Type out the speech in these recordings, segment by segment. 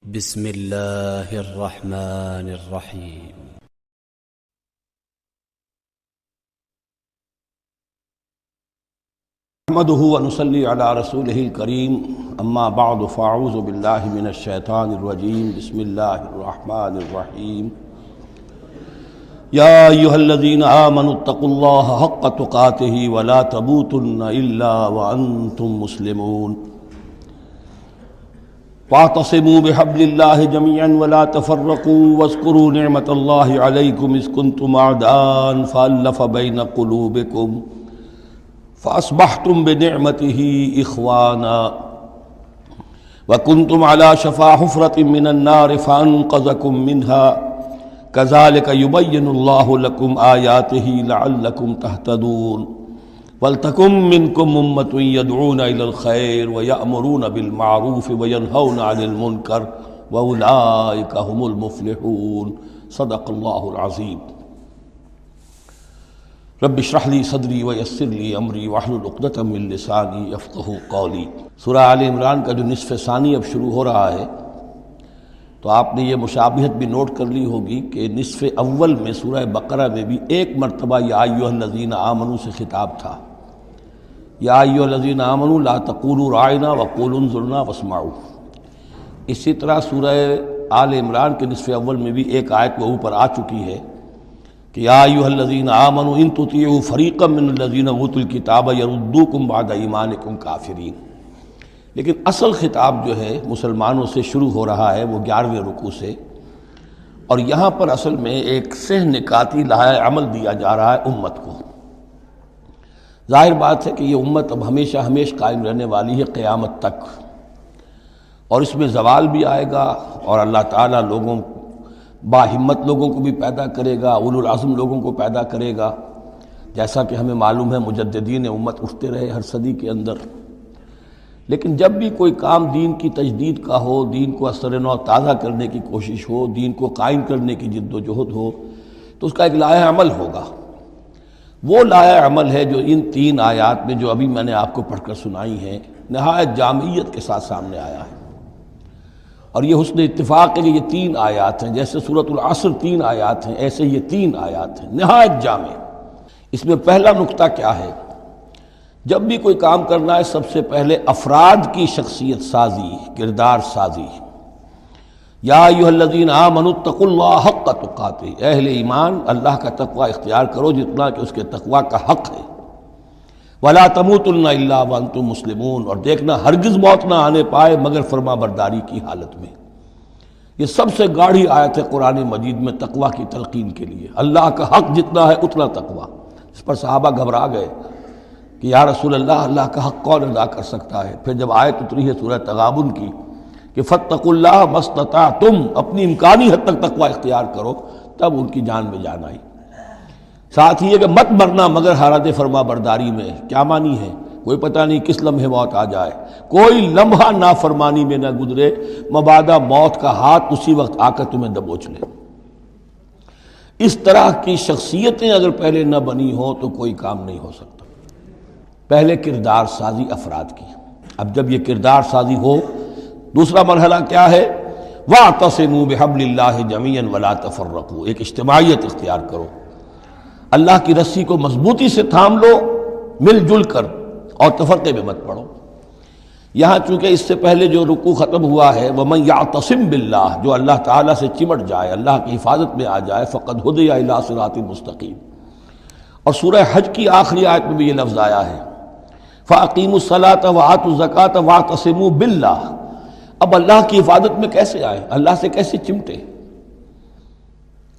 بسم الله الرحمن الرحيم. نحمده ونصلي على رسوله الكريم اما بعد فاعوذ بالله من الشيطان الرجيم بسم الله الرحمن الرحيم. يا ايها الذين آمنوا اتقوا الله حق تقاته ولا تموتن الا وانتم مسلمون. واعتصموا بحبل الله جميعا ولا تفرقوا واذكروا نعمة الله عليكم إذ كنتم أعداء فألف بين قلوبكم فأصبحتم بنعمته إخوانا وكنتم على شفا حفرة من النار فأنقذكم منها كذلك يبين الله لكم آياته لعلكم تهتدون. وَلْتَكُن مِّنكُمْ أُمَّةٌ يَدْعُونَ إِلَى الْخَيْرِ وَيَأْمُرُونَ بِالْمَعْرُوفِ وَيَنْهَوْنَ عَنِ الْمُنكَرِ وَأُولَٰئِكَ هُمُ الْمُفْلِحُونَ. صدق اللہ العظیم. رب اشرح لي صدری ویسر لي امری واحلل عقدۃ من لسانی یفقہوا قولی. سورہ آل عمران کا جو نصف ثانی اب شروع ہو رہا ہے تو آپ نے یہ مشابہت بھی نوٹ کر لی ہوگی کہ نصف اول میں سورہ بقرہ میں بھی ایک مرتبہ یا ایھا الذین آمنوا سے خطاب تھا. یا ایھا الذین آمنوا لا تقولوا راعنا وقولوا انظرنا واسمعوا. اسی طرح سورہ آل عمران کے نصف اول میں بھی ایک آیت وہ اوپر آ چکی ہے کہ یا ایھا الذین آمنوا ان تطیعوا فریقا من الذین اوتوا الکتاب یردوکم بعد ایمانکم کافرین. لیکن اصل خطاب جو ہے مسلمانوں سے شروع ہو رہا ہے وہ 11ویں رکوع سے، اور یہاں پر اصل میں ایک سہ نکاتی لائحہ عمل دیا جا رہا ہے امت کو. ظاہر بات ہے کہ یہ امت اب ہمیشہ قائم رہنے والی ہے قیامت تک، اور اس میں زوال بھی آئے گا، اور اللہ تعالیٰ لوگوں باہمت لوگوں کو بھی پیدا کرے گا، اولو العزم لوگوں کو پیدا کرے گا، جیسا کہ ہمیں معلوم ہے مجددین امت اٹھتے رہے ہر صدی کے اندر. لیکن جب بھی کوئی کام دین کی تجدید کا ہو، دین کو اثر نو تازہ کرنے کی کوشش ہو، دین کو قائم کرنے کی جد و جہد ہو، تو اس کا ایک لائحہ عمل ہوگا. وہ لائحہ عمل ہے جو ان 3 آیات میں جو ابھی میں نے آپ کو پڑھ کر سنائی ہیں نہایت جامعیت کے ساتھ سامنے آیا ہے. اور یہ حسن اتفاق ہے کہ یہ 3 آیات ہیں، جیسے سورۃ العصر 3 آیات ہیں، ایسے یہ 3 آیات ہیں نہایت جامع. اس میں پہلا نقطہ کیا ہے؟ جب بھی کوئی کام کرنا ہے سب سے پہلے افراد کی شخصیت سازی، کردار سازی. یا ایھا الذین آمنوا اتقوا اللہ حق تقاتہ. اہل ایمان اللہ کا تقوی اختیار کرو جتنا کہ اس کے تقوی کا حق ہے. ولا تموتن الا وانتم مسلمون. اور دیکھنا ہرگز موت نہ آنے پائے مگر فرما برداری کی حالت میں. یہ سب سے گاڑھی آیت ہے قرآن مجید میں تقوی کی تلقین کے لیے. اللہ کا حق جتنا ہے اتنا تقوی. اس پر صحابہ گھبرا گئے کہ یا رسول اللہ کا حق کون ادا کر سکتا ہے؟ پھر جب آیت اتری ہے سورہ تغابن کی کہ فاتقوا اللہ ما استطعتم، اپنی امکانی حد تک تقوی اختیار کرو، تب ان کی جان میں جان آئی. ساتھ ہی یہ کہ مت مرنا مگر حالت فرما برداری میں. کیا معنی ہے؟ کوئی پتہ نہیں کس لمحے موت آ جائے، کوئی لمحہ نافرمانی میں نہ گزرے مبادا موت کا ہاتھ اسی وقت آ کر تمہیں دبوچ لے. اس طرح کی شخصیتیں اگر پہلے نہ بنی ہوں تو کوئی کام نہیں ہو سکتا. پہلے کردار سازی افراد کی. اب جب یہ کردار سازی ہو، دوسرا مرحلہ کیا ہے؟ وَاعْتَصِمُوا بِحَبْلِ اللَّهِ جَمِيعًا وَلَا تَفَرَّقُوا. ایک اجتماعیت اختیار کرو، اللہ کی رسی کو مضبوطی سے تھام لو مل جل کر، اور تفرقے میں مت پڑو. یہاں چونکہ اس سے پہلے جو رکوع ختم ہوا ہے وَمَن يَعْتَصِم بِاللَّهِ، جو اللہ تعالیٰ سے چمٹ جائے، اللہ کی حفاظت میں آ جائے، فَقَدْ هُدِیَ إِلَىٰ صِرَاطٍ مُسْتَقِيمٍ. اور سورہ حج کی آخری آیت میں بھی یہ لفظ آیا ہے فَأَقِیمُوا الصَّلَاةَ وَآتُوا الزَّکَاةَ وَاعْتَصِمُوا بِاللَّهِ. اب اللہ کی حفاظت میں کیسے آئے؟ اللہ سے کیسے چمٹے؟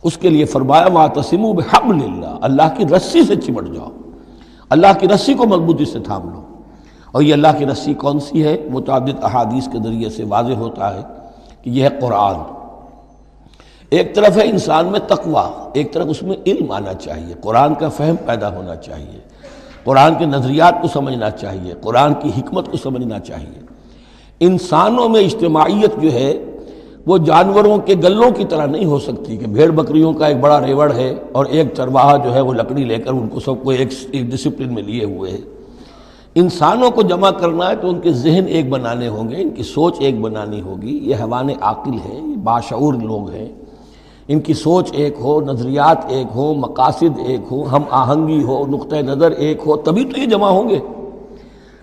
اس کے لیے فرمایا وَاعْتَصِمُوا بِحَبْلِ اللَّهِ، اللہ کی رسی سے چمٹ جاؤ، اللہ کی رسی کو مضبوطی سے تھام لو. اور یہ اللہ کی رسی کون سی ہے؟ متعدد احادیث کے ذریعے سے واضح ہوتا ہے کہ یہ ہے قرآن. ایک طرف ہے انسان میں تقوی، ایک طرف اس میں علم آنا چاہیے، قرآن کا فہم پیدا ہونا چاہیے، قرآن کے نظریات کو سمجھنا چاہیے، قرآن کی حکمت کو سمجھنا چاہیے. انسانوں میں اجتماعیت جو ہے وہ جانوروں کے گلوں کی طرح نہیں ہو سکتی کہ بھیڑ بکریوں کا ایک بڑا ریوڑ ہے اور ایک چرواہا جو ہے وہ لکڑی لے کر ان کو سب کو ایک ڈسپلن میں لیے ہوئے ہے. انسانوں کو جمع کرنا ہے تو ان کے ذہن ایک بنانے ہوں گے، ان کی سوچ ایک بنانی ہوگی۔ یہ حیوان عاقل ہیں، یہ باشعور لوگ ہیں، ان کی سوچ ایک ہو، نظریات ایک ہو، مقاصد ایک ہو، ہم آہنگی ہو، نقطہ نظر ایک ہو، تبھی تو یہ جمع ہوں گے۔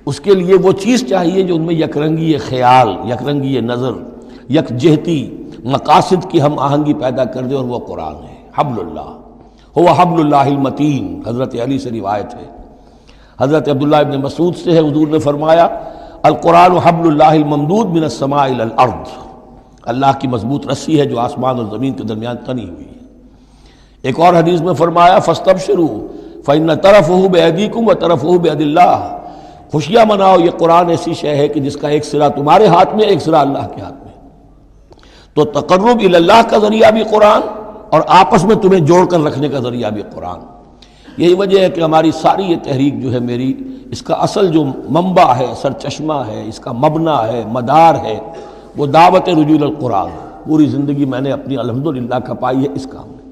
اس کے لیے وہ چیز چاہیے جو ان میں یکرنگی خیال، یکرنگی نظر، یکجہتی مقاصد کی ہم آہنگی پیدا کر دے، اور وہ قرآن ہے۔ حبل اللہ هو حبل اللہ المتین، حضرت علی سے روایت ہے۔ حضرت عبداللہ ابن مسعود سے ہے، حضور نے فرمایا القرآن حبل اللہ الممدود من السماء الی الارض، اللہ کی مضبوط رسی ہے جو آسمان اور زمین کے درمیان تنی ہوئی ہے۔ ایک اور حدیث میں فرمایا فاستبشروا فإن طرفه بأیدیکم وطرفه بید اللہ، خوشیاں مناؤ، یہ قرآن ایسی شے ہے کہ جس کا ایک سرا تمہارے ہاتھ میں، ایک سرا اللہ کے ہاتھ میں۔ تو تقرب الی اللہ کا ذریعہ بھی قرآن، اور آپس میں تمہیں جوڑ کر رکھنے کا ذریعہ بھی قرآن۔ یہی وجہ ہے کہ ہماری ساری یہ تحریک جو ہے میری، اس کا اصل جو منبع ہے، سرچشمہ ہے، اس کا مبنی ہے، مدار ہے، وہ دعوت رجوع القرآن۔ پوری زندگی میں نے اپنی الحمدللہ کھپائی ہے اس کام میں،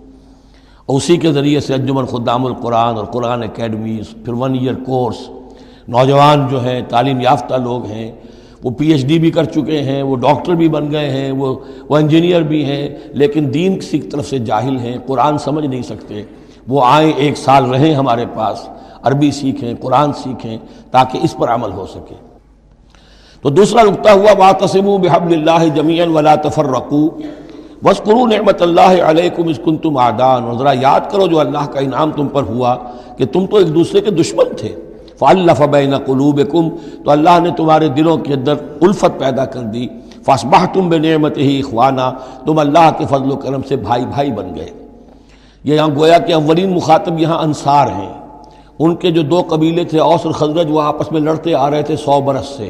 اور اسی کے ذریعے سے انجمن خدام القرآن اور قرآن اکیڈمیز، پھر 1 ایئر کورس، نوجوان جو ہیں تعلیم یافتہ لوگ ہیں، وہ پی ایچ ڈی بھی کر چکے ہیں، وہ ڈاکٹر بھی بن گئے ہیں، وہ انجینئر بھی ہیں، لیکن دین کی طرف سے جاہل ہیں، قرآن سمجھ نہیں سکتے۔ وہ آئیں، 1 سال رہیں ہمارے پاس، عربی سیکھیں، قرآن سیکھیں، تاکہ اس پر عمل ہو سکے۔ تو دوسرا نقطہ ہوا واعتصموا بحبل اللہ جمیعا ولا تفرقوا واذکروا نعمت اللہ علیکم اذ کنتم اعداء، اور ذرا یاد کرو جو اللہ کا انعام تم پر ہوا کہ تم تو ایک دوسرے کے دشمن تھے۔ فالف بین قلوبکم، تو اللہ نے تمہارے دلوں کے اندر الفت پیدا کر دی۔ فاصبحتم بنعمتہ اخوانا، تم اللہ کے فضل و کرم سے بھائی بھائی بن گئے۔ یہ یہاں گویا کہ اولین مخاطب یہاں انصار ہیں۔ ان کے جو 2 قبیلے تھے اوس اور خزرج، وہ آپس میں لڑتے آ رہے تھے 100 برس سے،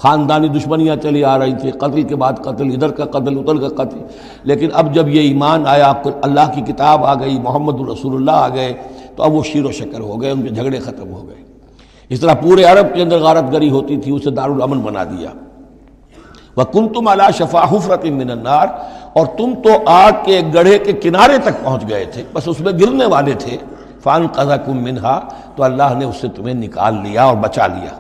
خاندانی دشمنیاں چلی آ رہی تھیں، قتل کے بعد قتل، ادھر کا قتل ادھر کا قتل۔ لیکن اب جب یہ ایمان آیا، اللہ کی کتاب آ گئی، محمد الرسول اللہ آ گئے، تو اب وہ شیر و شکر ہو گئے، ان کے جھگڑے ختم ہو گئے۔ اس طرح پورے عرب کے اندر غارت گری ہوتی تھی، اسے دارالامن بنا دیا۔ وَكُنْتُمْ عَلَىٰ شَفَا حُفْرَةٍ مِّنَ النَّارِ، اور تم تو آگ کے گڑھے کے کنارے تک پہنچ گئے تھے، بس اس میں گرنے والے تھے۔ فَأَنْقَذَكُم مِّنْهَا، تو اللہ نے اس سے تمہیں نکال لیا اور بچا لیا۔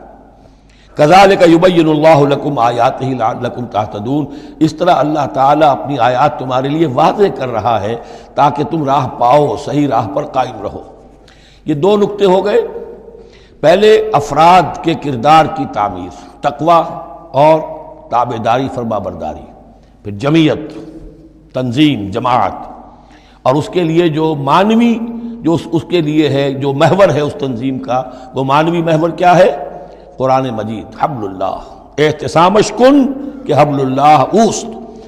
كَذَلِكَ يُبَيِّنُ اللَّهُ لَكُمْ آيَاتِهِ لَعَلَّكُمْ تَهْتَدُونَ، اس طرح اللہ تعالیٰ اپنی آیات تمہارے لیے واضح کر رہا ہے تاکہ تم راہ پاؤ، صحیح راہ پر قائم رہو۔ یہ 2 نقطے ہو گئے۔ پہلے افراد کے کردار کی تعمیر، تقوی اور تابعداری، فرما برداری، پھر جمعیت، تنظیم، جماعت، اور اس کے لیے جو معنوی، جو اس کے لیے ہے، جو محور ہے اس تنظیم کا، وہ معنوی محور کیا ہے؟ قرآن مجید، حبل اللہ، احتسامش کن کہ حبل اللہ اوست،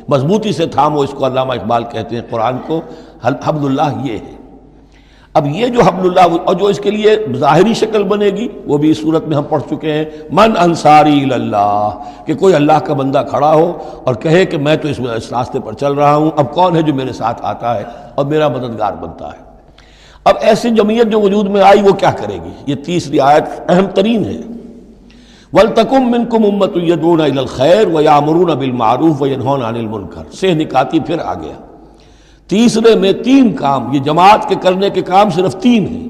مضبوطی سے تھامو، اس کو علامہ اقبال کہتے ہیں قرآن کو، حبل اللہ یہ ہے۔ اب یہ جو حبل اللہ، اور جو اس کے لیے ظاہری شکل بنے گی، وہ بھی اس صورت میں ہم پڑھ چکے ہیں، من انصاری اللہ، کہ کوئی اللہ کا بندہ کھڑا ہو اور کہے کہ میں تو اس راستے پر چل رہا ہوں، اب کون ہے جو میرے ساتھ آتا ہے اور میرا مددگار بنتا ہے۔ اب ایسی جمعیت جو وجود میں آئی، وہ کیا کرے گی؟ یہ تیسری آیت اہم ترین ہے۔ وَلْتَكُن مِّنكُمْ أُمَّةٌ يَدْعُونَ إِلَى الْخَيْرِ وَيَأْمُرُونَ بِالْمَعْرُوفِ وَيَنْهَوْنَ عَنِ الْمُنكَرِ، سے نکاتی پھر آ گیا۔ تیسرے میں 3 کام، یہ جماعت کے کرنے کے کام صرف 3 ہیں۔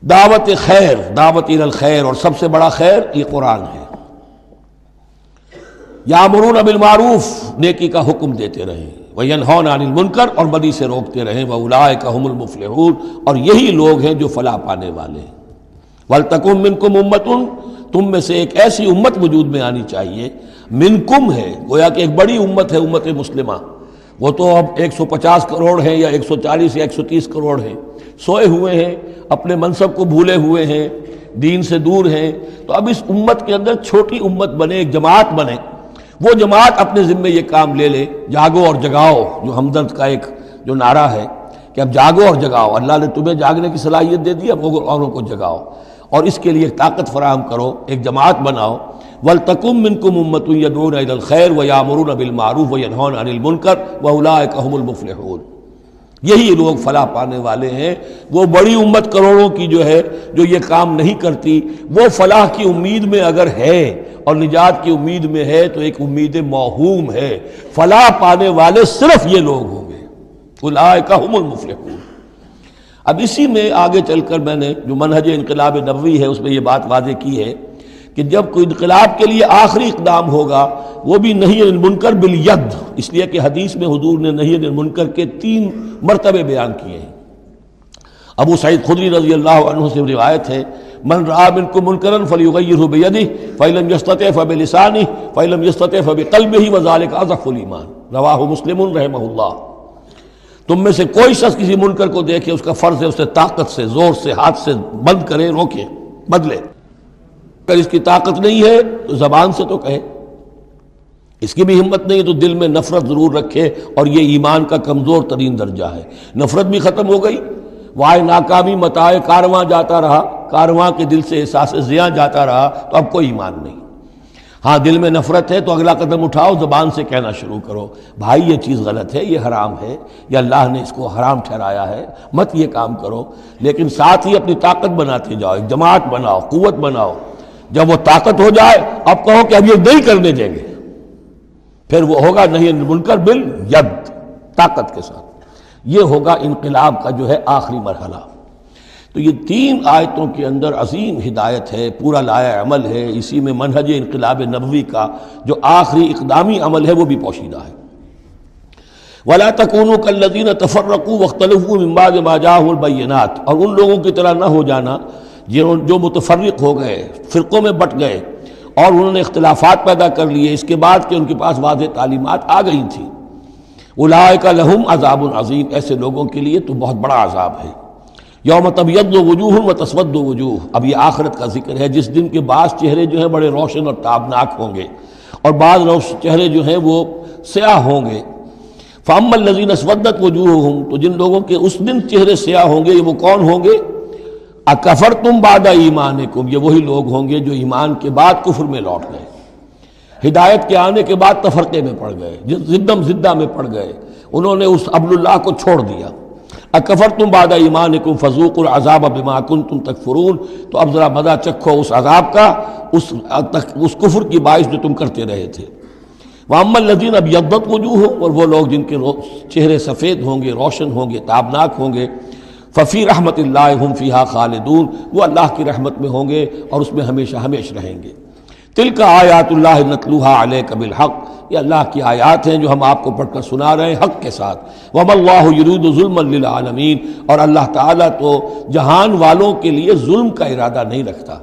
دعوت خیر، دعوت الی الخیر، اور سب سے بڑا خیر یہ قرآن ہے۔ یامرون بالمعروف، نیکی کا حکم دیتے رہیں، وینہون عن المنکر، اور بدی سے روکتے رہیں، واولئک ھم المفلحون، اور یہی لوگ ہیں جو فلاح پانے والے ہیں۔ ولتکن منکم امۃ، تم میں سے ایک ایسی امت وجود میں آنی چاہیے، منکم ہے، گویا کہ ایک بڑی امت ہے امت مسلمہ، وہ تو اب 150 کروڑ ہیں یا 140 یا 130 کروڑ ہیں، سوئے ہوئے ہیں، اپنے منصب کو بھولے ہوئے ہیں، دین سے دور ہیں۔ تو اب اس امت کے اندر چھوٹی امت بنے، ایک جماعت بنے، وہ جماعت اپنے ذمے یہ کام لے لے، جاگو اور جگاؤ، جو ہمدرد کا ایک جو نعرہ ہے کہ اب جاگو اور جگاؤ، اللہ نے تمہیں جاگنے کی صلاحیت دے دی، اب اوروں کو جگاؤ، اور اس کے لیے طاقت فراہم کرو، ایک جماعت بناؤ۔ وَلْتَكُن مِّنكُمْ أُمَّةٌ يَدْعُونَ إِلَى الْخَيْرِ وَيَأْمُرُونَ بِالْمَعْرُوفِ وَيَنْهَوْنَ عَنِ الْمُنكَرِ وَأُولَٰئِكَ هُمُ الْمُفْلِحُونَ، یہی لوگ فلاح پانے والے ہیں۔ وہ بڑی امت کروڑوں کی جو ہے، جو یہ کام نہیں کرتی، وہ فلاح کی امید میں اگر ہے اور نجات کی امید میں ہے تو ایک امید موہوم ہے۔ فلاح پانے والے صرف یہ لوگ ہوں گے، اولئک ھم المفلحون۔ اب اسی میں آگے چل کر میں نے جو منہج انقلاب نبوی ہے اس میں یہ بات واضح کی ہے کہ جب کوئی انقلاب کے لیے آخری اقدام ہوگا وہ بھی نہی عن المنکر بالید، اس لیے کہ حدیث میں حضور نے نہی عن المنکر کے 3 مرتبے بیان کیے ہیں۔ ابو سعید خدری رضی اللہ عنہ سے روایت ہے، من رأى منکم منکرا فلیغیرہ بیدہ فإن لم یستطع فبلسانہ فإن لم یستطع فبقلبہ وذلک اضعف الایمان، رواہ مسلم رحمہ اللہ۔ تم میں سے کوئی شخص کسی منکر کو دیکھے، اس کا فرض ہے اسے طاقت سے، زور سے، ہاتھ سے بند کرے، روکے، بدلے۔ اگر اس کی طاقت نہیں ہے تو زبان سے تو کہے، اس کی بھی ہمت نہیں ہے تو دل میں نفرت ضرور رکھے، اور یہ ایمان کا کمزور ترین درجہ ہے۔ نفرت بھی ختم ہو گئی، وائے ناکامی متاع کارواں جاتا رہا، کارواں کے دل سے احساس زیاں جاتا رہا، تو اب کوئی ایمان نہیں۔ ہاں دل میں نفرت ہے تو اگلا قدم اٹھاؤ، زبان سے کہنا شروع کرو، بھائی یہ چیز غلط ہے، یہ حرام ہے، یا اللہ نے اس کو حرام ٹھہرایا ہے، مت یہ کام کرو۔ لیکن ساتھ ہی اپنی طاقت بناتے جاؤ، ایک جماعت بناؤ، قوت بناؤ۔ جب وہ طاقت ہو جائے اب کہو کہ اب یہ نہیں کرنے دیں گے، پھر وہ ہوگا نہی عن المنکر بالید، طاقت کے ساتھ۔ یہ ہوگا انقلاب کا جو ہے آخری مرحلہ۔ تو یہ 3 آیتوں کے اندر عظیم ہدایت ہے، پورا لایا عمل ہے، اسی میں منہج انقلاب نبوی کا جو آخری اقدامی عمل ہے وہ بھی پوشیدہ ہے۔ وَلَا تَكُونُوا كَالَّذِينَ تَفَرَّقُوا وَاخْتَلَفُوا مِن بَعْدِ مَا جَاءَهُمُ الْبَيِّنَاتُ، اور ان لوگوں کی طرح نہ ہو جانا جو متفرق ہو گئے، فرقوں میں بٹ گئے، اور انہوں نے اختلافات پیدا کر لیے اس کے بعد کہ ان کے پاس واضح تعلیمات آ گئی تھیں۔ اولئک لہم عذاب عظیم، ایسے لوگوں کے لیے تو بہت بڑا عذاب ہے۔ یوم تبیض وجوہ وتسود وجوہ، اب یہ آخرت کا ذکر ہے، جس دن کے بعض چہرے جو ہیں بڑے روشن اور تابناک ہوں گے، اور بعض چہرے جو ہیں وہ سیاہ ہوں گے۔ فاما الذین اسودت وجوہہم، تو جن لوگوں کے اس دن چہرے سیاہ ہوں گے، یہ وہ کون ہوں گے؟ اکفرتم بعد ایمانکم، یہ وہی لوگ ہوں گے جو ایمان کے بعد کفر میں لوٹ گئے، ہدایت کے آنے کے بعد تفرقے میں پڑ گئے، زدم زدہ میں پڑ گئے، انہوں نے اس عبد اللہ کو چھوڑ دیا۔ اکفرتم بعد ایمانکم فذوقوا العذاب بما کنتم تکفرون، تو اب ذرا مزہ چکھو اس عذاب کا، اس کفر کی باعث جو تم کرتے رہے تھے۔ واما الذین ابیضت وجوہہم، اور وہ لوگ جن کے چہرے سفید ہوں گے، روشن ہوں گے، تابناک ہوں گے، ففی رحمت اللہ ہم فیہا خالدون، وہ اللہ کی رحمت میں ہوں گے اور اس میں ہمیشہ ہمیشہ رہیں گے۔ تلک آیات اللہ نتلوہا علیک بالحق، یہ اللہ کی آیات ہیں جو ہم آپ کو پڑھ کر سنا رہے ہیں حق کے ساتھ۔ وما اللہ یرید ظلما للعالمین، اور اللہ تعالیٰ تو جہان والوں کے لیے ظلم کا ارادہ نہیں رکھتا۔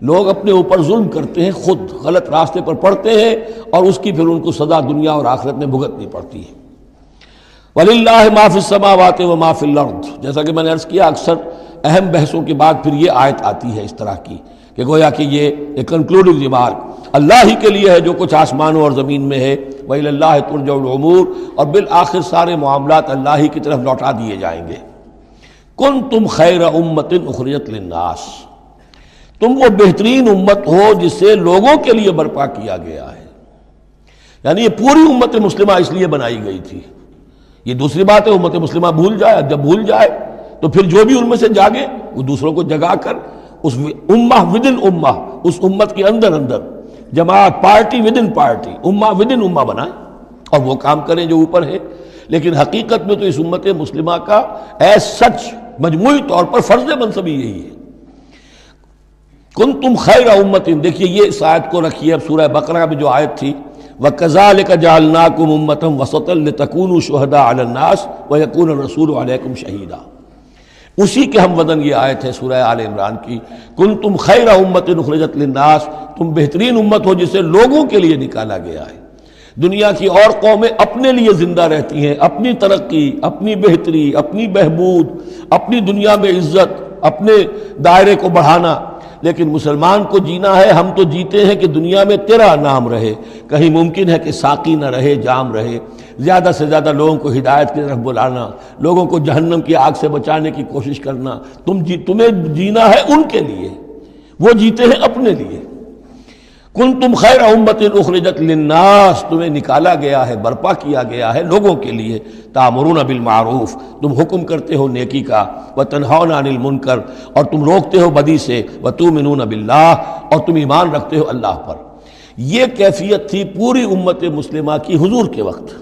لوگ اپنے اوپر ظلم کرتے ہیں، خود غلط راستے پر پڑتے ہیں، اور اس کی پھر ان کو سزا دنیا اور آخرت میں بھگتنی پڑتی ہے۔ وَلِلَّهِ مَا فِي السَّمَاوَاتِ وَمَا فِي الْأَرْضِ، جیسا کہ میں نے عرض کیا اکثر اہم بحثوں کے بعد پھر یہ آیت آتی ہے اس طرح کی کہ گویا کہ یہ ایک کنکلوڈنگ ریمارک، اللہ ہی کے لیے ہے جو کچھ آسمانوں اور زمین میں ہے، وَإِلَى اللَّهِ تُرْجَعُ الْأُمُورُ، اور بالآخر سارے معاملات اللہ ہی کی طرف لوٹا دیے جائیں گے۔ كُنْتُمْ خَيْرَ أُمَّةٍ أُخْرِجَتْ لِلنَّاسِ، تم وہ بہترین امت ہو جسے لوگوں کے لیے برپا کیا گیا ہے، یعنی یہ پوری امت مسلمہ اس لیے بنائی گئی تھی۔ یہ دوسری بات ہے امت مسلمہ بھول جائے، جب بھول جائے تو پھر جو بھی ان میں سے جاگے وہ دوسروں کو جگا کر اس امہ ودن امہ، اس امت کے اندر اندر جماعت، پارٹی ودن پارٹی، امہ ودن امہ بنائیں اور وہ کام کریں جو اوپر ہے۔ لیکن حقیقت میں تو اس امت مسلمہ کا ایز سچ مجموعی طور پر فرض منصبی یہی ہے۔ کنتم خیر امت، دیکھیے یہ اس آیت کو رکھیے اب سورہ بقرہ میں جو آیت تھی، وَكَذَلِكَ جَعَلْنَاكُمْ أُمَّةً وَسَطًا لِتَكُونُوا شُهَدَاءَ عَلَى النَّاسِ وَيَكُونَ الرَّسُولُ عَلَيْكُمْ شَهِيدًا، اسی کے ہم وزن یہ آیت ہے سورہ آل عمران کی، کنتم خیر امت اخرجت للناس، تم بہترین امت ہو جسے لوگوں کے لیے نکالا گیا ہے۔ دنیا کی اور قومیں اپنے لیے زندہ رہتی ہیں، اپنی ترقی، اپنی بہتری، اپنی بہبود، اپنی دنیا میں عزت، اپنے دائرے کو بڑھانا، لیکن مسلمان کو جینا ہے، ہم تو جیتے ہیں کہ دنیا میں تیرا نام رہے، کہیں ممکن ہے کہ ساقی نہ رہے، جام رہے، زیادہ سے زیادہ لوگوں کو ہدایت کی طرف بلانا، لوگوں کو جہنم کی آگ سے بچانے کی کوشش کرنا۔ تمہیں جینا ہے ان کے لیے، وہ جیتے ہیں اپنے لیے۔ کنتم خیر امت اخرجت للناس، تمہیں نکالا گیا ہے، برپا کیا گیا ہے لوگوں کے لیے۔ تامرون بالمعروف، تم حکم کرتے ہو نیکی کا، وتنہون عن المنکر، اور تم روکتے ہو بدی سے، وتؤمنون باللہ، اور تم ایمان رکھتے ہو اللہ پر۔ یہ کیفیت تھی پوری امت مسلمہ کی حضور کے وقت،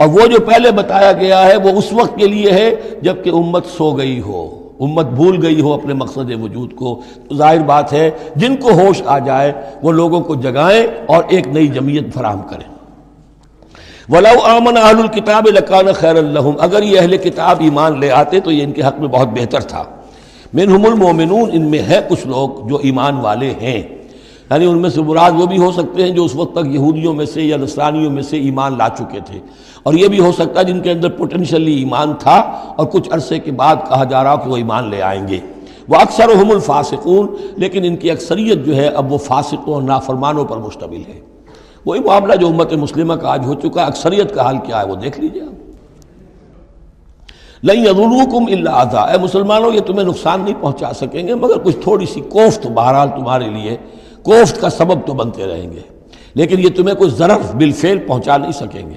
اور وہ جو پہلے بتایا گیا ہے وہ اس وقت کے لیے ہے جب کہ امت سو گئی ہو، امت بھول گئی ہو اپنے مقصد وجود کو. تو ظاہر بات ہے جن کو ہوش آ جائے وہ لوگوں کو جگائیں اور ایک نئی جمعیت فراہم کریں. وَلَوْ آمَنَ أَهْلُ الْكِتَابِ لَكَانَ خَيْرًا لَهُمْ، اگر یہ اہل کتاب ایمان لے آتے تو یہ ان کے حق میں بہت بہتر تھا. مِنْهُمُ الْمُؤْمِنُونَ، ان میں ہے کچھ لوگ جو ایمان والے ہیں، یعنی ان میں سے مراد وہ بھی ہو سکتے ہیں جو اس وقت تک یہودیوں میں سے یا نصرانیوں میں سے ایمان لا چکے تھے، اور یہ بھی ہو سکتا ہے جن کے اندر پوٹینشلی ایمان تھا اور کچھ عرصے کے بعد کہا جا رہا کہ وہ ایمان لے آئیں گے. وَأَكْثَرُهُمُ الْفَاسِقُونَ، لیکن ان کی اکثریت جو ہے اب وہ فاسقوں اور نافرمانوں پر مشتمل ہے. وہی معاملہ جو امت مسلمہ کا آج ہو چکا، اکثریت کا حال کیا ہے وہ دیکھ لیجیے آپ. لَن يَضُرُّوكُمْ إِلَّا أَذًى، اے مسلمانوں یہ تمہیں نقصان نہیں پہنچا سکیں گے مگر کچھ تھوڑی سی کوفت، بہرحال تمہارے لیے کوفت کا سبب تو بنتے رہیں گے، لیکن یہ تمہیں کوئی ضرر بالفعل پہنچا نہیں سکیں گے.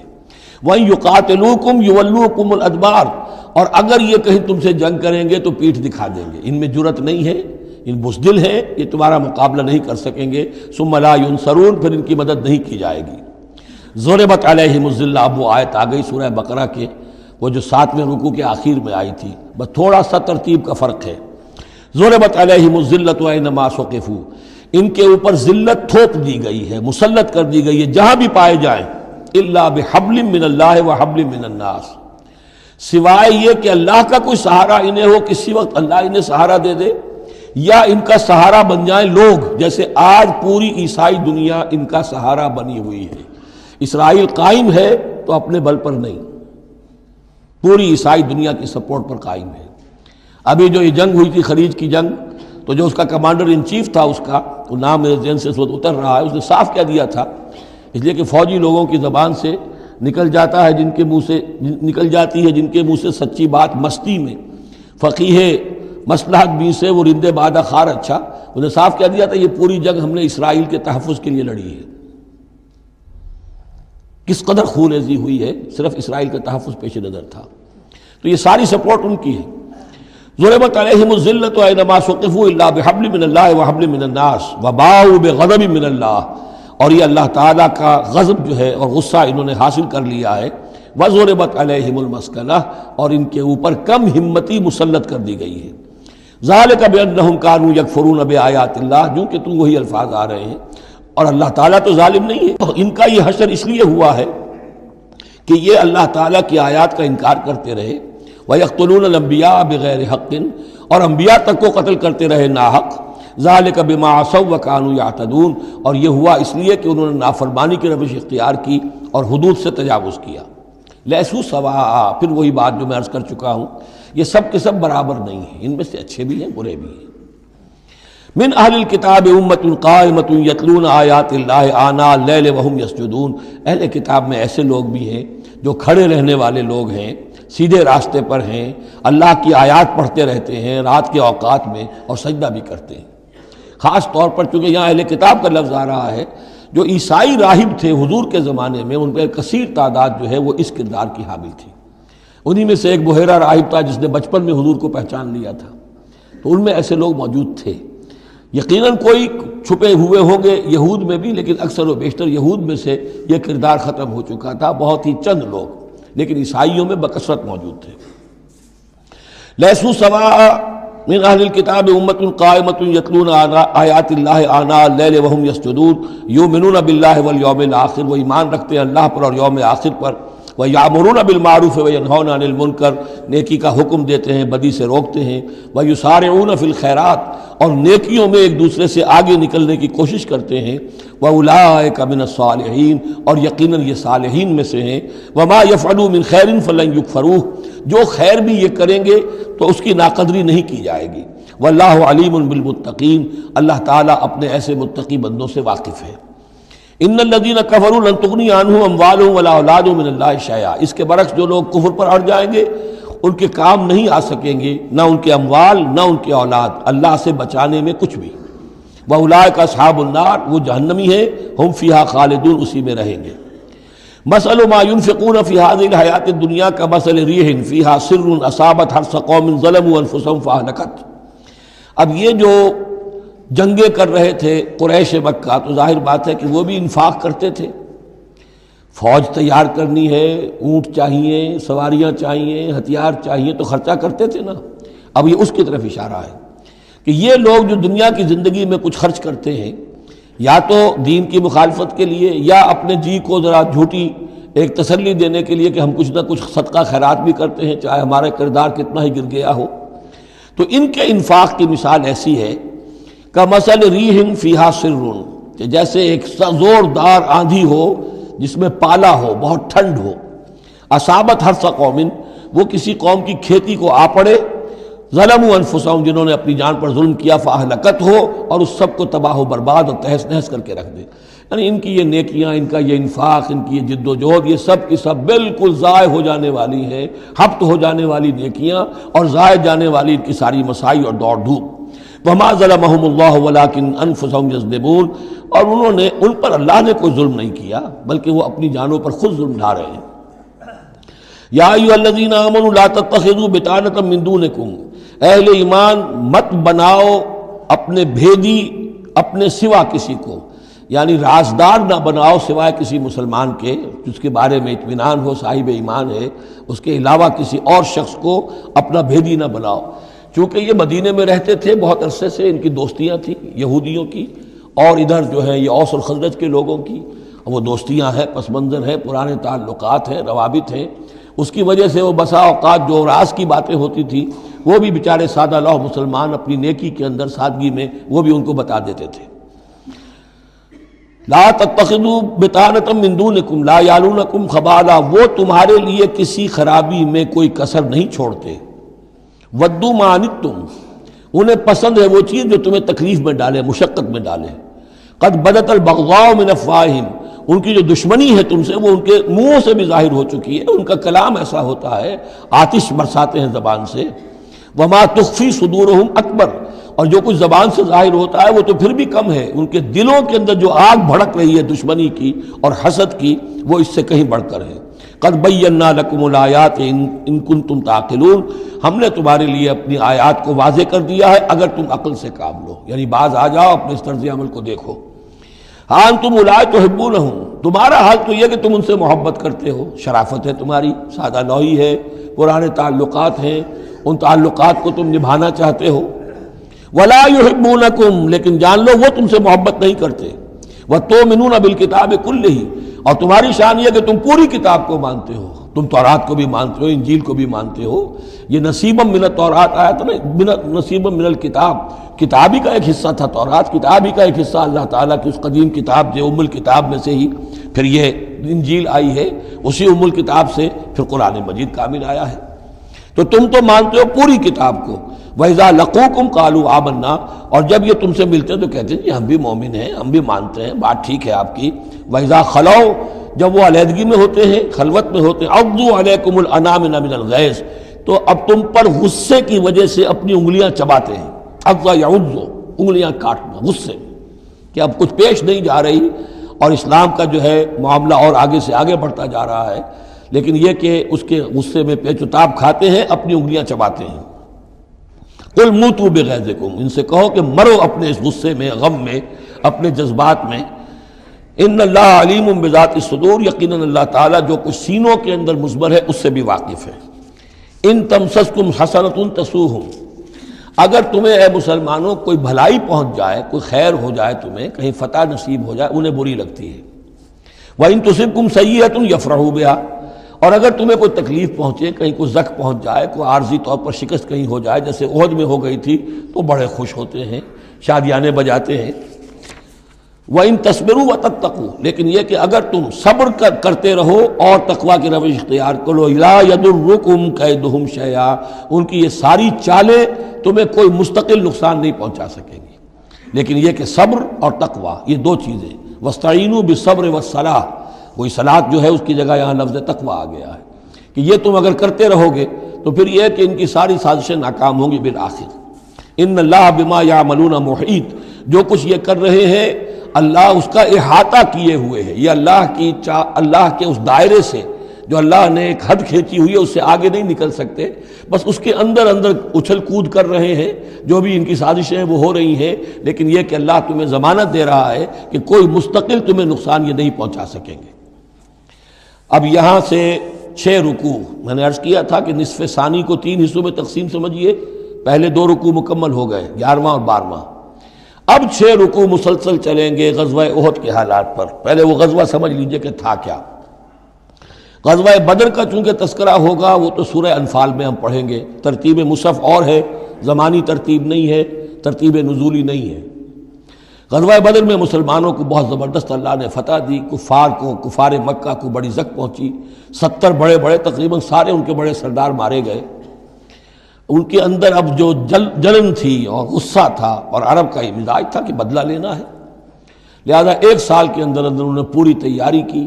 وَإِن يُقَاتِلُوكُمْ يُوَلُّوكُمُ الْأَدْبَارَ، اور اگر یہ کہیں تم سے جنگ کریں گے تو پیٹھ دکھا دیں گے. ان میں جرأت نہیں ہے، ان بزدل ہیں، یہ تمہارا مقابلہ نہیں کر سکیں گے. ثم لا ينصرون، پھر ان کی مدد نہیں کی جائے گی. ضربت علیہم الذلہ، اب وہ آیت آ گئی سورہ بقرہ کے وہ جو 7ویں رکوع کے آخر میں آئی تھی، بس تھوڑا سا ترتیب کا فرق ہے. ضربت علیہم الذلۃ اینما ثقفوا، ان کے اوپر ذلت تھوپ دی گئی ہے، مسلط کر دی گئی ہے جہاں بھی پائے جائیں. الا بحبل من اللہ وحبل من الناس، سوائے یہ کہ اللہ کا کوئی سہارا انہیں ہو، کسی وقت اللہ انہیں سہارا دے دے، یا ان کا سہارا بن جائیں لوگ، جیسے آج پوری عیسائی دنیا ان کا سہارا بنی ہوئی ہے. اسرائیل قائم ہے تو اپنے بل پر نہیں، پوری عیسائی دنیا کی سپورٹ پر قائم ہے. ابھی جو یہ جنگ ہوئی تھی خلیج کی جنگ، تو جو اس کا کمانڈر ان چیف تھا، اس کا وہ نام میرے ذہن سے اس وقت اتر رہا ہے، اس نے صاف کہہ دیا تھا، اس لیے کہ فوجی لوگوں کی زبان سے نکل جاتا ہے جن کے منہ سے نکل جاتی ہے، جن کے منہ سے سچی بات مستی میں، فقیہ مصلحت بھی سے وہ رندے بادہ خار اچھا، انہیں صاف کہہ دیا تھا یہ پوری جنگ ہم نے اسرائیل کے تحفظ کے لیے لڑی ہے. کس قدر خونریزی ہوئی ہے، صرف اسرائیل کا تحفظ پیش نظر تھا. تو یہ ساری سپورٹ ان کی ہے. ضربت علیہم الذلۃ اینما ثقفوا الا بحبل من اللہ وحبل من الناس وباؤوا بغضب من اللہ، اور یہ اللہ تعالیٰ کا غضب جو ہے اور غصہ انہوں نے حاصل کر لیا ہے. وضربت علیہم المسکنہ، اور ان کے اوپر کم ہمتی مسلط کر دی گئی ہے. ذالک بانہم کانوا یکفرون بآیات اللہ، جو کہ تو وہی الفاظ آ رہے ہیں، اور اللہ تعالیٰ تو ظالم نہیں ہے. ان کا یہ حشر اس لیے ہوا ہے کہ یہ اللہ تعالیٰ کی آیات کا انکار کرتے رہے. وَيَقْتُلُونَ الْأَنْبِيَاءَ بِغَيْرِ حَقٍّ، اور انبیاء تک کو قتل کرتے رہے ناحق. ذَلِكَ بِمَا عَصَوْا وَكَانُوا يَعْتَدُونَ، اور یہ ہوا اس لیے کہ انہوں نے نافرمانی کی روش اختیار کی اور حدود سے تجاوز کیا. لیسوا سواء، پھر وہی بات جو میں عرض کر چکا ہوں، یہ سب کے سب برابر نہیں ہیں، ان میں سے اچھے بھی ہیں برے بھی ہیں. من اہل الکتاب امۃ قائمۃ یتلون آیات اللہ آناء اللیل وہم یسجدون، اہل کتاب میں ایسے لوگ بھی ہیں جو کھڑے رہنے والے لوگ ہیں، سیدھے راستے پر ہیں، اللہ کی آیات پڑھتے رہتے ہیں رات کے اوقات میں اور سجدہ بھی کرتے ہیں. خاص طور پر چونکہ یہاں اہل کتاب کا لفظ آ رہا ہے، جو عیسائی راہب تھے حضور کے زمانے میں، ان پہ کثیر تعداد جو ہے وہ اس کردار کی حامل تھی. انہی میں سے ایک بحیرہ راہب تھا جس نے بچپن میں حضور کو پہچان لیا تھا. تو ان میں ایسے لوگ موجود تھے. یقیناً کوئی چھپے ہوئے ہوں گے یہود میں بھی، لیکن اکثر و بیشتر یہود میں سے یہ کردار ختم ہو چکا تھا، بہت ہی چند لوگ، لیکن عیسائیوں میں بکثرت موجود تھے. لیسوا سواء من اہل الکتاب امۃ قائمۃ یتلون آیات اللہ آناء اللیل وہم یسجدون یؤمنون باللہ والیوم الآخر، وہ ایمان رکھتے ہیں اللہ پر اور یوم آخر پر. وَيَأْمُرُونَ بِالْمَعْرُوفِ وَيَنْهَوْنَ عَنِ الْمُنْكَرِ، نیکی کا حکم دیتے ہیں، بدی سے روکتے ہیں. وَيُسَارِعُونَ فِي الْخَيْرَاتِ، اور نیکیوں میں ایک دوسرے سے آگے نکلنے کی کوشش کرتے ہیں. وَأُولَٰئِكَ مِنَ الصَّالِحِينَ، اور یقیناً یہ صالحین میں سے ہیں. وَمَا يَفْعَلُوا مِنْ خَيْرٍ فَلَنْ يُكْفَرُوهُ، جو خیر بھی یہ کریں گے تو اس کی ناقدری نہیں کی جائے گی. وَاللَّهُ عَلِيمٌ بِالْمُتَّقِينَ، اللہ تعالیٰ اپنے ایسے متقی بندوں سے واقف ہے. ان الذین کفروا لن تغنی عنہم اموالہم ولا اولادہم من اللہ شیئا، اس کے برعکس جو لوگ کفر پر اڑ جائیں گے ان کے کام نہیں آ سکیں گے، نہ ان کے اموال نہ ان کی اولاد، اللہ سے بچانے میں کچھ بھی. واولئک اصحاب النار، وہ جہنمی ہیں، ہم فیہا خالدون، اسی میں رہیں گے. مثل ما ينفقون فی هذه الحیات الدنیا کمثل ریح فیہا سر اصابت حرث قوم ظلموا انفسهم فاہلکت. اب یہ جو جنگیں کر رہے تھے قریش مکہ، تو ظاہر بات ہے کہ وہ بھی انفاق کرتے تھے، فوج تیار کرنی ہے، اونٹ چاہیے، سواریاں چاہیے، ہتھیار چاہیے، تو خرچہ کرتے تھے نا۔ اب یہ اس کی طرف اشارہ ہے کہ یہ لوگ جو دنیا کی زندگی میں کچھ خرچ کرتے ہیں، یا تو دین کی مخالفت کے لیے، یا اپنے جی کو ذرا جھوٹی ایک تسلی دینے کے لیے کہ ہم کچھ نہ کچھ صدقہ خیرات بھی کرتے ہیں، چاہے ہمارا کردار کتنا ہی گر گیا ہو، تو ان کے انفاق کی مثال ایسی ہے کمثل ریح فیہا سر، کہ جیسے ایک زوردار آندھی ہو جس میں پالا ہو، بہت ٹھنڈ ہو، اصابت حرث قوم، وہ کسی قوم کی کھیتی کو آ پڑے، ظلموا انفسہم، جنہوں نے اپنی جان پر ظلم کیا، فاہلکت ہو، اور اس سب کو تباہ و برباد اور تہس نہس کر کے رکھ دے۔ یعنی ان کی یہ نیکیاں، ان کا یہ انفاق، ان کی یہ جد و جہد، یہ سب کی سب بالکل ضائع ہو جانے والی ہیں، ہبط ہو جانے والی نیکیاں، اور ضائع جانے والی ان کی ساری مساعی اور دوڑ دھوپ۔ وما ظلمهم اللہ ولکن انفسہم یظلمون، اور انہوں نے، ان پر اللہ نے کوئی ظلم نہیں کیا، بلکہ وہ اپنی جانوں پر خود ظلم ڈھا رہے ہیں۔ یا ایھا الذین آمنوا لا تتخذوا بطانۃ من دونکم، اہل ایمان مت بناؤ اپنے بھیدی اپنے سوا کسی کو، یعنی رازدار نہ بناؤ سوائے کسی مسلمان کے جس کے بارے میں اطمینان ہو، صاحب ایمان ہے، اس کے علاوہ کسی اور شخص کو اپنا بھیدی نہ بناؤ۔ چونکہ یہ مدینے میں رہتے تھے بہت عرصے سے، ان کی دوستیاں تھیں یہودیوں کی، اور ادھر جو ہے یہ اوس اور خزرج کے لوگوں کی، وہ دوستیاں ہیں، پس منظر ہے، پرانے تعلقات ہیں، روابط ہیں، اس کی وجہ سے وہ بسا اوقات جو راز کی باتیں ہوتی تھی وہ بھی بیچارے سادہ لوح مسلمان اپنی نیکی کے اندر، سادگی میں، وہ بھی ان کو بتا دیتے تھے۔ لا تتخذوا بطانۃ من دونکم لا یالونکم خبالا، وہ تمہارے لیے کسی خرابی میں کوئی کسر نہیں چھوڑتے۔ ودوا ما عنتم، انہیں پسند ہے وہ چیز جو تمہیں تکلیف میں ڈالے، مشقت میں ڈالے۔ قد بدت البغضاء من افواہہم، ان کی جو دشمنی ہے تم سے وہ ان کے منہوں سے بھی ظاہر ہو چکی ہے، ان کا کلام ایسا ہوتا ہے، آتش برساتے ہیں زبان سے۔ وما تخفی صدورہم اکبر، اور جو کچھ زبان سے ظاہر ہوتا ہے وہ تو پھر بھی کم ہے، ان کے دلوں کے اندر جو آگ بھڑک رہی ہے دشمنی کی اور حسد کی، وہ اس سے کہیں بڑھ کر ہے۔ قد بینا لکم الآیات ان کنتم تعقلون، ہم نے تمہارے لیے اپنی آیات کو واضح کر دیا ہے اگر تم عقل سے کام لو، یعنی باز آ جاؤ، اپنے اس طرز عمل کو دیکھو۔ ہاں انتم اولئک تحبونہم، تمہارا حال تو یہ کہ تم ان سے محبت کرتے ہو، شرافت ہے تمہاری، سادہ لوحی ہے، پرانے تعلقات ہیں، ان تعلقات کو تم نبھانا چاہتے ہو۔ ولا یحبونکم، لیکن جان لو وہ تم سے محبت نہیں کرتے۔ وتؤمنون بالکتاب کلہ، اور تمہاری شان یہ کہ تم پوری کتاب کو مانتے ہو، تم تورات کو بھی مانتے ہو، انجیل کو بھی مانتے ہو۔ یہ نصیبا من التورات آیا تھا نا، نصیبا من الکتاب، کتاب ہی کا ایک حصہ تھا تورات، کتاب ہی کا ایک حصہ اللہ تعالیٰ کی اس قدیم کتاب جو ام الکتاب میں سے ہی پھر یہ انجیل آئی ہے، اسی ام الکتاب سے پھر قرآن مجید کامل آیا ہے۔ تو تم تو مانتے ہو پوری کتاب کو۔ وَإِذَا لَقُوكُمْ قَالُوا آمَنَّا، اور جب یہ تم سے ملتے ہیں تو کہتے ہیں جی ہم بھی مومن ہیں، ہم بھی مانتے ہیں، بات ٹھیک ہے آپ کی۔ وَإِذَا خَلَوْا، جب وہ علیحدگی میں ہوتے ہیں، خلوت میں ہوتے ہیں، عَضُّوا عَلَيْكُمُ الْأَنَامِلَ مِنَ الْغَيْظِ، تو اب تم پر غصے کی وجہ سے اپنی انگلیاں چباتے ہیں۔ عَضَّ يَعُضُّ، انگلیاں کاٹنا، غصے کہ اب کچھ پیش نہیں جا رہی، اور اسلام کا جو ہے معاملہ اور آگے سے آگے بڑھتا جا رہا ہے، لیکن یہ کہ اس کے غصے میں پیچ و تاب کھاتے ہیں، اپنی انگلیاں چباتے ہیں۔ قل موتوا بغیظکم، ان سے کہو کہ مرو اپنے اس غصے میں، غم میں، اپنے جذبات میں۔ ان اللہ علیم بذات الصدور، یقیناً اللہ تعالیٰ جو کچھ سینوں کے اندر مضمر ہے اس سے بھی واقف ہے۔ ان تمسسکم حسنۃ تسؤہم، اگر تمہیں اے مسلمانوں کوئی بھلائی پہنچ جائے، کوئی خیر ہو جائے، تمہیں کہیں فتح نصیب ہو جائے، انہیں بری لگتی ہے۔ وَإِن تُصِبْكُمْ سَیِّئَةٌ یفرحوا بِہَا، اور اگر تمہیں کوئی تکلیف پہنچے، کہیں کوئی زخ پہنچ جائے، کوئی عارضی طور پر شکست کہیں ہو جائے، جیسے احد میں ہو گئی تھی، تو بڑے خوش ہوتے ہیں، شادیانے بجاتے ہیں۔ وَإِن تَصْبِرُوا وَتَتَّقُوا، لیکن یہ کہ اگر تم صبر کرتے رہو اور تقویٰ کی روش اختیار کرو، لَا يَضُرُّكُمْ كَيْدُهُمْ شَيْئًا، ان کی یہ ساری چالیں تمہیں کوئی مستقل نقصان نہیں پہنچا سکیں گی۔ لیکن یہ کہ صبر اور تقویٰ، یہ دو چیزیں، وَاسْتَعِینُوا بِالصَّبْرِ وَالصَّلَاةِ، وہی صلاۃ جو ہے اس کی جگہ یہاں لفظ تقویٰ آ گیا ہے کہ یہ تم اگر کرتے رہو گے تو پھر یہ کہ ان کی ساری سازشیں ناکام ہوں گی بالآخر۔ ان اللہ بما یعملون محیط، جو کچھ یہ کر رہے ہیں اللہ اس کا احاطہ کیے ہوئے ہے، یہ اللہ کے اس دائرے سے جو اللہ نے ایک حد کھینچی ہوئی ہے اس سے آگے نہیں نکل سکتے، بس اس کے اندر اندر اچھل کود کر رہے ہیں، جو بھی ان کی سازشیں ہیں وہ ہو رہی ہیں، لیکن یہ کہ اللہ تمہیں ضمانت دے رہا ہے کہ کوئی مستقل تمہیں نقصان یہ نہیں پہنچا سکیں گے۔ اب یہاں سے 6 رکوع، میں نے عرض کیا تھا کہ نصف ثانی کو 3 حصوں میں تقسیم سمجھیے، پہلے 2 رکوع مکمل ہو گئے 11واں اور 12واں، اب 6 رکوع مسلسل چلیں گے غزوہ احد کے حالات پر۔ پہلے وہ غزوہ سمجھ لیجئے کہ تھا کیا۔ غزوہ بدر کا چونکہ تذکرہ ہوگا وہ تو سورہ انفال میں ہم پڑھیں گے، ترتیب مصحف اور ہے، زمانی ترتیب نہیں ہے، ترتیب نزولی نہیں ہے۔ غزوہ بدر میں مسلمانوں کو بہت زبردست اللہ نے فتح دی، کفار مکہ کو بڑی زک پہنچی، 70 بڑے بڑے تقریباً سارے ان کے بڑے سردار مارے گئے۔ ان کے اندر اب جو جلن تھی اور غصہ تھا، اور عرب کا یہ مزاج تھا کہ بدلہ لینا ہے، لہذا 1 سال کے اندر انہوں نے پوری تیاری کی،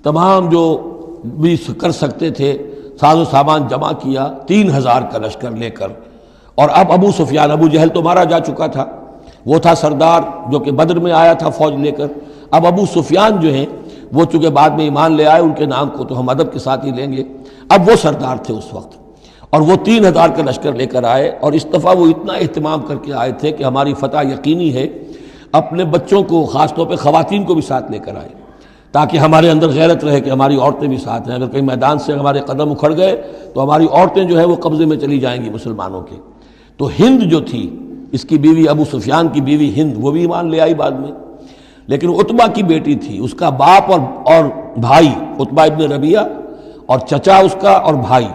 تمام جو بھی کر سکتے تھے ساز و سامان جمع کیا، 3000 کا لشکر لے کر۔ اور اب ابو سفیان، ابو جہل تو مارا جا چکا تھا، وہ تھا سردار جو کہ بدر میں آیا تھا فوج لے کر۔ اب ابو سفیان جو ہیں وہ چونکہ بعد میں ایمان لے آئے، ان کے نام کو تو ہم ادب کے ساتھ ہی لیں گے، اب وہ سردار تھے اس وقت، اور وہ 3000 کا لشکر لے کر آئے، اور اس دفعہ وہ اتنا اہتمام کر کے آئے تھے کہ ہماری فتح یقینی ہے، اپنے بچوں کو خاص طور پہ خواتین کو بھی ساتھ لے کر آئے تاکہ ہمارے اندر غیرت رہے کہ ہماری عورتیں بھی ساتھ ہیں، اگر کہیں میدان سے ہمارے قدم اکھڑ گئے تو ہماری عورتیں جو ہے وہ قبضے میں چلی جائیں گی مسلمانوں کے۔ تو ہند جو تھی، اس کی بیوی ابو سفیان کی بیوی ہند، وہ بھی ایمان لے آئی بعد میں، لیکن عتبہ کی بیٹی تھی، اس کا باپ اور بھائی عتبہ ابن ربیعہ، اور چچا اس کا اور بھائی،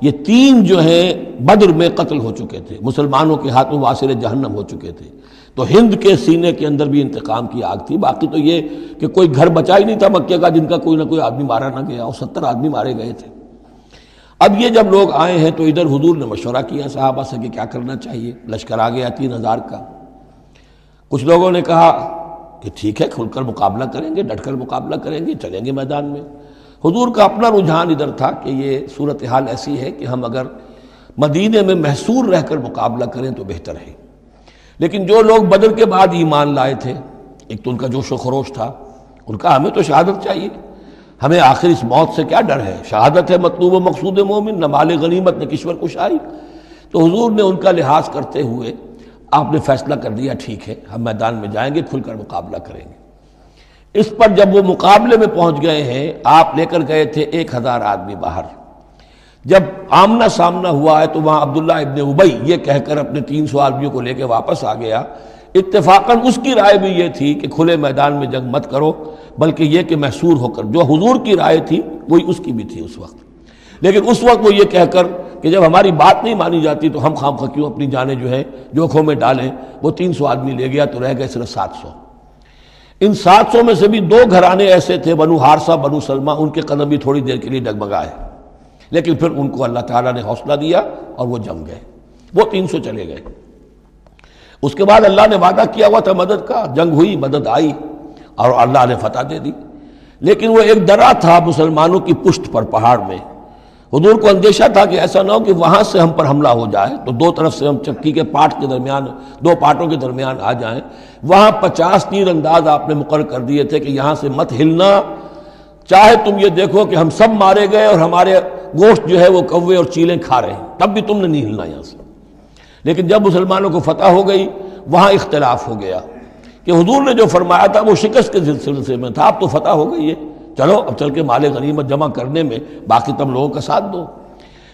یہ 3 جو ہیں بدر میں قتل ہو چکے تھے، مسلمانوں کے ہاتھوں واصل جہنم ہو چکے تھے۔ تو ہند کے سینے کے اندر بھی انتقام کی آگ تھی۔ باقی تو یہ کہ کوئی گھر بچا ہی نہیں تھا مکے کا جن کا کوئی نہ کوئی آدمی مارا نہ گیا، اور 70 آدمی مارے گئے تھے۔ اب یہ جب لوگ آئے ہیں تو ادھر حضور نے مشورہ کیا صحابہ سے کہ کیا کرنا چاہیے، لشکر آ گیا 3000 کا۔ کچھ لوگوں نے کہا کہ ٹھیک ہے، کھل کر مقابلہ کریں گے، ڈٹ کر مقابلہ کریں گے، چلیں گے میدان میں۔ حضور کا اپنا رجحان ادھر تھا کہ یہ صورتحال ایسی ہے کہ ہم اگر مدینے میں محصور رہ کر مقابلہ کریں تو بہتر ہے۔ لیکن جو لوگ بدر کے بعد ایمان لائے تھے، ایک تو ان کا جوش و خروش تھا، ان کا ہمیں تو شہادت چاہیے، ہمیں آخر اس موت سے کیا ڈر ہے، شہادت ہے مطلوب و مقصود مومن، نہ مال غنیمت نہ کشور کشائی۔ تو حضور نے ان کا لحاظ کرتے ہوئے آپ نے فیصلہ کر دیا ٹھیک ہے ہم میدان میں جائیں گے، کھل کر مقابلہ کریں گے۔ اس پر جب وہ مقابلے میں پہنچ گئے ہیں، آپ لے کر گئے تھے 1000 آدمی باہر۔ جب آمنا سامنا ہوا ہے تو وہاں عبداللہ ابن ابی یہ کہہ کر اپنے 300 آدمیوں کو لے کے واپس آ گیا۔ اتفاقاً اس کی رائے بھی یہ تھی کہ کھلے میدان میں جنگ مت کرو، بلکہ یہ کہ محصور ہو کر، جو حضور کی رائے تھی وہی اس کی بھی تھی اس وقت۔ لیکن اس وقت وہ یہ کہہ کر کہ جب ہماری بات نہیں مانی جاتی تو ہم خام خواہ کیوں اپنی جانیں جو ہے جوکھوں میں ڈالیں، وہ 300 آدمی لے گیا تو رہ گئے صرف 700۔ ان 700 میں سے بھی 2 گھرانے ایسے تھے، بنو حارثہ بنو سلمہ، ان کے قدم بھی تھوڑی دیر کے لیے ڈگمگائے، لیکن پھر ان کو اللہ تعالیٰ نے حوصلہ دیا اور وہ جم گئے، وہ 300 چلے گئے۔ اس کے بعد اللہ نے وعدہ کیا ہوا تھا مدد کا، جنگ ہوئی، مدد آئی اور اللہ نے فتح دے دی۔ لیکن وہ ایک درہ تھا مسلمانوں کی پشت پر پہاڑ میں۔ حضور کو اندیشہ تھا کہ ایسا نہ ہو کہ وہاں سے ہم پر حملہ ہو جائے تو 2 طرف سے ہم چکی کے پاٹ کے درمیان، 2 پاٹوں کے درمیان آ جائیں۔ وہاں 50 تیر انداز آپ نے مقرر کر دیے تھے کہ یہاں سے مت ہلنا، چاہے تم یہ دیکھو کہ ہم سب مارے گئے اور ہمارے گوشت جو ہے وہ کوے اور چیلیں کھا رہے ہیں، تب بھی تم نے نہیں ہلنا یہاں سے۔ لیکن جب مسلمانوں کو فتح ہو گئی وہاں اختلاف ہو گیا کہ حضور نے جو فرمایا تھا وہ شکست کے سلسلے میں تھا، اب تو فتح ہو گئی ہے، چلو اب چل کے مال غنیمت جمع کرنے میں باقی تم لوگوں کا ساتھ دو۔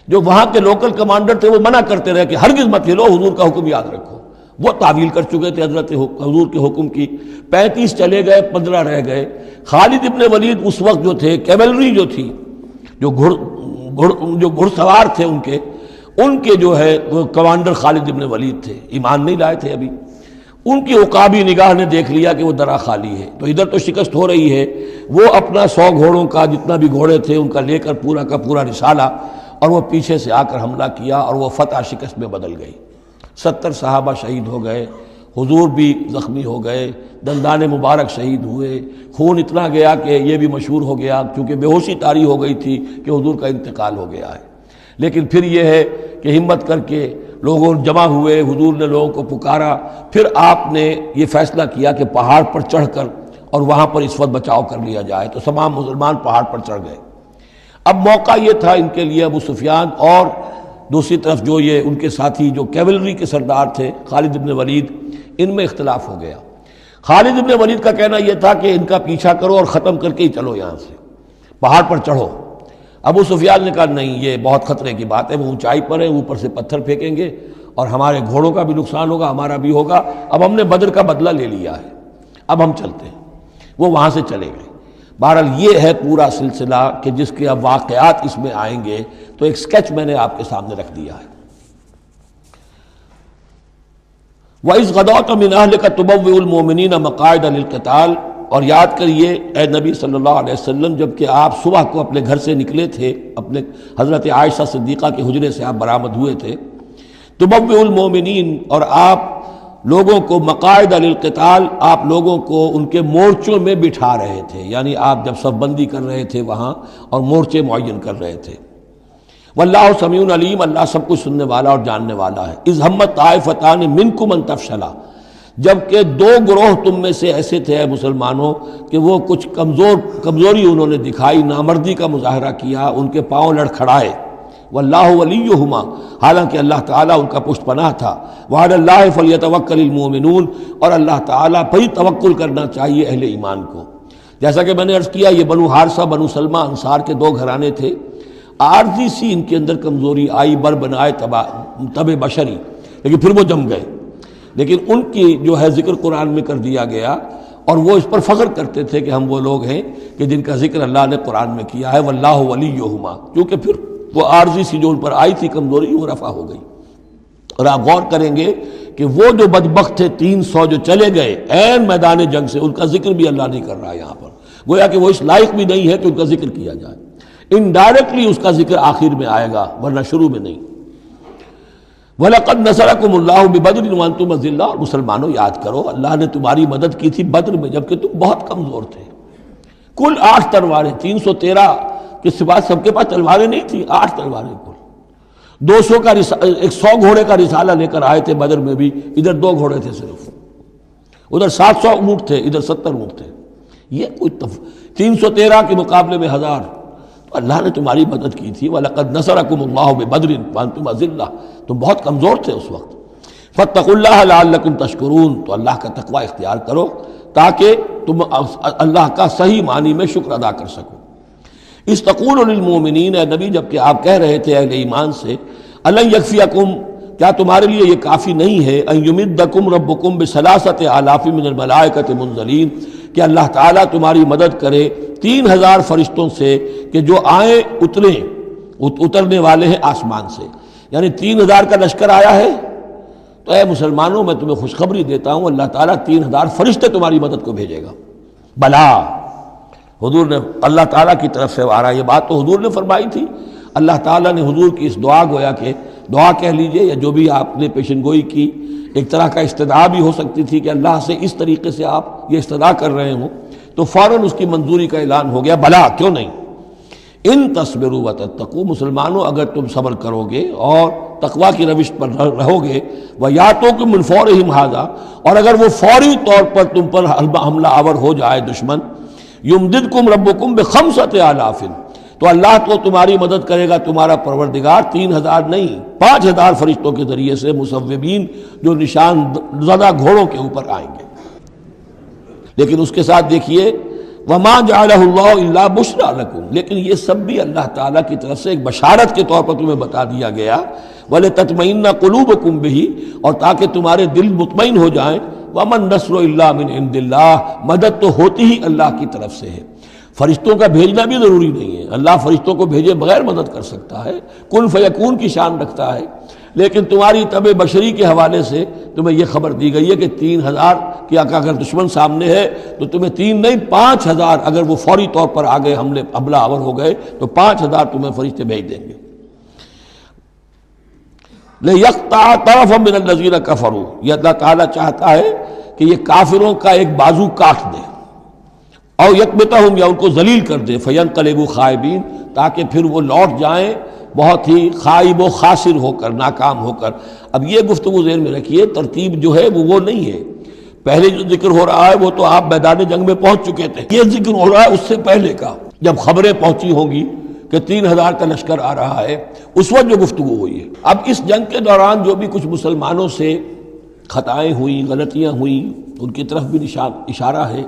جو وہاں کے لوکل کمانڈر تھے وہ منع کرتے رہے کہ ہرگز مت ہلو، حضور کا حکم یاد رکھو۔ وہ تعویل کر چکے تھے حضرت حضور کے حکم کی۔ 35 چلے گئے، 15 رہ گئے۔ خالد ابن ولید اس وقت جو تھے، کیولری جو تھی، جو گھڑ سوار تھے ان کے جو ہے وہ کمانڈر خالد ابن ولید تھے، ایمان نہیں لائے تھے ابھی۔ ان کی عقابی نگاہ نے دیکھ لیا کہ وہ درہ خالی ہے، تو ادھر تو شکست ہو رہی ہے، وہ اپنا 100 گھوڑوں کا جتنا بھی گھوڑے تھے ان کا لے کر پورا کا پورا رسالہ، اور وہ پیچھے سے آ کر حملہ کیا اور وہ فتح شکست میں بدل گئی۔ 70 صحابہ شہید ہو گئے، حضور بھی زخمی ہو گئے، دندان مبارک شہید ہوئے، خون اتنا گیا کہ یہ بھی مشہور ہو گیا کیونکہ بے ہوشی طاری ہو گئی تھی کہ حضور کا انتقال ہو گیا ہے۔ لیکن پھر یہ ہے کہ ہمت کر کے لوگوں جمع ہوئے، حضور نے لوگوں کو پکارا، پھر آپ نے یہ فیصلہ کیا کہ پہاڑ پر چڑھ کر اور وہاں پر اس وقت بچاؤ کر لیا جائے، تو تمام مسلمان پہاڑ پر چڑھ گئے۔ اب موقع یہ تھا ان کے لیے، ابو سفیان اور دوسری طرف جو یہ ان کے ساتھی جو کیولری کے سردار تھے خالد ابن ولید، ان میں اختلاف ہو گیا۔ خالد ابن ولید کا کہنا یہ تھا کہ ان کا پیچھا کرو اور ختم کر کے ہی چلو یہاں سے، پہاڑ پر چڑھو۔ ابو سفیان نے کہا نہیں، یہ بہت خطرے کی بات ہے، وہ اونچائی پر ہے، اوپر سے پتھر پھینکیں گے اور ہمارے گھوڑوں کا بھی نقصان ہوگا، ہمارا بھی ہوگا، اب ہم نے بدر کا بدلہ لے لیا ہے، اب ہم چلتے ہیں۔ وہ وہاں سے چلے گئے۔ بہرحال یہ ہے پورا سلسلہ کہ جس کے اب واقعات اس میں آئیں گے، تو ایک سکیچ میں نے آپ کے سامنے رکھ دیا ہے۔ وَإِذْ غَدَوْتَ مِنْ أَهْلِكَ تُبَوِّئُ الْمُؤْمِنِينَ مَقَاعِدَ لِلْقِتَالِ، اور یاد کریے اے نبی صلی اللہ علیہ وسلم، جب کہ آپ صبح کو اپنے گھر سے نکلے تھے، اپنے حضرت عائشہ صدیقہ کے حجرے سے آپ برآمد ہوئے تھے، تُبَوِّئُ الْمُؤْمِنِينَ، اور آپ لوگوں کو مقاعد للقتال، آپ لوگوں کو ان کے مورچوں میں بٹھا رہے تھے، یعنی آپ جب صف بندی کر رہے تھے وہاں اور مورچے معین کر رہے تھے۔ واللہ سمیع علیم، اللہ سب کچھ سننے والا اور جاننے والا ہے۔ اذ ہمت طائفتان منکم ان تفشلا، جبکہ دو گروہ تم میں سے ایسے تھے اے مسلمانوں کہ وہ کچھ کمزوری انہوں نے دکھائی، نامردی کا مظاہرہ کیا، ان کے پاؤں لڑکھڑائے۔ واللہ ولیہما، حالانکہ اللہ تعالیٰ ان کا پشت پناہ تھا۔ وعلی اللہ فلیتوکل المؤمنون، اور اللہ تعالیٰ پر ہی توکل کرنا چاہیے اہل ایمان کو۔ جیسا کہ میں نے عرض کیا، یہ بنو حارثہ بنو سلمہ انصار کے دو گھرانے تھے، عارضی سی ان کے اندر کمزوری آئی، بر بنائے تب بشری، لیکن پھر وہ جم گئے۔ لیکن ان کی جو ہے ذکر قرآن میں کر دیا گیا، اور وہ اس پر فخر کرتے تھے کہ ہم وہ لوگ ہیں کہ جن کا ذکر اللہ نے قرآن میں کیا ہے، واللہ ولیہما، کیونکہ پھر وہ عارضی سی جو ان پر آئی تھی کمزوری، وہ رفع ہو گئی۔ اور آپ غور کریں گے کہ وہ جو بدبخت تھے 300 جو چلے گئے عین میدان جنگ سے، ان کا ذکر بھی اللہ نہیں کر رہا یہاں پر، گویا کہ وہ اس لائق بھی نہیں ہے کہ ان کا ذکر کیا جائے۔ انڈائریکٹلی اس کا ذکر آخر میں آئے گا، ورنہ شروع میں نہیں۔ وَلَقَدْ نَصَرَكُمُ اللَّهُ بِبَدْرٍ وَأَنْتُمْ أَذِلَّةٌ، اور مسلمانوں یاد کرو اللہ نے تمہاری مدد کی تھی بدر میں جبکہ تم بہت کمزور تھے۔ کل 8 تلواریں، 313 کے سوا سب کے پاس تلواریں نہیں تھیں، 8 تلواریں کل۔ 200 کا 100 گھوڑے کا رسالہ لے کر آئے تھے بدر میں بھی، ادھر 2 گھوڑے تھے صرف، ادھر 700 اونٹ تھے، ادھر 70 اونٹ تھے۔ یہ کوئی 313 کے مقابلے میں 1000، اللہ نے تمہاری مدد کی تھی۔ وَلَقَدْ نَصَرَكُمُ اللَّهُ بِبَدْرٍ وَأَنْتُمْ أَذِلَّةٌ، تم بہت کمزور تھے اس وقت۔ فَاتَّقُوا اللَّهَ لَعَلَّكُمْ تَشْكُرُونَ، تو اللہ کا تقوی اختیار کرو تاکہ تم اللہ کا صحیح معنی میں شکر ادا کر سکو۔ اِذْ تَقُولُ لِلْمُؤْمِنِينَ، اے نبی جب کہ آپ کہہ رہے تھے اہل ایمان سے، أَلَنْ يَكْفِيَكُمْ، کیا تمہارے لیے یہ کافی نہیں ہے، أَنْ يُمِدَّكُمْ رَبُّكُمْ بِثَلَاثَةِ آلَافٍ مِنَ الْمَلَائِكَةِ مُنزَلِينَ، کہ اللہ تعالیٰ تمہاری مدد کرے 3000 فرشتوں سے کہ جو آئیں اترنے والے ہیں آسمان سے، یعنی 3000 کا لشکر آیا ہے۔ تو اے مسلمانوں میں تمہیں خوشخبری دیتا ہوں، اللہ تعالیٰ 3000 فرشتے تمہاری مدد کو بھیجے گا۔ بلا، حضور نے اللہ تعالیٰ کی طرف سے آ رہا، یہ بات تو حضور نے فرمائی تھی، اللہ تعالیٰ نے حضور کی اس دعا، گویا کہ دعا کہہ لیجئے یا جو بھی آپ نے پیشن گوئی کی، ایک طرح کا استدعا بھی ہو سکتی تھی کہ اللہ سے اس طریقے سے آپ یہ استدعا کر رہے ہوں، تو فوراً اس کی منظوری کا اعلان ہو گیا، بلا کیوں نہیں۔ ان تصبروا وتتقوا، مسلمانوں اگر تم صبر کرو گے اور تقوی کی روش پر رہو گے، وَيَأْتُوكُم مِّن فَوْرِهِمْ هَٰذَا، اور اگر وہ فوری طور پر تم پر حملہ آور ہو جائے دشمن، يُمْدِدْكُمْ رَبُّكُمْ بِخَمْسَةِ آلَافٍ، تو اللہ تو تمہاری مدد کرے گا تمہارا پروردگار 3000 نہیں 5000 فرشتوں کے ذریعے سے، مصوبین جو نشان زدہ گھوڑوں کے اوپر آئیں گے۔ لیکن اس کے ساتھ دیکھیے وَمَا جَعَلَهُ اللَّهُ إِلَّا بُشْرَىٰ لَكُمْ، لیکن یہ سب بھی اللہ تعالیٰ کی طرف سے ایک بشارت کے طور پر تمہیں بتا دیا گیا، وَلِتَطْمَئِنَّ قُلُوبُكُمْ بِهِ، اور تاکہ تمہارے دل مطمئن ہو جائیں۔ وَمَا النَّصْرُ إِلَّا مِنْ عِنْدِ اللَّهِ، مدد تو ہوتی ہی اللہ کی طرف سے ہے، فرشتوں کا بھیجنا بھی ضروری نہیں ہے، اللہ فرشتوں کو بھیجے بغیر مدد کر سکتا ہے، کن فیکون کی شان رکھتا ہے۔ لیکن تمہاری طبع بشری کے حوالے سے تمہیں یہ خبر دی گئی ہے کہ 3000 کی اگر دشمن سامنے ہے تو تمہیں 3 نہیں 5000، اگر وہ فوری طور پر آگے حملہ آور ہو گئے تو 5000 تمہیں فرشتے بھیج دیں گے۔ لِيَقْطَعَ طَرَفًا مِّنَ الَّذِينَ كَفَرُوا، یہ اللہ تعالیٰ چاہتا ہے کہ یہ کافروں کا ایک بازو کاٹ دے، اور یکبتہم، یا ان کو ذلیل کر دے، فینقلبوا خائبین، تاکہ پھر وہ لوٹ جائیں بہت ہی خائب و خاسر ہو کر، ناکام ہو کر۔ اب یہ گفتگو ذہن میں رکھیے، ترتیب جو ہے وہ نہیں ہے، پہلے جو ذکر ہو رہا ہے وہ تو آپ میدان جنگ میں پہنچ چکے تھے، یہ ذکر ہو رہا ہے اس سے پہلے کا، جب خبریں پہنچی ہوں گی کہ 3000 کا لشکر آ رہا ہے، اس وقت جو گفتگو ہوئی ہے۔ اب اس جنگ کے دوران جو بھی کچھ مسلمانوں سے خطائیں ہوئیں، غلطیاں ہوئیں، ان کی طرف بھی اشارہ ہے۔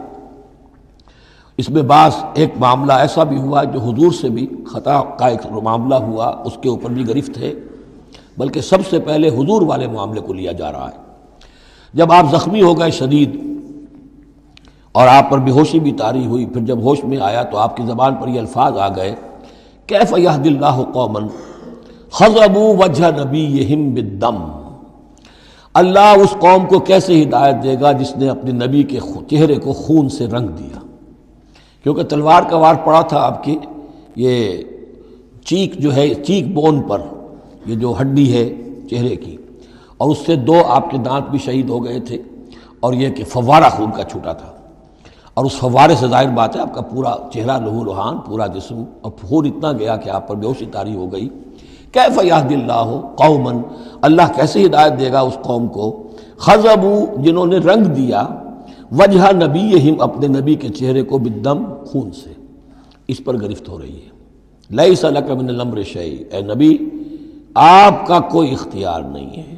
اس میں بعض ایک معاملہ ایسا بھی ہوا جو حضور سے بھی خطا کا ایک معاملہ ہوا، اس کے اوپر بھی گرفت ہے، بلکہ سب سے پہلے حضور والے معاملے کو لیا جا رہا ہے۔ جب آپ زخمی ہو گئے شدید اور آپ پر بے ہوشی بھی طاری ہوئی، پھر جب ہوش میں آیا تو آپ کی زبان پر یہ الفاظ آ گئے، کیف یہدی اللہ قوما خضبوا وجہ نبیہم بالدم، اللہ اس قوم کو کیسے ہدایت دے گا جس نے اپنے نبی کے چہرے کو خون سے رنگ دیا، کیونکہ تلوار کا وار پڑا تھا آپ کی یہ چیک جو ہے، چیک بون پر، یہ جو ہڈی ہے چہرے کی، اور اس سے 2 آپ کے دانت بھی شہید ہو گئے تھے، اور یہ کہ فوارہ خون کا چھوٹا تھا، اور اس فوارے سے ظاہر بات ہے آپ کا پورا چہرہ لہو لہان، پورا جسم، اور خون اتنا گیا کہ آپ پر بے ہوشی طاری ہو گئی۔ کیف یہدی اللہ قوما، اللہ کیسے ہدایت دے گا اس قوم کو، خضبوا جنہوں نے رنگ دیا، وجہ نبیہم اپنے نبی کے چہرے کو، بالدم خون سے، اس پر گرفت ہو رہی ہے۔ لیس لک من الامر شیء، اے نبی آپ کا کوئی اختیار نہیں ہے،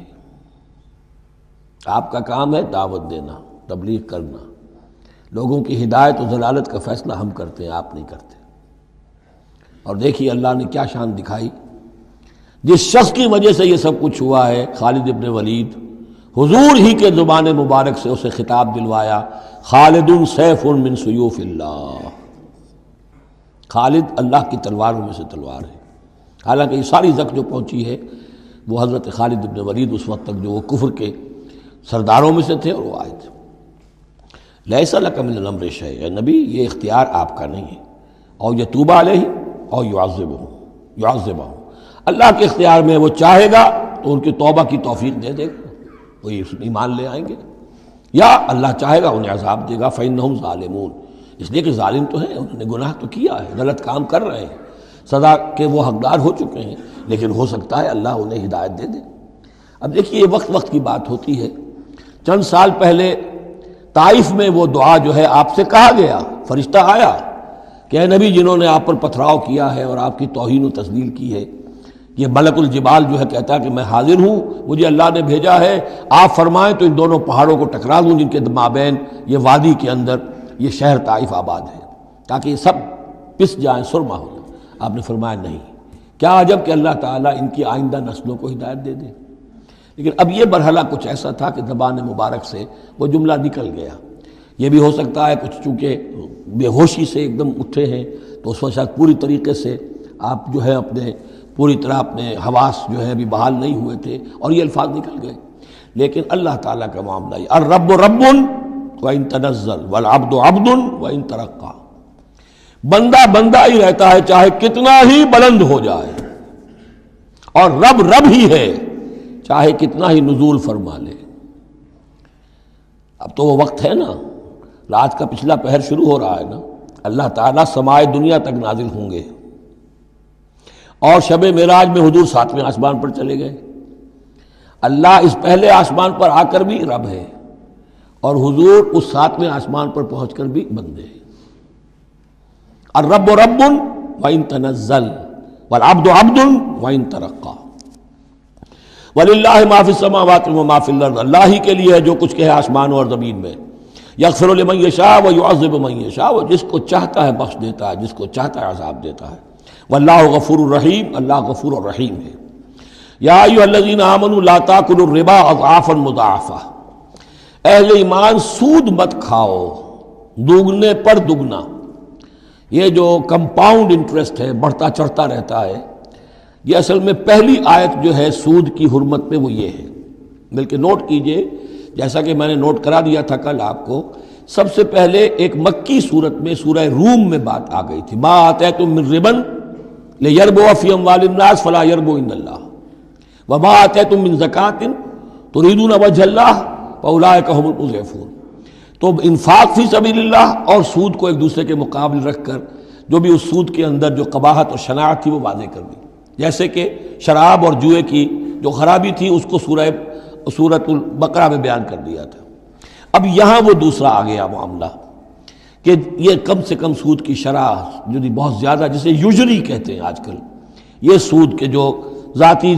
آپ کا کام ہے دعوت دینا، تبلیغ کرنا، لوگوں کی ہدایت و ضلالت کا فیصلہ ہم کرتے ہیں، آپ نہیں کرتے۔ اور دیکھیے اللہ نے کیا شان دکھائی، جس شخص کی وجہ سے یہ سب کچھ ہوا ہے، خالد ابن ولید، حضور ہی کے زبان مبارک سے اسے خطاب دلوایا، خالد سیف من سیوف اللہ، خالد اللہ کی تلواروں میں سے تلوار ہے۔ حالانکہ یہ ساری زخم جو پہنچی ہے وہ حضرت خالد ابن ولید اس وقت تک جو وہ کفر کے سرداروں میں سے تھے اور وہ آئے تھے۔ لیس لک من الامر شیء، اے نبی یہ اختیار آپ کا نہیں ہے، او یتوب علیہم او یعذبہم، اللہ کے اختیار میں، وہ چاہے گا تو ان کی توبہ کی توفیق دے دے گا، وہ ایمان لے آئیں گے، یا اللہ چاہے گا انہیں عذاب دے گا، فإنہم ظالمون، اس لیے کہ ظالم تو ہیں، انہوں نے گناہ تو کیا ہے، غلط کام کر رہے ہیں، سزا کے وہ حقدار ہو چکے ہیں، لیکن ہو سکتا ہے اللہ انہیں ہدایت دے دے۔ اب دیکھیے یہ وقت کی بات ہوتی ہے، چند سال پہلے طائف میں وہ دعا جو ہے آپ سے کہا گیا، فرشتہ آیا کہ اے نبی جنہوں نے آپ پر پتھراؤ کیا ہے اور آپ کی توہین و تذلیل کی ہے، یہ ملک الجبال جو ہے کہتا ہے کہ میں حاضر ہوں، مجھے اللہ نے بھیجا ہے، آپ فرمائیں تو ان دونوں پہاڑوں کو ٹکرا دوں جن کے مابین یہ وادی کے اندر یہ شہر طائف آباد ہے، تاکہ یہ سب پس جائیں، سرما ہو جائیں۔ آپ نے فرمایا نہیں، کیا عجب کہ اللہ تعالیٰ ان کی آئندہ نسلوں کو ہدایت دے دے۔ لیکن اب یہ مرحلہ کچھ ایسا تھا کہ زبان مبارک سے وہ جملہ نکل گیا۔ یہ بھی ہو سکتا ہے کچھ چونکہ بے ہوشی سے ایک دم اٹھے ہیں تو اس وقت شاید پوری طریقے سے آپ جو ہے اپنے پوری طرح اپنے حواس جو ہے ابھی بحال نہیں ہوئے تھے اور یہ الفاظ نکل گئے۔ لیکن اللہ تعالیٰ کا معاملہ یہ، الرب رب وَإِن تنزل والعبد عبد وَإِن ترقى، بندہ بندہ ہی رہتا ہے چاہے کتنا ہی بلند ہو جائے، اور رب رب ہی ہے چاہے کتنا ہی نزول فرما لے۔ اب تو وہ وقت ہے نا، رات کا پچھلا پہر شروع ہو رہا ہے نا، اللہ تعالیٰ سمائے دنیا تک نازل ہوں گے، اور شب معراج میں حضور 7ویں آسمان پر چلے گئے۔ اللہ اس پہلے آسمان پر آ کر بھی رب ہے، اور حضور اس 7ویں آسمان پر پہنچ کر بھی بندے ہیں۔ الرب رب وَإِن تنزل والعبد عبد وَإِن ترقى وَلِلَّهِ مَا فِي السَّمَاوَاتِ وَمَا فِي الْأَرْضِ، اللہ ہی کے لیے ہے جو کچھ کہ ہے آسمانوں اور زمین میں۔ یغفر لمن یشاء ویعذب من یشاء، وہ جس کو چاہتا ہے بخش دیتا ہے، جس کو چاہتا ہے عذاب دیتا ہے۔ واللہ غفور الرحیم، اللہ غفور الرحیم ہے۔ یا ایھا الذین آمنوا لا تاکلوا الربا اضعافا مضاعفہ، اہل ایمان سود مت کھاؤ دوگنے پر دگنا۔ یہ جو کمپاؤنڈ انٹرسٹ ہے، بڑھتا چڑھتا رہتا ہے، یہ اصل میں پہلی آیت جو ہے سود کی حرمت میں وہ یہ ہے۔ بلکہ نوٹ کیجئے، جیسا کہ میں نے نوٹ کرا دیا تھا کل آپ کو، سب سے پہلے ایک مکی صورت میں سورہ روم میں بات آ گئی تھی، ما آتیتم من ربا لیربو فی اموال الناس فلا یربو عند اللہ وما آتیتم من زکاۃ تریدون وجہ اللہ فاولئک هم المضعفون۔ تو انفاق فی سبیل اللہ اور سود کو ایک دوسرے کے مقابل رکھ کر جو بھی اس سود کے اندر جو قباحت اور شناعت تھی وہ واضح کر دی، جیسے کہ شراب اور جوئے کی جو خرابی تھی اس کو سورۃ البقرہ میں بیان کر دیا تھا۔ اب یہاں وہ دوسرا آ گیا معاملہ کہ یہ کم سے کم سود کی شرح جو بہت زیادہ، جسے یوجری کہتے ہیں آج کل، یہ سود کے جو ذاتی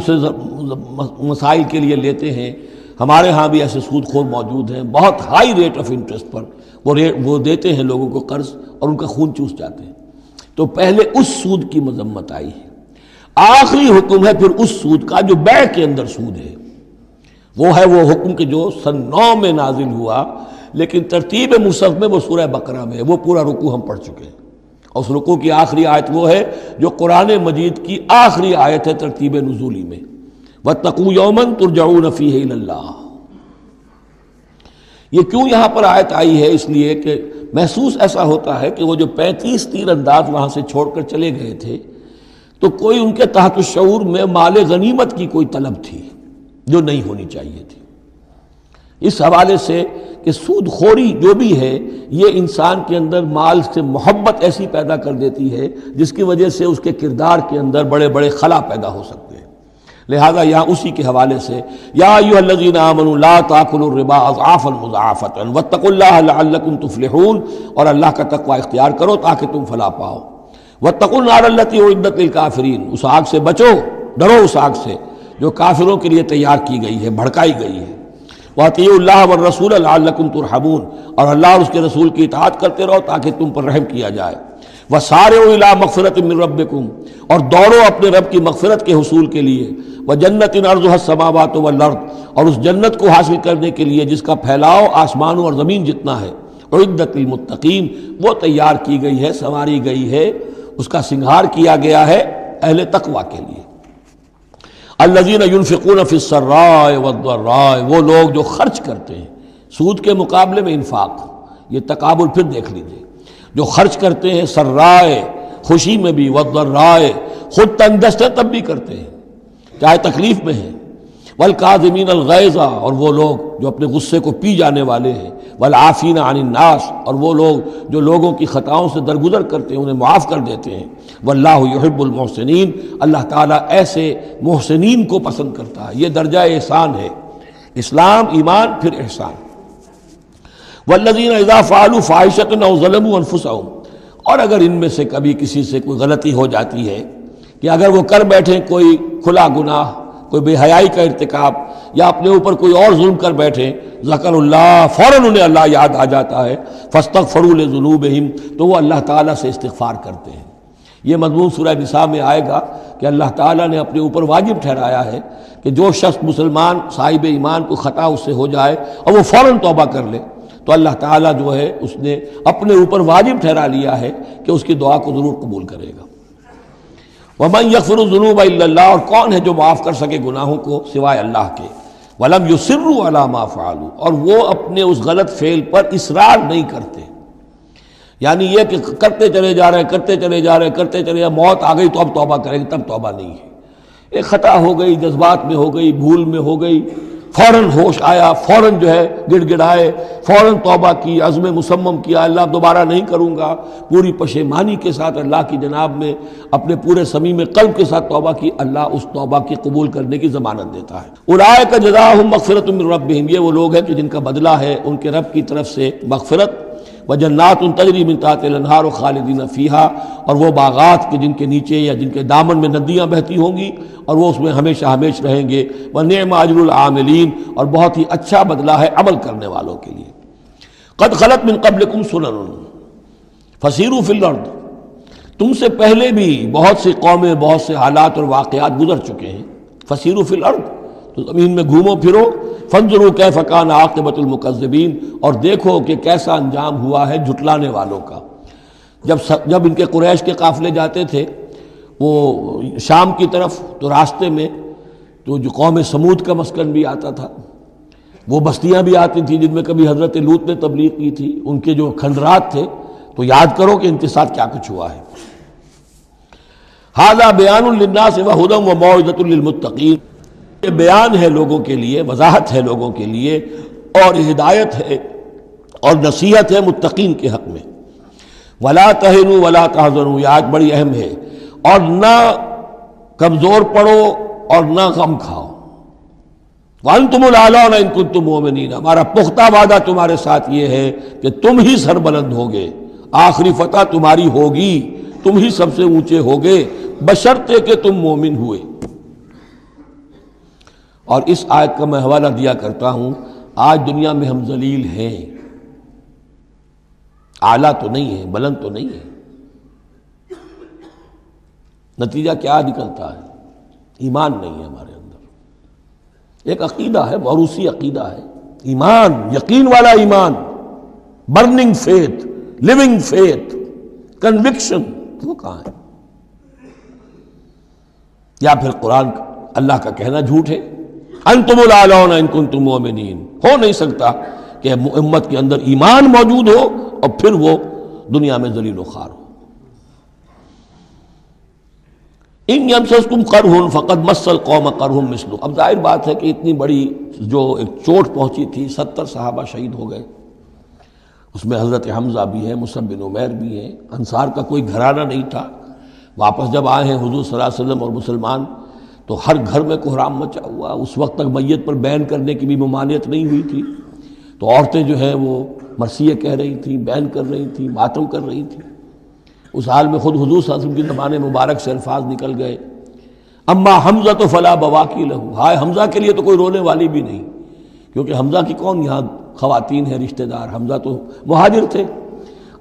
مسائل کے لیے لیتے ہیں، ہمارے ہاں بھی ایسے سود خور موجود ہیں، بہت ہائی ریٹ آف انٹرسٹ پر وہ دیتے ہیں لوگوں کو قرض اور ان کا خون چوس جاتے ہیں۔ تو پہلے اس سود کی مذمت آئی ہے، آخری حکم ہے پھر اس سود کا جو بیع کے اندر سود ہے، وہ ہے وہ حکم کہ جو سن 9 میں نازل ہوا، لیکن ترتیب مصحف میں وہ سورہ بقرہ میں ہے، وہ پورا رکوع ہم پڑھ چکے ہیں، اور اس رکوع کی آخری آیت وہ ہے جو قرآن مجید کی آخری آیت ہے ترتیب نزولی میں، وَاتَّقُوا يَوْمًا تُرْجَعُونَ فِيهِ إِلَى اللَّهِ۔ یہ کیوں یہاں پر آیت آئی ہے؟ اس لیے کہ محسوس ایسا ہوتا ہے کہ وہ جو 35 تیر انداز وہاں سے چھوڑ کر چلے گئے تھے تو کوئی ان کے تحت الشعور میں مال غنیمت کی کوئی طلب تھی جو نہیں ہونی چاہیے تھی۔ اس حوالے سے کہ سود خوری جو بھی ہے یہ انسان کے اندر مال سے محبت ایسی پیدا کر دیتی ہے جس کی وجہ سے اس کے کردار کے اندر بڑے بڑے خلا پیدا ہو سکتے ہیں۔ لہذا یہاں اسی کے حوالے سے یا ایھا الذین آمنوا لا تاکلوا الربا اضعافا مضاعفۃ واتقوا اللہ لعلکم تفلحون، اور اللہ کا تقوی اختیار کرو تاکہ تم فلاح پاؤ۔ واتقوا النار التی اعدت للکافرین، اس آگ سے بچو، ڈرو اس آگ سے جو کافروں کے لیے تیار کی گئی ہے، بھڑکائی گئی ہے۔ وَأَطِیعُوا اللَّهَ وَالرَّسُولَ لَعَلَّکُمْ تُرْحَمُونَ، اور اللہ اور اس کے رسول کی اطاعت کرتے رہو تاکہ تم پر رحم کیا جائے۔ وَسَارِعُوا إِلَىٰ مَغْفِرَةٍ مِّن رَّبِّكُمْ، اور دوڑو اپنے رب کی مغفرت کے حصول کے لیے۔ وَجَنَّةٍ عَرْضُهَا السَّمَاوَاتُ وَالْأَرْضُ، اور اس جنت کو حاصل کرنے کے لیے جس کا پھیلاؤ آسمانوں اور زمین جتنا ہے۔ اعدت للمتقین، وہ تیار کی گئی ہے، سنواری گئی ہے، اس کا سنگھار کیا گیا ہے اہل تقوی کے لیے۔ الذین ينفقون فی السراء والضراء، وہ لوگ جو خرچ کرتے ہیں، سود کے مقابلے میں انفاق، یہ تقابل پھر دیکھ لیجئے، جو خرچ کرتے ہیں سرائے خوشی میں بھی، والضراء خود تنگ دست ہے تب بھی کرتے ہیں چاہے تکلیف میں ہیں، والکاظمین الغیظ، اور وہ لوگ جو اپنے غصے کو پی جانے والے ہیں، والعافین عن الناس، اور وہ لوگ جو لوگوں کی خطاؤں سے درگزر کرتے ہیں انہیں معاف کر دیتے ہیں۔ واللہ یحب المحسنین، اللہ تعالیٰ ایسے محسنین کو پسند کرتا ہے، یہ درجہ احسان ہے، اسلام، ایمان، پھر احسان۔ والذین اذا فعلوا فاحشۃ او ظلموا انفسهم، اور اگر ان میں سے کبھی کسی سے کوئی غلطی ہو جاتی ہے کہ اگر وہ کر بیٹھیں کوئی کھلا گناہ، کوئی بے حیائی کا ارتکاب، یا اپنے اوپر کوئی اور ظلم کر بیٹھیں، ذکر اللہ، فوراً انہیں اللہ یاد آ جاتا ہے، فاستغفروا لذنوبہم، تو وہ اللہ تعالیٰ سے استغفار کرتے ہیں۔ یہ مضمون سورہ نساء میں آئے گا کہ اللہ تعالیٰ نے اپنے اوپر واجب ٹھہرایا ہے کہ جو شخص مسلمان صاحب ایمان کو خطا اس سے ہو جائے اور وہ فوراً توبہ کر لے تو اللہ تعالیٰ جو ہے اس نے اپنے اوپر واجب ٹھہرا لیا ہے کہ اس کی دعا کو ضرور قبول کرے گا۔ وَمَن يَغْفِرُ الذُّنُوبَ إِلَّا اللَّهُ، اور کون ہے جو معاف کر سکے گناہوں کو سوائے اللہ کے۔ وَلَمْ يُصِرُّوا عَلَىٰ مَا فَعَلُوا، اور وہ اپنے اس غلط فعل پر اصرار نہیں کرتے، یعنی یہ کہ کرتے چلے جا رہے کرتے چلے جا رہے کرتے چلے جا، موت آ گئی تو اب توبہ کریں گے، تب توبہ نہیں ہے۔ ایک خطا ہو گئی، جذبات میں ہو گئی، بھول میں ہو گئی، فوراً ہوش آیا، فوراً جو ہے گڑ گڑائے، فوراً توبہ کی، عزم مصمم کیا، اللہ دوبارہ نہیں کروں گا، پوری پشیمانی کے ساتھ اللہ کی جناب میں اپنے پورے صمیم قلب کے ساتھ توبہ کی، اللہ اس توبہ کی قبول کرنے کی ضمانت دیتا ہے۔ اولئک جزاؤہم مغفرۃ من ربہم، یہ وہ لوگ ہیں کہ جن کا بدلہ ہے ان کے رب کی طرف سے مغفرت، وجنات تجری من تحتہا الانہار خالدین فیہا، اور وہ باغات کہ جن کے نیچے یا جن کے دامن میں ندیاں بہتی ہوں گی اور وہ اس میں ہمیشہ ہمیش رہیں گے۔ ونعم اجر العاملین، اور بہت ہی اچھا بدلہ ہے عمل کرنے والوں کے لیے۔ قد خلت من قبلکم سنن فسیروا فی الارض، تم سے پہلے بھی بہت سی قومیں، بہت سے حالات اور واقعات گزر چکے ہیں۔ فسیروا فی الارض، تو زمین میں گھومو پھرو، فانظروا کیف کان عاقبۃ المکذبین، اور دیکھو کہ کیسا انجام ہوا ہے جھٹلانے والوں کا۔ جب ان کے قریش کے قافلے جاتے تھے وہ شام کی طرف تو راستے میں تو جو قوم سمود کا مسکن بھی آتا تھا، وہ بستیاں بھی آتی تھیں جن میں کبھی حضرت لوط نے تبلیغ کی تھی، ان کے جو کھنڈرات تھے، تو یاد کرو کہ ان کے ساتھ کیا کچھ ہوا ہے۔ ھذا بیان للناس وھدی وموعظۃ للمتقین، یہ بیان ہے لوگوں کے لیے، وضاحت ہے لوگوں کے لیے، اور ہدایت ہے اور نصیحت ہے متقین کے حق میں۔ ولا تہنوا ولا تحزنوا، یہ آیت بڑی اہم ہے، اور نہ کمزور پڑو اور نہ غم کھاؤ۔ وانتم الاعلون ان کنتم مؤمنین، ہمارا پختہ وعدہ تمہارے ساتھ یہ ہے کہ تم ہی سربلند ہوگے، آخری فتح تمہاری ہوگی، تم ہی سب سے اونچے ہوگے، بشرطے کہ تم مومن ہوئے۔ اور اس آیت کا میں حوالہ دیا کرتا ہوں، آج دنیا میں ہم ذلیل ہیں، اعلیٰ تو نہیں ہے، بلند تو نہیں ہے۔ نتیجہ کیا نکلتا ہے؟ ایمان نہیں ہے ہمارے اندر۔ ایک عقیدہ ہے، موروثی عقیدہ ہے، ایمان، یقین والا ایمان، burning faith, living faith, conviction, وہ کہاں ہے؟ یا پھر قرآن اللہ کا کہنا جھوٹ ہے، انتم الاعلون ان کنتم مؤمنین۔ ہو نہیں سکتا کہ امت کے اندر ایمان موجود ہو اور پھر وہ دنیا میں ذلیل و خوار ہو۔ ان یمسسکم قرح فقد مس القوم قرح مثلہ۔ اب ظاہر بات ہے کہ اتنی بڑی جو ایک چوٹ پہنچی تھی، 70 صحابہ شہید ہو گئے، اس میں حضرت حمزہ بھی ہیں، مصعب بن عمیر بھی ہیں، انصار کا کوئی گھرانہ نہیں تھا۔ واپس جب آئے ہیں حضور صلی اللہ علیہ وسلم اور مسلمان، تو ہر گھر میں کوہرام مچا ہوا۔ اس وقت تک میت پر بین کرنے کی بھی ممانعت نہیں ہوئی تھی، تو عورتیں جو ہیں وہ مرثیہ کہہ رہی تھیں، بین کر رہی تھیں، ماتم کر رہی تھیں۔ اس حال میں خود حضور صلی اللہ علیہ وسلم کی زبان مبارک سے الفاظ نکل گئے، اما حمزہ تو فلا بواکی لہو، ہائے حمزہ کے لیے تو کوئی رونے والی بھی نہیں، کیونکہ حمزہ کی کون یہاں خواتین ہیں رشتہ دار؟ حمزہ تو مہاجر تھے۔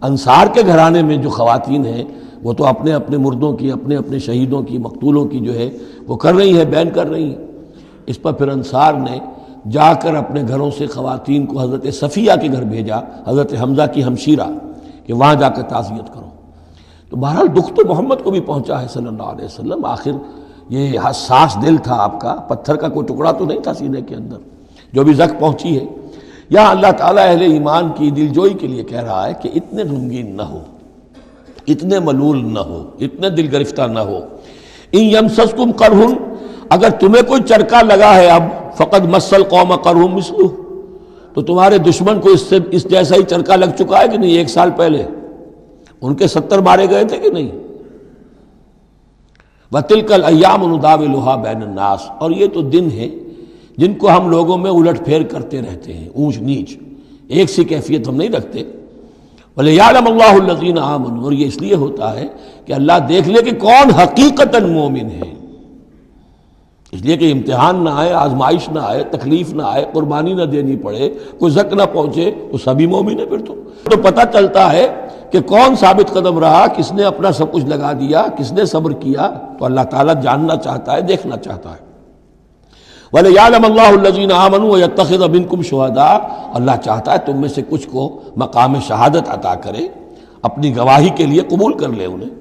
انصار کے گھرانے میں جو خواتین ہیں وہ تو اپنے اپنے مردوں کی، اپنے اپنے شہیدوں کی، مقتولوں کی جو ہے وہ کر رہی ہیں، بین کر رہی ہیں۔ اس پر پھر انصار نے جا کر اپنے گھروں سے خواتین کو حضرت صفیہ کے گھر بھیجا، حضرت حمزہ کی ہمشیرہ، کہ وہاں جا کر تعزیت کرو۔ تو بہرحال دکھ تو محمد کو بھی پہنچا ہے صلی اللہ علیہ وسلم، آخر یہ حساس دل تھا آپ کا، پتھر کا کوئی ٹکڑا تو نہیں تھا سینے کے اندر، جو بھی زخم پہنچی ہے۔ یہاں اللہ تعالیٰ اہل ایمان کی دلجوئی کے لیے کہہ رہا ہے کہ اتنے غمگین نہ ہو، اتنے ملول نہ ہو، اتنے دل گرفتہ نہ ہو۔ ان یمسسکم قرح، اگر تمہیں کوئی چرکا لگا ہے اب، فقد مس القوم قرح مثلہ، تو تمہارے دشمن کو اس جیسا ہی چرکا لگ چکا ہے کہ نہیں؟ 1 سال پہلے ان کے 70 مارے گئے تھے کہ نہیں؟ وَتِلْكَ الْأَيَّامُ نُدَاوِلُهَا بَيْنَ النَّاسِ، اور یہ تو دن ہیں جن کو ہم لوگوں میں الٹ پھیر کرتے رہتے ہیں، اونچ نیچ، ایک سی کیفیت ہم نہیں رکھتے۔ وَلِيَعْلَمَ اللَّهُ الَّذِينَ آمَنُوا، اور یہ اس لیے ہوتا ہے کہ اللہ دیکھ لے کہ کون حقیقتاً مومن ہے، اس لیے کہ امتحان نہ آئے، آزمائش نہ آئے، تکلیف نہ آئے، قربانی نہ دینی پڑے، کوئی زک نہ پہنچے، تو سبھی مومن ہیں۔ پھر تو پتہ چلتا ہے کہ کون ثابت قدم رہا، کس نے اپنا سب کچھ لگا دیا، کس نے صبر کیا۔ تو اللہ تعالیٰ جاننا چاہتا ہے، دیکھنا چاہتا ہے۔ وَلِيَعْلَمَ اللَّهُ الَّذِينَ آمَنُوا وَيَتَّخِذَ مِنكُمْ شُهَدَاءَ، اللہ چاہتا ہے تم میں سے کچھ کو مقام شہادت عطا کرے، اپنی گواہی کے لیے قبول کر لے انہیں۔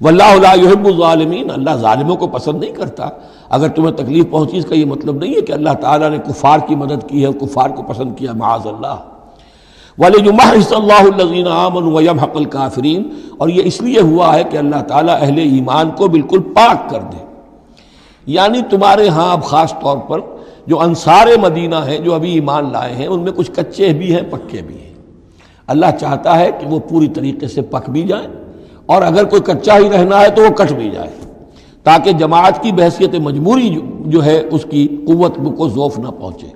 وَاللَّهُ لَا يُحِبُّ الظَّالِمِينَ، اللہ ظالموں کو پسند نہیں کرتا۔ اگر تمہیں تکلیف پہنچی اس کا یہ مطلب نہیں ہے کہ اللہ تعالیٰ نے کفار کی مدد کی ہے اور کفار کو پسند کیا، معاذ اللہ۔ وَلِيُمَحِّصَ اللَّهُ الَّذِينَ آمَنُوا وَيَمْحَقَ الْكَافِرِينَ، اور یہ اس لیے ہوا ہے کہ اللہ تعالیٰ اہل ایمان کو بالکل پاک کر دے۔ یعنی تمہارے ہاں اب خاص طور پر جو انصار مدینہ ہیں، جو ابھی ایمان لائے ہیں، ان میں کچھ کچے بھی ہیں، پکے بھی ہیں۔ اللہ چاہتا ہے کہ وہ پوری طریقے سے پک بھی جائیں، اور اگر کوئی کچا ہی رہنا ہے تو وہ کٹ بھی جائے، تاکہ جماعت کی بحثیت مجبوری جو ہے اس کی قوت کو ضعف نہ پہنچے۔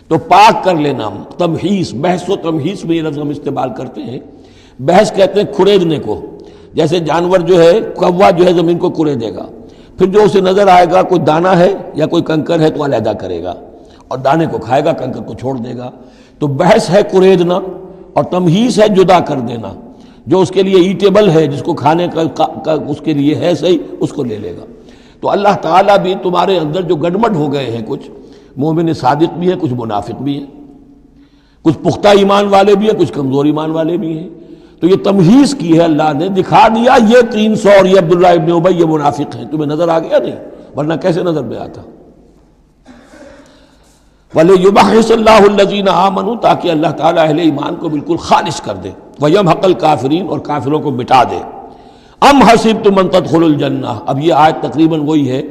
تو پاک کر لینا، تمحیص، بحث و تمحیص میں یہ لفظ ہم استعمال کرتے ہیں۔ بحث کہتے ہیں کھڑیدنے کو، جیسے جانور جو ہے، کوا جو ہے زمین کو کھڑے دے گا، پھر جو اسے نظر آئے گا کوئی دانہ ہے یا کوئی کنکر ہے تو علیحدہ کرے گا، اور دانے کو کھائے گا، کنکر کو چھوڑ دے گا۔ تو بحث ہے کھڑیدنا، اور تمحیص ہے جدا کر دینا۔ جو اس کے لیے ایٹیبل ہے، جس کو کھانے کا اس کے لیے ہے صحیح، اس کو لے لے گا۔ تو اللہ تعالیٰ بھی تمہارے اندر جو گڑبڑ ہو گئے ہیں، کچھ مومن صادق بھی ہیں، کچھ منافق بھی ہیں، کچھ پختہ ایمان والے بھی ہیں، کچھ کمزور ایمان والے بھی ہیں، تو یہ تمحیص کی ہے اللہ نے، دکھا دیا یہ 300 اور یہ عبداللہ ابن ابی یہ منافق ہیں، تمہیں نظر آ گیا نہیں، ورنہ کیسے نظر میں آتا۔ وَلِيُمَحِّصَ اللَّهُ الَّذِينَ آمَنُوا، تاکہ اللہ تعالیٰ اہل ایمان کو بالکل خالص کر دے، وَيَمْحَقَ الْكَافِرِينَ، اور کافروں کو مٹا دے۔ ام حسبتم ان تدخلوا الجنہ، اب یہ آیت تقریباً وہی ہے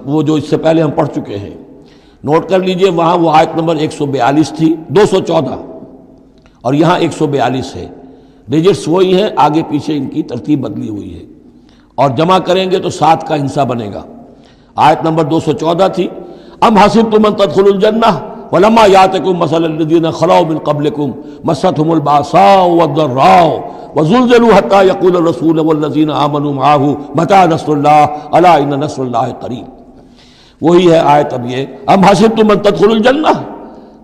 وہ جو اس سے پہلے ہم پڑھ چکے ہیں، نوٹ کر لیجئے، وہاں وہ آیت نمبر 142 تھی، 214، اور یہاں 142 ہے، ڈیجٹس وہی ہیں، آگے پیچھے ان کی ترتیب بدلی ہوئی ہے، اور جمع کریں گے تو 7 کا حصہ بنے گا۔ آیت نمبر 214 تھی، ام حسبتم ان تدخلوا الجنہ ولما یاتکم مثل الذین خلوا من قبلکم مستهم الباساء والضراء وزلزلوا حتى يقول الرسول والذین آمنوا معه متى نصر اللہ الا ان نصر اللہ قریب۔ وہی ہے آیت اب یہ، ام حسبتم ان تدخلوا الجنہ،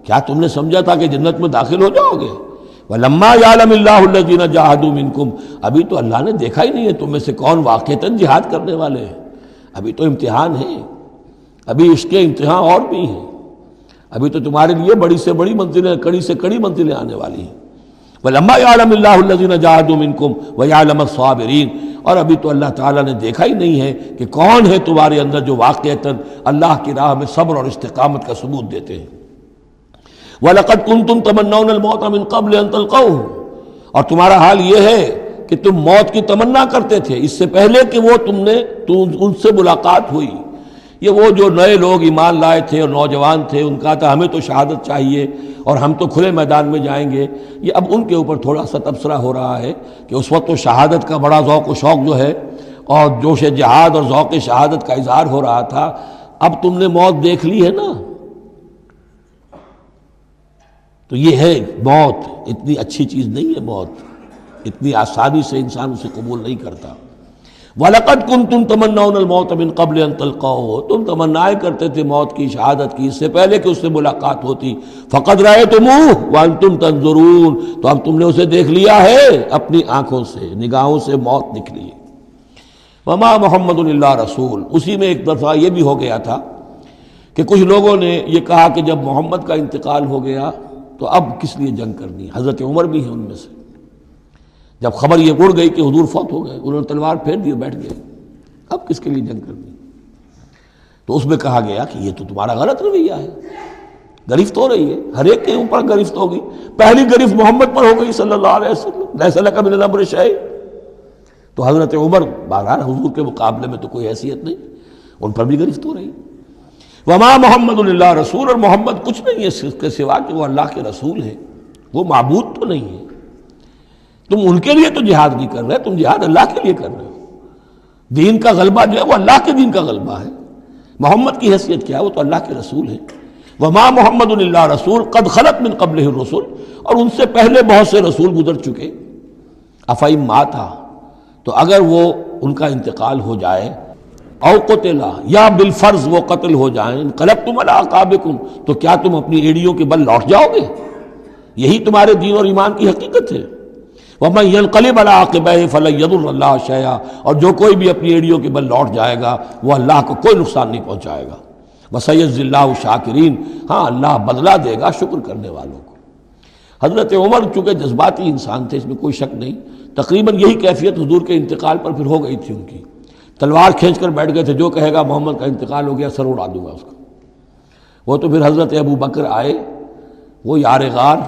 کیا تم نے سمجھا تھا کہ جنت میں داخل ہو جاؤ گے؟ وَلَمَّا يَعْلَمِ اللَّهُ الَّذِينَ جَاهَدُوا مِنكُمْ، ابھی تو اللہ نے دیکھا ہی نہیں ہے تم میں سے کون واقعتاً جہاد کرنے والے ہیں، ابھی تو امتحان ہے، ابھی اس کے امتحان اور بھی ہیں، ابھی تو تمہارے لیے بڑی سے بڑی منزلیں، کڑی سے کڑی منزلیں آنے والی ہیں۔ وَلَمَّا يَعْلَمِ اللَّهُ الَّذِينَ جَاهَدُوا مِنكُمْ وَيَعْلَمَ الصَّابِرِينَ، اور ابھی تو اللہ تعالیٰ نے دیکھا ہی نہیں ہے کہ کون ہے تمہارے اندر جو واقعتاً اللہ کی راہ میں صبر اور استقامت کا ثبوت دیتے ہیں۔ وَلَقَدْ كُنْتُمْ تَمَنَّوْنَ الْمَوْتَ مِنْ قَبْلِ أَنْ تَلْقَوْهُ، اور تمہارا حال یہ ہے کہ تم موت کی تمنا کرتے تھے اس سے پہلے کہ وہ ان سے ملاقات ہوئی۔ یہ وہ جو نئے لوگ ایمان لائے تھے اور نوجوان تھے، ان کا تھا ہمیں تو شہادت چاہیے اور ہم تو کھلے میدان میں جائیں گے، یہ اب ان کے اوپر تھوڑا سا تبصرہ ہو رہا ہے کہ اس وقت تو شہادت کا بڑا ذوق و شوق جو ہے اور جوش جہاد اور ذوق شہادت کا اظہار ہو رہا تھا، اب تم نے موت دیکھ لی ہے نا، تو یہ ہے موت، اتنی اچھی چیز نہیں ہے موت، اتنی آسانی سے انسان اسے قبول نہیں کرتا۔ وَلَقَدْ كُنْتُمْ تَمَنَّوْنَ الْمَوْتَ مِنْ قَبْلِ أَنْ تَلْقَوْهُ، تم تمنائے کرتے تھے موت کی، شہادت کی، اس سے پہلے کہ اس سے ملاقات ہوتی۔ فَقَدْ رَأَيْتُمُوهُ وَأَنْتُمْ تَنْظُرُونَ، تو اب تم نے اسے دیکھ لیا ہے اپنی آنکھوں سے، نگاہوں سے موت نکلی۔ وَمَا مُحَمَّدٌ إِلَّا رَسُولٌ، اسی میں ایک دفعہ یہ بھی ہو گیا تھا کہ کچھ لوگوں نے یہ کہا کہ جب محمد کا انتقال ہو گیا تو اب کس لیے جنگ کرنی، حضرت عمر بھی ہیں ان میں سے، جب خبر یہ اڑ گئی کہ حضور فوت ہو گئے، انہوں نے تلوار پھیر دی اور بیٹھ گئے، اب کس کے لیے جنگ کرنی؟ تو اس میں کہا گیا کہ یہ تو تمہارا غلط رویہ ہے، گرفت ہو رہی ہے، ہر ایک کے اوپر گرفت ہوگی، پہلی گرفت محمد پر ہو گئی صلی اللہ علیہ وسلم، لیس لک من الامر شیء، تو حضرت عمر بہرحال حضور کے مقابلے میں تو کوئی حیثیت نہیں، ان پر بھی گرفت ہو رہی۔ وما محمد الا رسول، اور محمد کچھ نہیں ہے اس کے سوا کہ وہ اللہ کے رسول ہیں، وہ معبود تو نہیں ہے، تم ان کے لیے تو جہاد نہیں کر رہے، تم جہاد اللہ کے لیے کر رہے ہو، دین کا غلبہ جو ہے وہ اللہ کے دین کا غلبہ ہے، محمد کی حیثیت کیا ہے، وہ تو اللہ کے رسول ہے۔ وما محمد الا رسول قد خلت من قبلہ الرسل، اور ان سے پہلے بہت سے رسول گزر چکے، افئن مات، تو اگر وہ ان کا انتقال ہو جائے، او قتلا، یا بالفرض وہ قتل ہو جائیں، انقلبتم علی اعقابکم، تو کیا تم اپنی ایڑیوں کے بل لوٹ جاؤ گے؟ یہی تمہارے دین اور ایمان کی حقیقت ہے۔ وَمَن يَنْقَلِبْ عَلَىٰ عَقِبَيْهِ فَلَن يَضُرَّ اللَّهَ شَيْئًا، اور جو کوئی بھی اپنی ایڑیوں کے بل لوٹ جائے گا وہ اللہ کو کوئی نقصان نہیں پہنچائے گا۔ وَسَيَجْزِي اللَّهُ الشَّاكِرِينَ، ہاں اللہ بدلہ دے گا شکر کرنے والوں کو۔ حضرت عمر چونکہ جذباتی انسان تھے، اس میں کوئی شک نہیں، تقریباً یہی کیفیت حضور کے انتقال پر پھر ہو گئی تھی ان کی، تلوار کھینچ کر بیٹھ گئے تھے، جو کہے گا محمد کا انتقال ہو گیا سر اڑا دوں گا اس کا۔ وہ تو پھر حضرت ابو بکر آئے، وہ یار غار،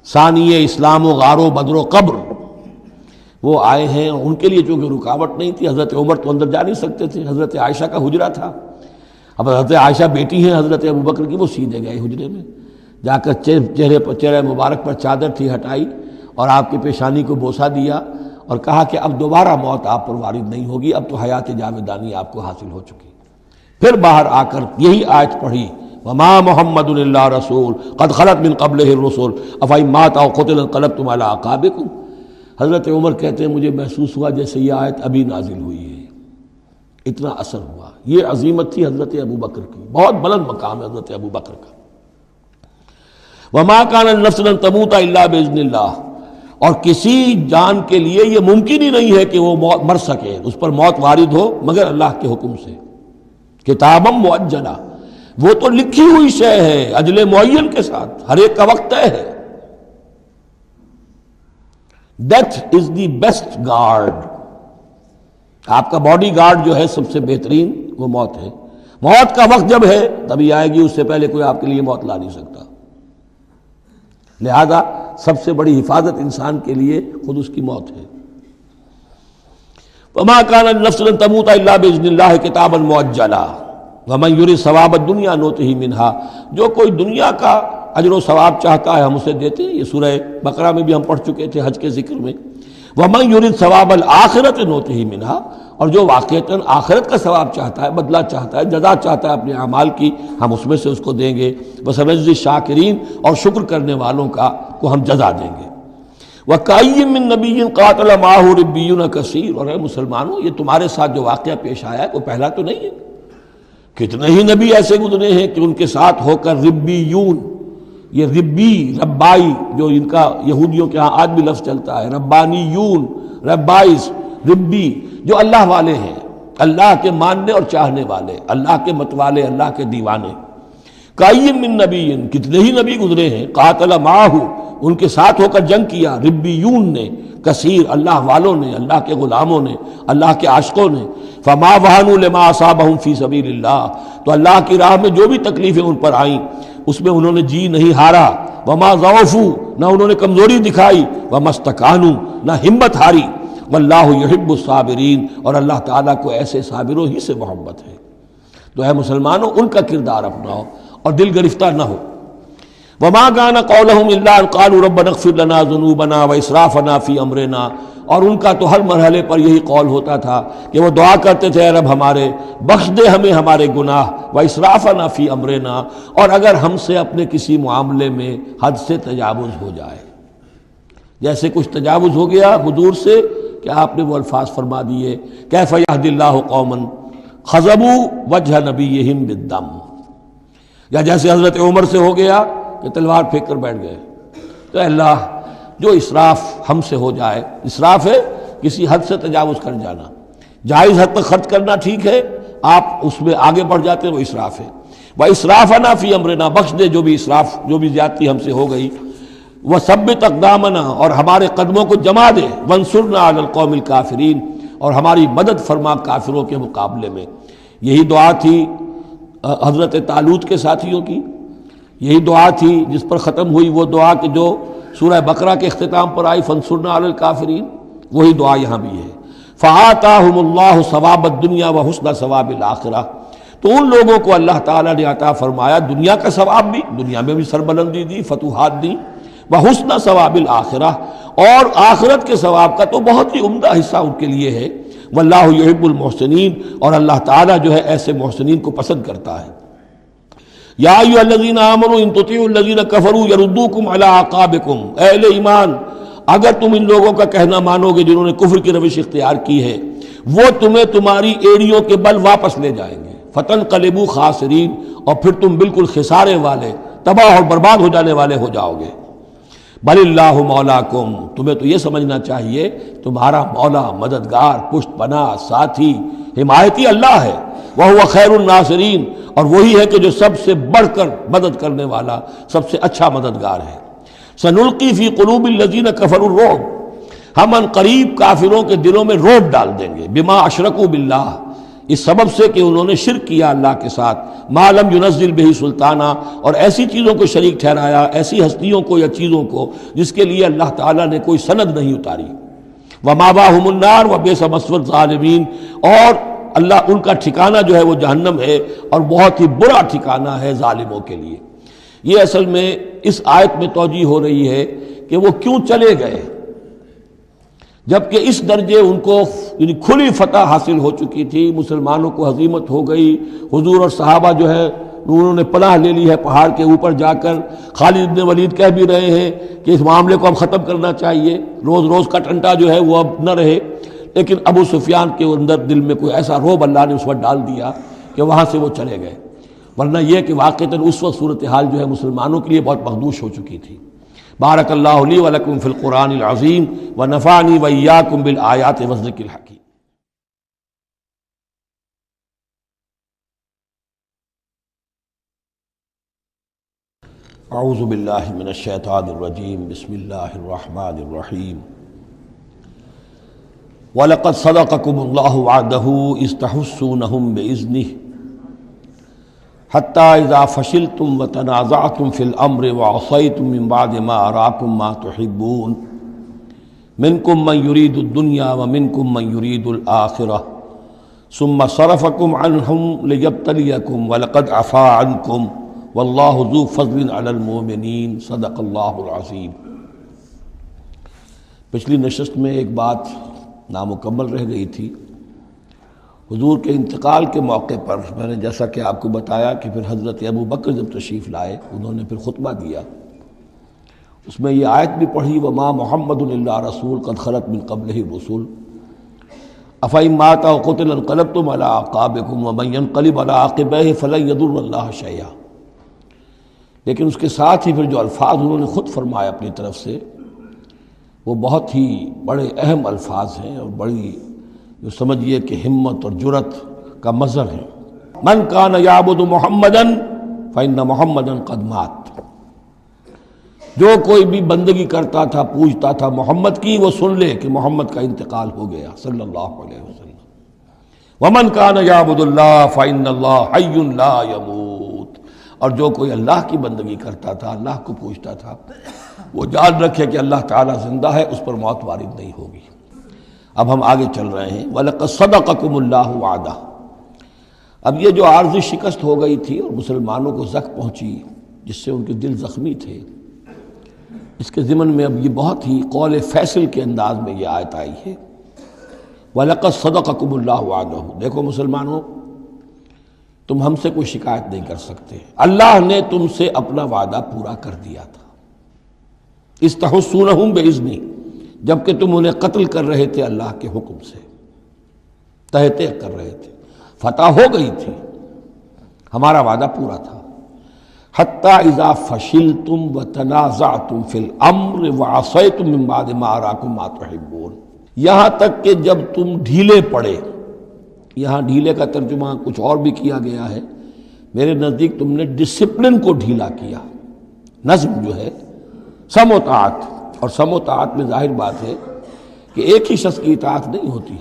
ثانی اسلام و غار و بدر و قبر، وہ آئے ہیں، ان کے لیے چونکہ رکاوٹ نہیں تھی، حضرت عمر تو اندر جا نہیں سکتے تھے، حضرت عائشہ کا حجرہ تھا، اب حضرت عائشہ بیٹی ہیں حضرت ابو بکر کی، وہ سیدھے گئے حجرے میں، جا کر چہرے مبارک پر چادر تھی ہٹائی اور آپ کی پیشانی کو بوسہ دیا اور کہا کہ اب دوبارہ موت آپ پر وارد نہیں ہوگی، اب تو حیات جاویدانی آپ کو حاصل ہو چکی۔ پھر باہر آ کر یہی آیت پڑھی، وما محمد الا رسول قد خلت من قبلہ الرسل افئن مات او قتل انقلبتم علی اعقابکم۔ حضرت عمر کہتے ہیں مجھے محسوس ہوا جیسے یہ آیت ابھی نازل ہوئی ہے، اتنا اثر ہوا۔ یہ عظیمت تھی حضرت ابو بکر کی، بہت بلند مقام ہے حضرت ابو بکر کا۔ وما کان لنفس ان تموت الا باذن اللہ، اور کسی جان کے لیے یہ ممکن ہی نہیں ہے کہ وہ مر سکے، اس پر موت وارد ہو مگر اللہ کے حکم سے۔ کتابا مؤجلہ، وہ تو لکھی ہوئی شے ہے اجل معین کے ساتھ، ہر ایک کا وقت طے ہے۔ Death is the best guard, آپ کا باڈی گارڈ جو ہے سب سے بہترین وہ موت ہے، موت کا وقت جب ہے تبھی آئے گی، اس سے پہلے کوئی آپ کے لیے موت لا نہیں سکتا۔ لہذا سب سے بڑی حفاظت انسان کے لیے خود اس کی موت ہے۔ وما كان النفس لن تموت الا باذن الله كتابا مؤجلا ومن يريد ثواب الدنيا نؤته منها، جو کوئی دنیا کا اجر و ثواب چاہتا ہے ہم اسے دیتے ہیں، یہ سورہ بقرہ میں بھی ہم پڑھ چکے تھے حج کے ذکر میں۔ ومن يريد ثواب الآخرة نؤته منها، اور جو واقعتاً آخرت کا ثواب چاہتا ہے، بدلہ چاہتا ہے، جزا چاہتا ہے اپنے اعمال کی، ہم اس میں سے اس کو دیں گے۔ وسنجزی الشاکرین، اور شکر کرنے والوں کا کو ہم جزا دیں گے۔ وَكَأَيٍّ مِّن نَّبِيٍّ قَاتَلَ مَعَهُ رِبِّيُّونَ كَثِيرٌ، اور اے مسلمانوں یہ تمہارے ساتھ جو واقعہ پیش آیا ہے وہ پہلا تو نہیں ہے، کتنے ہی نبی ایسے گزرے ہیں کہ ان کے ساتھ ہو کر ربیون، یہ ربی ربائی جو ان کا یہودیوں کے ہاں آج بھی لفظ چلتا ہے، ربانیون ربائز ربی، جو اللہ والے ہیں، اللہ کے ماننے اور چاہنے والے، اللہ کے متوالے، اللہ کے دیوانے۔ کائین من نبی، کتنے ہی نبی گزرے ہیں، قاتل معہ، ان کے ساتھ ہو کر جنگ کیا، ربیون نے، کثیر، اللہ والوں نے، اللہ کے غلاموں نے، اللہ کے عاشقوں نے۔ فما وہنوا لما اصابہم فی سبیل اللہ، تو اللہ کی راہ میں جو بھی تکلیفیں ان پر آئیں اس میں انہوں نے جی نہیں ہارا۔ وما ضعفوا، نہ انہوں نے کمزوری دکھائی، وما استکانوا، نہ ہمت ہاری۔ واللہ یحب الصابرین، اور اللہ تعالیٰ کو ایسے صابروں ہی سے محبت ہے۔ تو اے مسلمانوں، ان کا کردار اپناؤ اور دل گرفتہ نہ ہو۔ وما كان قولهم الا ان قالوا ربنا اغفر لنا ذنوبنا واسرافنا في امرنا، اور ان کا تو ہر مرحلے پر یہی قول ہوتا تھا کہ وہ دعا کرتے تھے، اے رب ہمارے بخش دے ہمیں ہمارے گناہ، واسرافنا في امرنا، اور اگر ہم سے اپنے کسی معاملے میں حد سے تجاوز ہو جائے، جیسے کچھ تجاوز ہو گیا حضور سے کہ آپ نے وہ الفاظ فرما دیے، کیف یہدی اللہ قوما خضبوا وجہ نبیہم بالدم، یا جیسے حضرت عمر سے ہو گیا کہ تلوار پھینک کر بیٹھ گئے۔ تو اللہ، جو اسراف ہم سے ہو جائے، اسراف ہے کسی حد سے تجاوز کر جانا، جائز حد تک خرچ کرنا ٹھیک ہے، آپ اس میں آگے بڑھ جاتے ہیں، وہ اسراف ہے۔ وَإِسْرَافَنَا فِي أَمْرِنَا، بخش دے جو بھی اسراف، جو بھی زیادتی ہم سے ہو گئی۔ وَثَبِّتْ أَقْدَامَنَا، اور ہمارے قدموں کو جما دے۔ وَانصُرْنَا عَلَى الْقَوْمِ الْكَافِرِينَ، اور ہماری مدد فرما کافروں کے مقابلے میں۔ یہی دعا تھی حضرت طالوت کے ساتھیوں کی، یہی دعا تھی جس پر ختم ہوئی وہ دعا کہ جو سورہ بقرہ کے اختتام پر آئی، فانصرنا علی الکافرین، وہی دعا یہاں بھی ہے۔ فآتاہم اللہ ثواب الدنیا وحسن ثواب الآخرہ، تو ان لوگوں کو اللہ تعالیٰ نے عطا فرمایا دنیا کا ثواب بھی، دنیا میں بھی سربلندی دی، فتوحات دی، وحسن ثواب الآخرہ، اور آخرت کے ثواب کا تو بہت ہی عمدہ حصہ ان کے لیے ہے۔ واللہ یحب المحسنین، اور اللہ تعالیٰ جو ہے ایسے محسنین کو پسند کرتا ہے۔ یا ایھا الذین آمنوا ان تطیعوا الذین کفروا یردوکم علی اعقابکم، اے اہل ایمان، اگر تم ان لوگوں کا کہنا مانو گے جنہوں نے کفر کی روش اختیار کی ہے، وہ تمہیں تمہاری ایڑیوں کے بل واپس لے جائیں گے، فتنقلبوا خاسرین، اور پھر تم بالکل خسارے والے، تباہ اور برباد ہو جانے والے ہو جاؤ گے۔ بل اللہ مولاکم، تمہیں تو یہ سمجھنا چاہیے تمہارا مولا، مددگار، پشت پناہ، ساتھی، حمایتی اللہ ہے۔ وَهُوَ خَيْرُ النَّاصِرِينَ، اور وہی ہے کہ جو سب سے بڑھ کر مدد کرنے والا، سب سے اچھا مددگار ہے۔ سَنُلْقِي فِي قُلُوبِ الَّذِينَ كَفَرُوا الرُّعْبَ، ہم ان قریب کافروں کے دلوں میں رعب ڈال دیں گے، بِمَا أَشْرَكُوا بِاللَّهِ، اس سبب سے کہ انہوں نے شرک کیا اللہ کے ساتھ، مَا لَمْ يُنَزِّلْ بِهِ سُلْطَانًا، اور ایسی چیزوں کو شریک ٹھہرایا، ایسی ہستیوں کو یا چیزوں کو جس کے لیے اللہ تعالیٰ نے کوئی سند نہیں اتاری۔ وَمَأْوَاهُمُ النَّارُ وَبِئْسَ مَثْوَى الظَّالِمِينَ، اور اللہ ان کا ٹھکانہ جو ہے وہ جہنم ہے، اور بہت ہی برا ٹھکانہ ہے ظالموں کے لیے۔ یہ اصل میں اس آیت میں توجیہ ہو رہی ہے کہ وہ کیوں چلے گئے، جبکہ اس درجے ان کو یعنی کھلی فتح حاصل ہو چکی تھی، مسلمانوں کو ہزیمت ہو گئی، حضور اور صحابہ جو ہے انہوں نے پناہ لے لی ہے پہاڑ کے اوپر جا کر۔ خالد بن ولید کہہ بھی رہے ہیں کہ اس معاملے کو اب ختم کرنا چاہیے، روز روز کا ٹنٹا جو ہے وہ اب نہ رہے، لیکن ابو سفیان کے اندر دل میں کوئی ایسا رعب اللہ نے اس وقت ڈال دیا کہ وہاں سے وہ چلے گئے، ورنہ یہ کہ واقعتاً اس وقت صورتحال جو ہے مسلمانوں کے لیے بہت مخدوش ہو چکی تھی۔ بارک اللہ لی و لکم فی القرآن العظیم ونفعنی وإیاکم بالآیات والذکر الحکیم۔ اعوذ باللہ من الشیطان الرجیم، بسم اللہ الرحمن الرحیم۔ وَلَقَدْ صَدَقَكُمُ اللَّهُ وَعْدَهُ إِذْ تَحُسُّونَهُم بِإِذْنِهِ حَتَّى إِذَا فَشِلْتُمْ وَتَنَازَعْتُمْ فِي الْأَمْرِ وَعَصَيْتُمْ مِنْ بَعْدِ مَا أَرَاكُمْ مَا تُحِبُّونَ مِنْكُمْ مَنْ يُرِيدُ الدُّنْيَا وَمِنْكُمْ مَنْ يُرِيدُ الْآخِرَةَ ثُمَّ صَرَفَكُمْ عَنْهُمْ لِيَبْتَلِيَكُمْ وَلَقَدْ عَفَا عَنْكُمْ وَاللَّهُ ذُو فَضْلٍ عَلَى الْمُؤْمِنِينَ صدق اللہ العظیم۔ پچھلی نشست میں ایک بات نامکمل رہ گئی تھی۔ حضور کے انتقال کے موقع پر میں نے جیسا کہ آپ کو بتایا کہ پھر حضرت ابو بکر جب تشریف لائے، انہوں نے پھر خطبہ دیا، اس میں یہ آیت بھی پڑھی، وما محمد الا رسول قد خلت من قبلہ الرسل افإن مات أو قتل انقلبتم على أعقابكم ومن ينقلب على عقبيه فلن يضر الله شيئا۔ لیکن اس کے ساتھ ہی پھر جو الفاظ انہوں نے خود فرمایا اپنی طرف سے وہ بہت ہی بڑے اہم الفاظ ہیں اور بڑی جو سمجھیے کہ ہمت اور جرت کا مظہر ہے. من کان یعبد محمدا فإن محمدا قد مات. جو کوئی بھی بندگی کرتا تھا پوجتا تھا محمد کی، وہ سن لے کہ محمد کا انتقال ہو گیا صلی اللہ علیہ وسلم. ومن کان یعبد اللہ فإن اللہ حی لا یموت. اور جو کوئی اللہ کی بندگی کرتا تھا، اللہ کو پوجتا تھا، وہ جان رکھے کہ اللہ تعالیٰ زندہ ہے، اس پر موت وارد نہیں ہوگی. اب ہم آگے چل رہے ہیں. وَلَقَدْ صَدَقَكُمُ اللَّهُ وَعْدَهُ. اب یہ جو عارضی شکست ہو گئی تھی اور مسلمانوں کو زخم پہنچی جس سے ان کے دل زخمی تھے، اس کے ضمن میں اب یہ بہت ہی قول فیصل کے انداز میں یہ آیت آئی ہے. وَلَقَدْ صَدَقَكُمُ اللَّهُ وَعْدَهُ. دیکھو مسلمانوں، تم ہم سے کوئی شکایت نہیں کر سکتے، اللہ نے تم سے اپنا وعدہ پورا کر دیا تھا. استحسونہم بإذنہ، جبکہ تم انہیں قتل کر رہے تھے اللہ کے حکم سے، تہتے کر رہے تھے، فتح ہو گئی تھی، ہمارا وعدہ پورا تھا. حتیٰ اذا فشلتم وتنازعتم فی الامر وعصیتم من بعد ما اراکم ما تحبون. یہاں تک کہ جب تم ڈھیلے پڑے، یہاں ڈھیلے کا ترجمہ کچھ اور بھی کیا گیا ہے، میرے نزدیک تم نے ڈسپلن کو ڈھیلا کیا. نظم جو ہے سم و طاعت، اور سم و طاعت میں ظاہر بات ہے کہ ایک ہی شخص کی اطاعت نہیں ہوتی.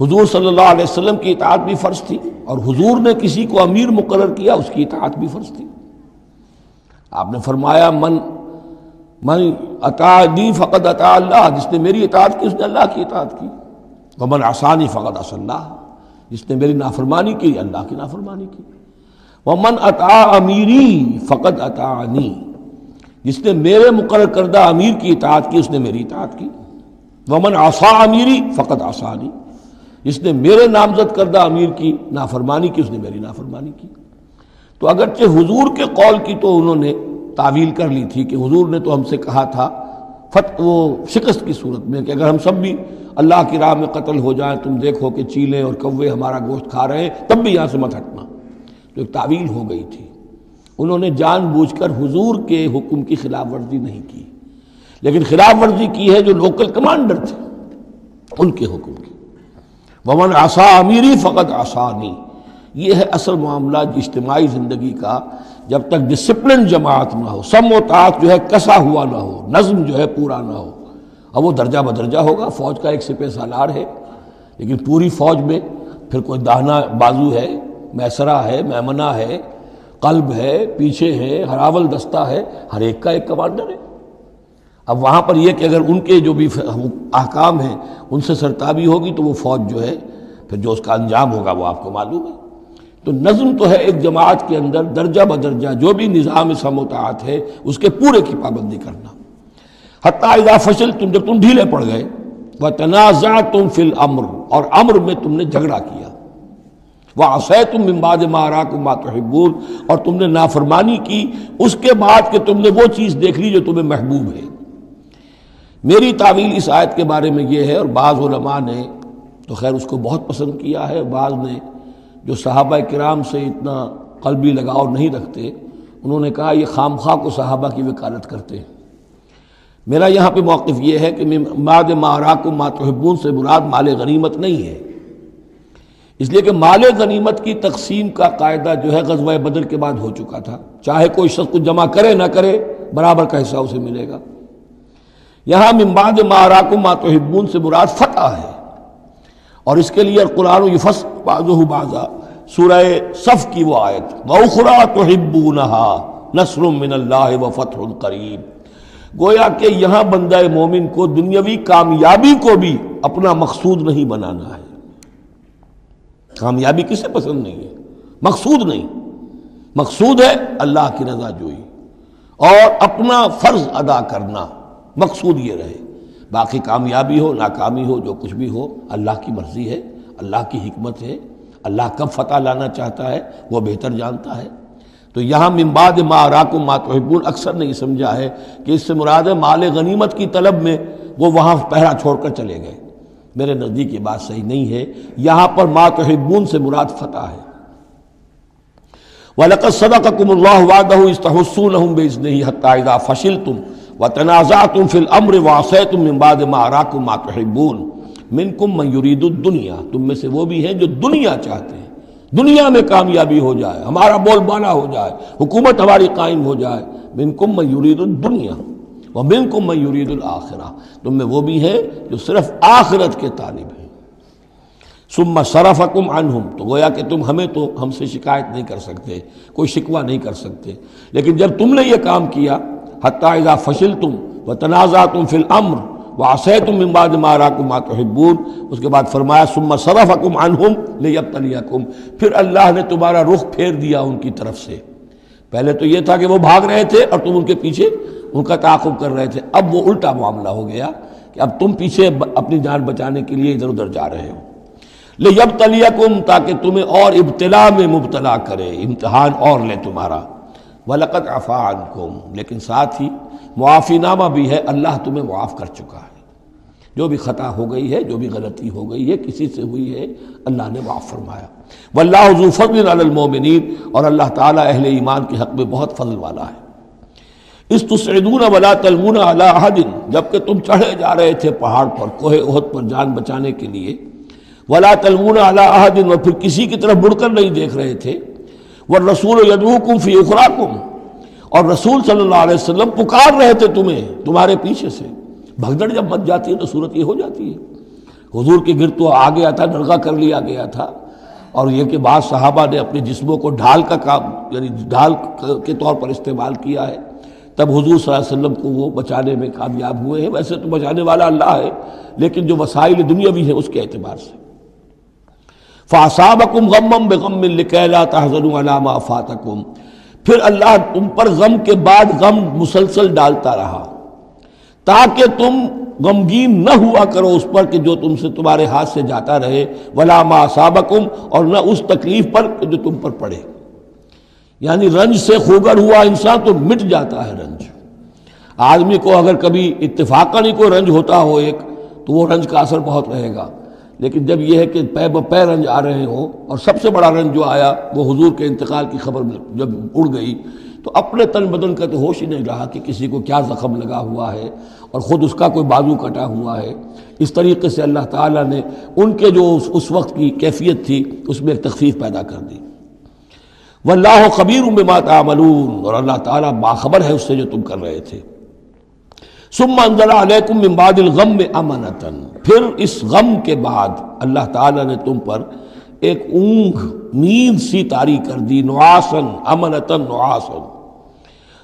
حضور صلی اللہ علیہ وسلم کی اطاعت بھی فرض تھی، اور حضور نے کسی کو امیر مقرر کیا، اس کی اطاعت بھی فرض تھی. آپ نے فرمایا من اطاعنی فقد اطاع اللہ. جس نے میری اطاعت کی اس نے اللہ کی اطاعت کی. ومن عصانی فقد عصى اللہ. جس نے میری نافرمانی کی اللہ کی نافرمانی کی. ومن اطاع امیری فقد اطاعنی. جس نے میرے مقرر کردہ امیر کی اطاعت کی اس نے میری اطاعت کی. ومن عصى امیری فقد عصانی. جس نے میرے نامزد کردہ امیر کی نافرمانی کی اس نے میری نافرمانی کی. تو اگرچہ حضور کے قول کی تو انہوں نے تعویل کر لی تھی کہ حضور نے تو ہم سے کہا تھا وہ شکست کی صورت میں کہ اگر ہم سب بھی اللہ کی راہ میں قتل ہو جائیں، تم دیکھو کہ چیلے اور کوے ہمارا گوشت کھا رہے ہیں، تب بھی یہاں سے مت ہٹنا. تو ایک تعویل ہو گئی تھی. انہوں نے جان بوجھ کر حضور کے حکم کی خلاف ورزی نہیں کی، لیکن خلاف ورزی کی ہے جو لوکل کمانڈر تھے ان کے حکم کی. ومن عصا امیری فقط عصانی. یہ ہے اصل معاملہ اجتماعی زندگی کا. جب تک ڈسپلن جماعت نہ ہو، سم و طاعت جو ہے کسا ہوا نہ ہو، نظم جو ہے پورا نہ ہو. اب وہ درجہ بدرجہ ہوگا. فوج کا ایک سپہ سالار ہے، لیکن پوری فوج میں پھر کوئی داہنا بازو ہے، میسرہ ہے، میمنہ ہے، قلب ہے، پیچھے ہے، ہراول دستہ ہے. ہر ایک کا ایک کمانڈر ہے. اب وہاں پر یہ کہ اگر ان کے جو بھی احکام ہیں ان سے سرتابی ہوگی تو وہ فوج جو ہے پھر جو اس کا انجام ہوگا وہ آپ کو معلوم ہے. تو نظم تو ہے ایک جماعت کے اندر درجہ بدرجہ جو بھی نظام سم و طاعت ہے اس کے پورے کی پابندی کرنا. حتیٰ اذا فشلتم، جب تم ڈھیلے پڑ گئے، وتنازعتم فی الامر، اور امر میں تم نے جھگڑا کیا، وعصیتم من بعد ما اراکم ما تحبون، اور تم نے نافرمانی کی اس کے بعد کہ تم نے وہ چیز دیکھ لی جو تمہیں محبوب ہے. میری تعویل اس آیت کے بارے میں یہ ہے، اور بعض علماء نے تو خیر اس کو بہت پسند کیا ہے، بعض نے جو صحابہ کرام سے اتنا قلبی لگاؤ نہیں رکھتے انہوں نے کہا یہ خام خواہ کو صحابہ کی وکالت کرتے ہیں. میرا یہاں پہ موقف یہ ہے کہ بعد ما اراکم ما تحبون سے مراد مال غنیمت نہیں ہے، اس لیے کہ مال غنیمت کی تقسیم کا قاعدہ جو ہے غزوہ بدر کے بعد ہو چکا تھا. چاہے کوئی شخص کو جمع کرے نہ کرے برابر کا حصہ اسے ملے گا. یہاں من بعد ما اراکم ما تحبون سے مراد فتح ہے، اور اس کے لیے قرآن یفصل بعضہ بعضا، سورہ صف کی وہ آیت وَأُخْرَىٰ تُحِبُّونَهَا نَصْرٌ مِّنَ اللَّهِ وَفَتْحٌ قَرِیب. گویا کہ یہاں بندہ مومن کو دنیاوی کامیابی کو بھی اپنا مقصود نہیں بنانا ہے. کامیابی کسے پسند نہیں ہے؟ مقصود نہیں. مقصود ہے اللہ کی رضا جوئی اور اپنا فرض ادا کرنا. مقصود یہ رہے. باقی کامیابی ہو ناکامی ہو جو کچھ بھی ہو اللہ کی مرضی ہے، اللہ کی حکمت ہے. اللہ کب فتح لانا چاہتا ہے وہ بہتر جانتا ہے. تو یہاں من بعد ما اراکم ما تحبون اکثر نے یہ سمجھا ہے کہ اس سے مراد ہے مال غنیمت کی طلب میں وہ وہاں پہرا چھوڑ کر چلے گئے. میرے نزدیک یہ بات صحیح نہیں ہے. یہاں پر ما تحبون سے مراد فتح ہے. وَلَقَدْ صَدَقَكُمُ اللَّهُ وَعْدَهُ إِذْ تَحُسُّونَهُم بِإِذْنِهِ حَتَّىٰ إِذَا فَشِلْتُمْ وَتَنَازَعْتُمْ فِي الْأَمْرِ وَعَصَيْتُم مِّن بَعْدِ مَا أَرَاكُم مَّا تُحِبُّونَ مِنكُم مَّن يُرِيدُ الدُّنْيَا، تم میں سے وہ بھی ہیں جو دنیا چاہتے ہیں، دنیا میں کامیابی ہو جائے، ہمارا بول بالا ہو جائے، حکومت ہماری قائم ہو جائے۔ مِنكُم مَّن يُرِيدُ الدُّنْيَا وَمِنكُم مَّن يُرِيدُ الْآخِرَةَ، تم میں وہ بھی ہیں جو صرف آخرت کے طالب ہیں۔ ثم صرفکم عنہم، تو گویا کہ تم ہم سے شکایت نہیں کر سکتے، کوئی شکوہ نہیں کر سکتے، لیکن جب تم نے یہ کام کیا حتی اذا فشلتم وتنازعتم فی الامر وعصیتم من بعد ما اراکم ما تحبون، اس کے بعد فرمایا ثم صرفکم عنہم لیبتلیکم، پھر اللہ نے تمہارا رخ پھیر دیا ان کی طرف سے۔ پہلے تو یہ تھا کہ وہ بھاگ رہے تھے اور تم ان کے پیچھے ان کا تعاقب کر رہے تھے، اب وہ الٹا معاملہ ہو گیا کہ اب تم پیچھے اپنی جان بچانے کے لیے ادھر ادھر جا رہے ہو۔ لیبتلیکم، تاکہ تمہیں اور ابتلا میں مبتلا کرے، امتحان اور لے تمہارا۔ وَلَقَدْ عَفَا عَنْكُمْ، لیکن ساتھ ہی معافی نامہ بھی ہے، اللہ تمہیں معاف کر چکا ہے، جو بھی خطا ہو گئی ہے، جو بھی غلطی ہو گئی ہے، کسی سے ہوئی ہے، اللہ نے معاف فرمایا۔ وَاللَّهُ ذُو فَضْلٍ عَلَى الْمُؤْمِنِينَ، اور اللہ تعالیٰ اہل ایمان کے حق میں بہت فضل والا ہے۔ اِذْ تُصْعِدُونَ وَلَا تَلْوُونَ عَلَىٰ أَحَدٍ، جبکہ تم چڑھے جا رہے تھے پہاڑ پر، کوہ احد پر جان بچانے کے لیے، وَلَا تَلْوُونَ عَلَىٰ أَحَدٍ، اور پھر کسی کی طرف مڑ کر نہیں دیکھ رہے تھے، وَالرَّسُولُ يَدْعُوكُمْ فِي أُخْرَاكُمْ، اور رسول صلی اللہ علیہ وسلم پکار رہے تھے تمہیں تمہارے پیچھے سے۔ بھگدڑ جب مچ جاتی ہے تو صورت یہ ہو جاتی ہے۔ حضور کے گرد تو آ گیا تھا، ڈرگا کر لیا گیا تھا، اور یہ کہ بعض صحابہ نے اپنے جسموں کو ڈھال کا کام، یعنی ڈھال کے طور پر استعمال کیا ہے، تب حضور صلی اللہ علیہ وسلم کو وہ بچانے میں کامیاب ہوئے ہیں۔ ویسے تو بچانے والا اللہ ہے، لیکن جو وسائل دنیاوی ہیں اس کے اعتبار سے۔ فَأَصَابَكُمْ غَمًّا بِغَمٍّ لِكَيْ لَا تَحْزَنُوا عَلَىٰ مَا فَاتَكُمْ، پھر اللہ تم پر غم کے بعد غم مسلسل ڈالتا رہا، تاکہ تم غمگین نہ ہوا کرو اس پر کہ جو تم سے تمہارے ہاتھ سے جاتا رہے، وَلَا مَا أَصَابَكُمْ، اور نہ اس تکلیف پر جو تم پر پڑے۔ یعنی رنج سے خوگر ہوا انسان تو مٹ جاتا ہے رنج۔ آدمی کو اگر کبھی اتفاقاً ہی کوئی رنج ہوتا ہو ایک، تو وہ رنج کا اثر بہت رہے گا، لیکن جب یہ ہے کہ پے بپے رنج آ رہے ہوں، اور سب سے بڑا رنج جو آیا وہ حضور کے انتقال کی خبر جب اڑ گئی، تو اپنے تن بدن کا تو ہوش ہی نہیں رہا کہ کسی کو کیا زخم لگا ہوا ہے، اور خود اس کا کوئی بازو کٹا ہوا ہے۔ اس طریقے سے اللہ تعالیٰ نے ان کے جو اس وقت کی کیفیت تھی اس میں ایک تخفیف پیدا کر دی۔ واللہ خبیر بما تعملون، اور اللہ تعالیٰ باخبر ہے اس سے جو تم کر رہے تھے۔ ثم انزل علیکم من بعد الغم امنۃ، پھر اس غم کے بعد اللہ تعالیٰ نے تم پر ایک اونگ، نیند سی طاری کر دی، نعاسن امنۃ نعاسن،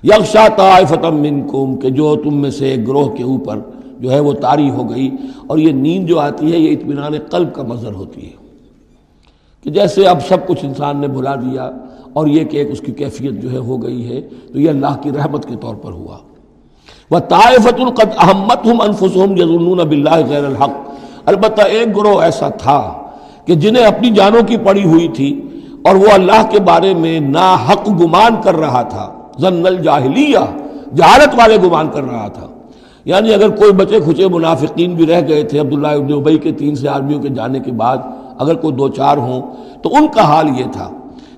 یغشا طائفۃ منکم، کہ جو تم میں سے ایک گروہ کے اوپر جو ہے وہ طاری ہو گئی۔ اور یہ نیند جو آتی ہے یہ اطمینان قلب کا مظہر ہوتی ہے، کہ جیسے اب سب کچھ انسان نے بھلا دیا، اور یہ کہ ایک اس کی کیفیت جو ہے ہو گئی ہے، تو یہ اللہ کی رحمت کے طور پر ہوا۔ وَطَائِفَةٌ قَدْ أَهَمَّتْهُمْ أَنفُسُهُمْ يَظُنُّونَ بِاللَّهِ غَيْرَ الْحَقِّ، البتہ ایک گروہ ایسا تھا کہ جنہیں اپنی جانوں کی پڑی ہوئی تھی، اور وہ اللہ کے بارے میں ناحق گمان کر رہا تھا، ظن الجاہلیہ، جہالت والے گمان کر رہا تھا۔ یعنی اگر کوئی بچے کھچے منافقین بھی رہ گئے تھے عبداللہ ابن ابی کے 3 سے آدمیوں کے جانے کے بعد، اگر کوئی 2-4 ہوں، تو ان کا حال یہ تھا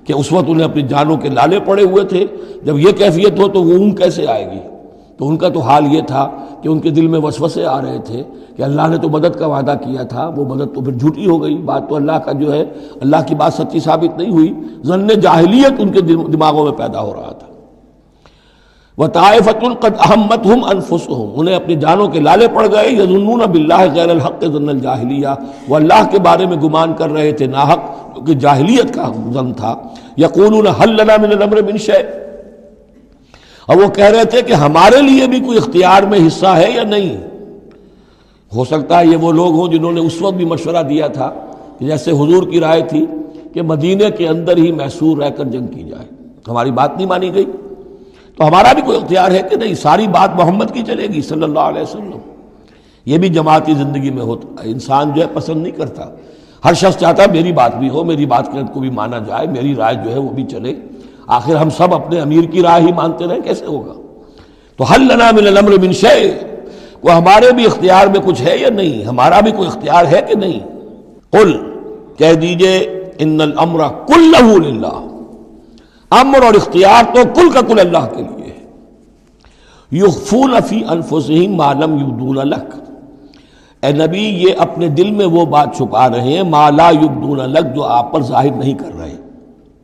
کہ اس وقت انہیں اپنی جانوں کے لالے پڑے ہوئے تھے۔ جب یہ کیفیت ہو تو وہ اونگ کیسے آئے گی؟ تو ان کا تو حال یہ تھا کہ ان کے دل میں وسوسے آ رہے تھے کہ اللہ نے تو مدد کا وعدہ کیا تھا، وہ مدد تو پھر جھوٹی ہو گئی، بات تو اللہ کا جو ہے اللہ کی بات سچی ثابت نہیں ہوئی۔ ظن جاہلیت ان کے دماغوں میں پیدا ہو رہا تھا۔ وَطَائِفَةٌ قَدْ أَهَمَّتْهُمْ أَنفُسُهُمْ، انہیں اپنی جانوں کے لالے پڑ گئے، يَظُنُّونَ بِاللَّهِ غَيْرَ الْحَقِّ ظَنَّ الْجَاهِلِيَّةِ، وہ اللہ کے بارے میں گمان کر رہے تھے ناحق، کیونکہ جاہلیت کا ظن تھا۔ يَقُولُونَ هَلْ لَنَا مِنَ الْأَمْرِ مِنْ شَيْءٍ، اور وہ کہہ رہے تھے کہ ہمارے لیے بھی کوئی اختیار میں حصہ ہے یا نہیں۔ ہو سکتا ہے یہ وہ لوگ ہوں جنہوں نے اس وقت بھی مشورہ دیا تھا کہ جیسے حضور کی رائے تھی کہ مدینے کے اندر ہی محصور رہ کر جنگ کی جائے، ہماری بات نہیں مانی گئی تو ہمارا بھی کوئی اختیار ہے کہ نہیں، ساری بات محمد کی چلے گی صلی اللہ علیہ وسلم۔ یہ بھی جماعتی زندگی میں ہوتا ہے، انسان جو ہے پسند نہیں کرتا، ہر شخص چاہتا ہے میری بات بھی ہو، میری بات کو بھی مانا جائے، میری رائے جو ہے وہ بھی چلے۔ آخر ہم سب اپنے امیر کی رائے ہی مانتے رہیں، کیسے ہوگا؟ تو حل لنا من الامر من شیء، وہ ہمارے بھی اختیار میں کچھ ہے یا نہیں، ہمارا بھی کوئی اختیار ہے کہ نہیں؟ قل، کہہ دیجئے ان الامر کلہ للہ، امر اور اختیار تو کل کا کل اللہ کے لیے ہے۔ یخفون فی انفسہم ما لم یبدون لک، اے نبی یہ اپنے دل میں وہ بات چھپا رہے ہیں ما لا یبدون لک، جو آپ پر ظاہر نہیں کر رہے۔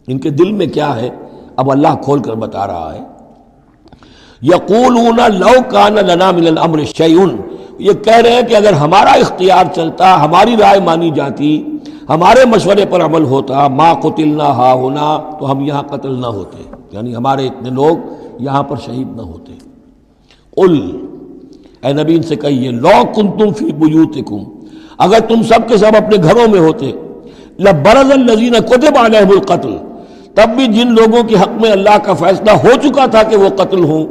ان کے دل میں کیا ہے اب اللہ کھول کر بتا رہا ہے۔ یقولون لو کان لنا من الامر شیء، یہ کہہ رہے ہیں کہ اگر ہمارا اختیار چلتا، ہماری رائے مانی جاتی، ہمارے مشورے پر عمل ہوتا، ما قتلنا ہاہنا، تو ہم یہاں قتل نہ ہوتے، یعنی ہمارے اتنے لوگ یہاں پر شہید نہ ہوتے۔ قل، اے نبی ان سے کہیے، لو کنتم فی بیوتکم، اگر تم سب کے سب اپنے گھروں میں ہوتے، لبرز الذین کتب علیہم القتل، تب بھی جن لوگوں کے حق میں اللہ کا فیصلہ ہو چکا تھا کہ وہ قتل ہوں،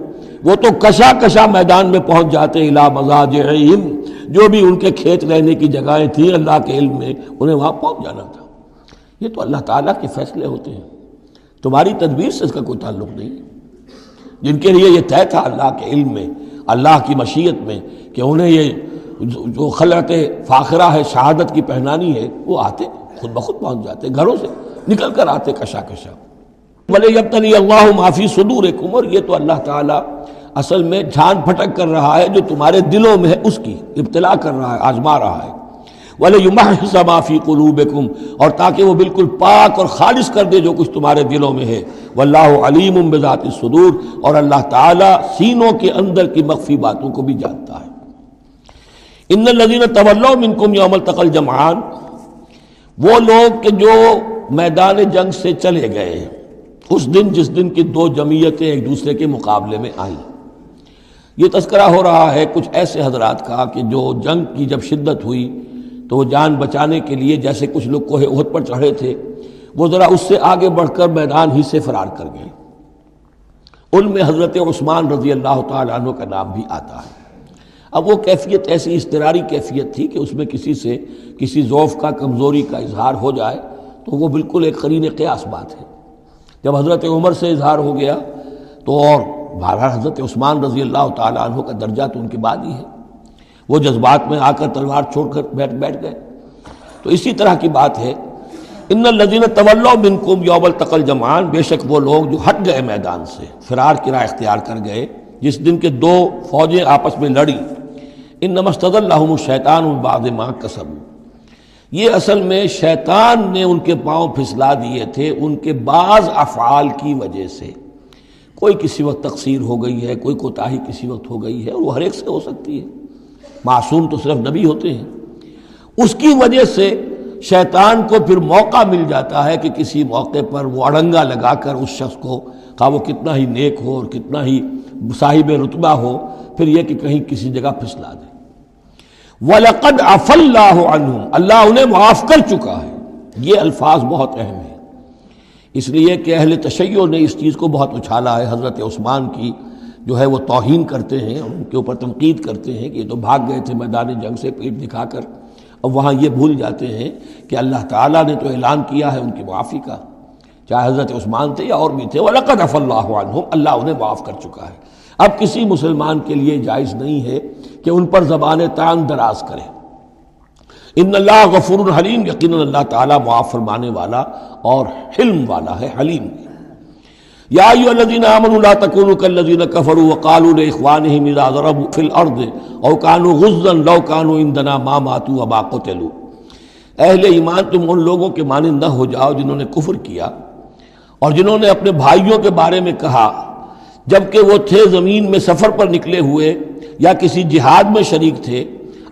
وہ تو کشا کشا میدان میں پہنچ جاتے، الی مضاجعہم، جو بھی ان کے کھیت رہنے کی جگہیں تھیں اللہ کے علم میں، انہیں وہاں پہنچ جانا تھا۔ یہ تو اللہ تعالیٰ کے فیصلے ہوتے ہیں، تمہاری تدبیر سے اس کا کوئی تعلق نہیں۔ جن کے لیے یہ طے تھا اللہ کے علم میں، اللہ کی مشیت میں، کہ انہیں یہ جو خلعت فاخرہ ہے، شہادت کی پہنانی ہے، وہ آتے خود بخود پہنچ جاتے، گھروں سے نکل کر آتے کشا کشا۔ وَلِيَبْتَلِيَ اللَّهُ مَا فِي صُدُورِكُمْ، اور یہ تو اللہ تعالیٰ اصل میں جھان پھٹک کر رہا ہے جو تمہارے دلوں میں ہے، اس کی ابتلا کر رہا ہے، آزما رہا ہے۔ وَلِيُمَحِّصَ مَا فِي قُلُوبِكُمْ، اور تاکہ وہ بالکل پاک اور خالص کر دے جو کچھ تمہارے دلوں میں ہے۔ وَاللَّهُ عَلِيمٌ بِذَاتِ الصُّدُورِ، اور اللہ تعالیٰ سینوں کے اندر کی مخفی باتوں کو بھی جانتا ہے۔ ان الذین تولوا منکم یوم التقى الجمعان، وہ لوگ کہ جو میدان جنگ سے چلے گئے اس دن جس دن کی دو جمعیتیں ایک دوسرے کے مقابلے میں آئیں۔ یہ تذکرہ ہو رہا ہے کچھ ایسے حضرات کا کہ جو جنگ کی جب شدت ہوئی تو وہ جان بچانے کے لیے، جیسے کچھ لوگ کوہ احد پر چڑھے تھے، وہ ذرا اس سے آگے بڑھ کر میدان ہی سے فرار کر گئے۔ ان میں حضرت عثمان رضی اللہ تعالیٰ عنہ کا نام بھی آتا ہے۔ اب وہ کیفیت ایسی اضطراری کیفیت تھی کہ اس میں کسی سے کسی ضعف کا، کمزوری کا اظہار ہو جائے تو وہ بالکل ایک قرین قیاس بات ہے۔ جب حضرت عمر سے اظہار ہو گیا تو اور بہرحال حضرت عثمان رضی اللہ تعالیٰ عنہ کا درجہ تو ان کے بعد ہی ہے، وہ جذبات میں آ کر تلوار چھوڑ کر بیٹھ گئے۔ تو اسی طرح کی بات ہے، ان الذین تولوا منکم یوم التقى الجمعان، بے شک وہ لوگ جو ہٹ گئے میدان سے، فرار کی راہ اختیار کر گئے جس دن کے دو فوجیں آپس میں لڑی، انما استزلهم الشیطان بعض ما کسبوا، یہ اصل میں شیطان نے ان کے پاؤں پھسلا دیے تھے ان کے بعض افعال کی وجہ سے۔ کوئی کسی وقت تقصیر ہو گئی ہے، کوئی کوتاہی کسی وقت ہو گئی ہے، اور وہ ہر ایک سے ہو سکتی ہے، معصوم تو صرف نبی ہوتے ہیں۔ اس کی وجہ سے شیطان کو پھر موقع مل جاتا ہے کہ کسی موقع پر وہ اڑنگا لگا کر اس شخص کو، خواہ وہ کتنا ہی نیک ہو اور کتنا ہی صاحب رتبہ ہو، پھر یہ کہ کہیں کسی جگہ پھسلا دے۔ وَلَقَدْ عَفَا اللَّهُ عَنْهُمْ، اللہ انہیں معاف کر چکا ہے۔ یہ الفاظ بہت اہم ہیں، اس لیے کہ اہل تشیع نے اس چیز کو بہت اچھالا ہے۔ حضرت عثمان کی جو ہے وہ توہین کرتے ہیں، ان کے اوپر تنقید کرتے ہیں کہ یہ تو بھاگ گئے تھے میدان جنگ سے پیٹ دکھا کر، اب وہاں یہ بھول جاتے ہیں کہ اللہ تعالیٰ نے تو اعلان کیا ہے ان کی معافی کا، چاہے حضرت عثمان تھے یا اور بھی تھے۔ وَلَقَدْ عَفَا اللَّهُ عَنْهُمْ، اللہ انہیں معاف کر چکا ہے۔ اب کسی مسلمان کے لیے جائز نہیں ہے کہ ان پر زبان طعن دراز کرے۔ ان اللہ غفور حلیم، یقیناً اللہ تعالیٰ معاف فرمانے والا اور حلم والا ہے، حلیم۔ یا ایھا الذین آمنوا لا تکونوا کالذین کفروا وقالوا لاخوانہم اذا ضربوا فی الارض او کانوا غزا لو کانوا عندنا ما ماتوا وما قتلوا، اہل ایمان تم ان لوگوں کے مانند نہ ہو جاؤ جنہوں نے کفر کیا اور جنہوں نے اپنے بھائیوں کے بارے میں کہا جبکہ وہ تھے زمین میں سفر پر نکلے ہوئے یا کسی جہاد میں شریک تھے،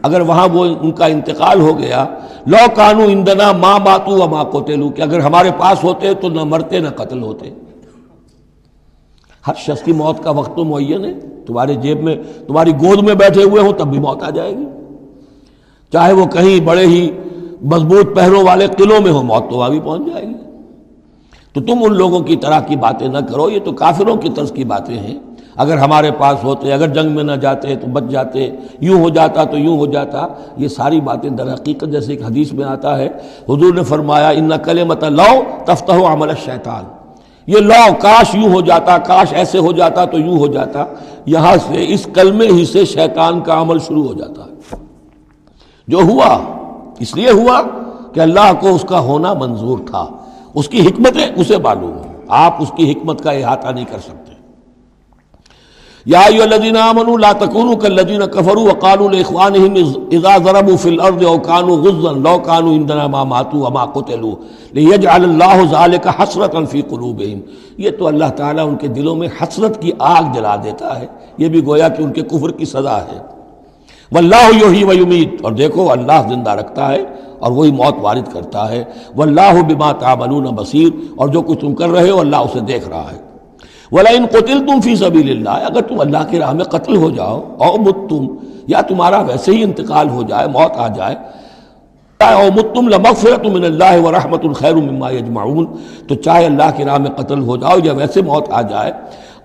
اگر وہاں وہ ان کا انتقال ہو گیا، لو کانوا عندنا ما ماتوا وما قتلوا، کہ اگر ہمارے پاس ہوتے تو نہ مرتے نہ قتل ہوتے۔ ہر شخص کی موت کا وقت تو معین ہے، تمہارے جیب میں، تمہاری گود میں بیٹھے ہوئے ہوں تب بھی موت آ جائے گی، چاہے وہ کہیں بڑے ہی مضبوط پہروں والے قلعوں میں ہو، موت تو وہاں بھی پہنچ جائے گی۔ تو تم ان لوگوں کی طرح کی باتیں نہ کرو، یہ تو کافروں کی طرز کی باتیں ہیں۔ اگر ہمارے پاس ہوتے، اگر جنگ میں نہ جاتے تو بچ جاتے، یوں ہو جاتا تو یوں ہو جاتا، یہ ساری باتیں در حقیقت جیسے ایک حدیث میں آتا ہے، حضور نے فرمایا ان کلمۃ لو تفتح عمل الشیطان، یہ لو کاش یوں ہو جاتا، کاش ایسے ہو جاتا تو یوں ہو جاتا، یہاں سے اس کلمے ہی سے شیطان کا عمل شروع ہو جاتا ہے۔ جو ہوا اس لیے ہوا کہ اللہ کو اس کا ہونا منظور تھا، اس کی حکمتیں اسے معلوم ہیں۔ آپ اس کی حکمت کا احاطہ نہیں کر سکتے۔ یا ایھا الذین آمنوا لا تکونوا کالذین کفروا وقالوا لاخوانہم اذا ضربوا فی الارض او کانوا غزا لو کانوا عندنا ما ماتوا وما قتلوا لیجعل اللہ ذلک حسرۃ فی قلوبہم۔ یہ تو اللہ تعالیٰ ان کے دلوں میں حسرت کی آگ جلا دیتا ہے، یہ بھی گویا کہ ان کے کفر کی سزا ہے۔ واللہ یحیی و یمیت، اور دیکھو اللہ زندہ رکھتا ہے اور وہی موت وارد کرتا ہے۔ واللہ بما تعملون بصیر، اور جو کچھ تم کر رہے ہو اللہ اسے دیکھ رہا ہے۔ وَلَئِن قُتِلْتُمْ فِي سَبِيلِ اللَّهِ، اگر تم اللہ کی راہ میں قتل ہو جاؤ، او متم، یا تمہارا ویسے ہی انتقال ہو جائے، موت آ جائے، او متم لَمَغْفِرَةٌ مِّنَ اللَّهِ وَرَحْمَةٌ خَيْرٌ مِّمَّا يَجْمَعُونَ، تو چاہے اللہ کی راہ میں قتل ہو جاؤ یا ویسے موت آ جائے،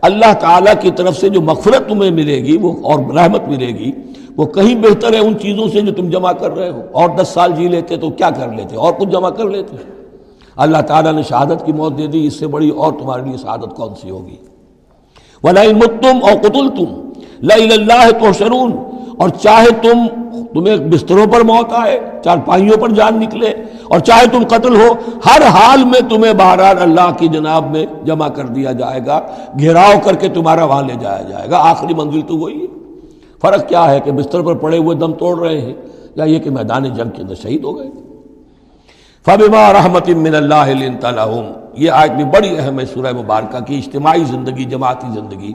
اللہ تعالیٰ کی طرف سے جو مغفرت تمہیں ملے گی وہ اور رحمت ملے گی وہ کہیں بہتر ہے ان چیزوں سے جو تم جمع کر رہے ہو۔ اور 10 سال جی لیتے تو کیا کر لیتے، اور کچھ جمع کر لیتے۔ اللہ تعالیٰ نے شہادت کی موت دے دی، اس سے بڑی اور تمہارے لیے شہادت کون سی ہوگی؟ وَلَئِن مُتُّمْ أَوْ قُتِلْتُمْ لَإِلَى اللَّهِ تُحْشَرُونَ، اور چاہے تمہیں بستروں پر موت آئے، چارپائیوں پر جان نکلے، اور چاہے تم قتل ہو، ہر حال میں تمہیں بہرحال اللہ کی جناب میں جمع کر دیا جائے گا، گھیراؤ کر کے تمہارا وہاں لے جایا جائے گا۔ آخری منزل تو وہی ہے۔ فرق کیا ہے کہ بستر پر پڑے ہوئے دم توڑ رہے ہیں یا یہ کہ میدان جنگ کے اندر شہید ہو گئے۔ فَبِمَا رَحْمَةٍ مِّنَ اللَّهِ لِنتَ لَهُمْ، یہ آیت بھی بڑی اہم ہے سورہ مبارکہ کی۔ اجتماعی زندگی، جماعتی زندگی،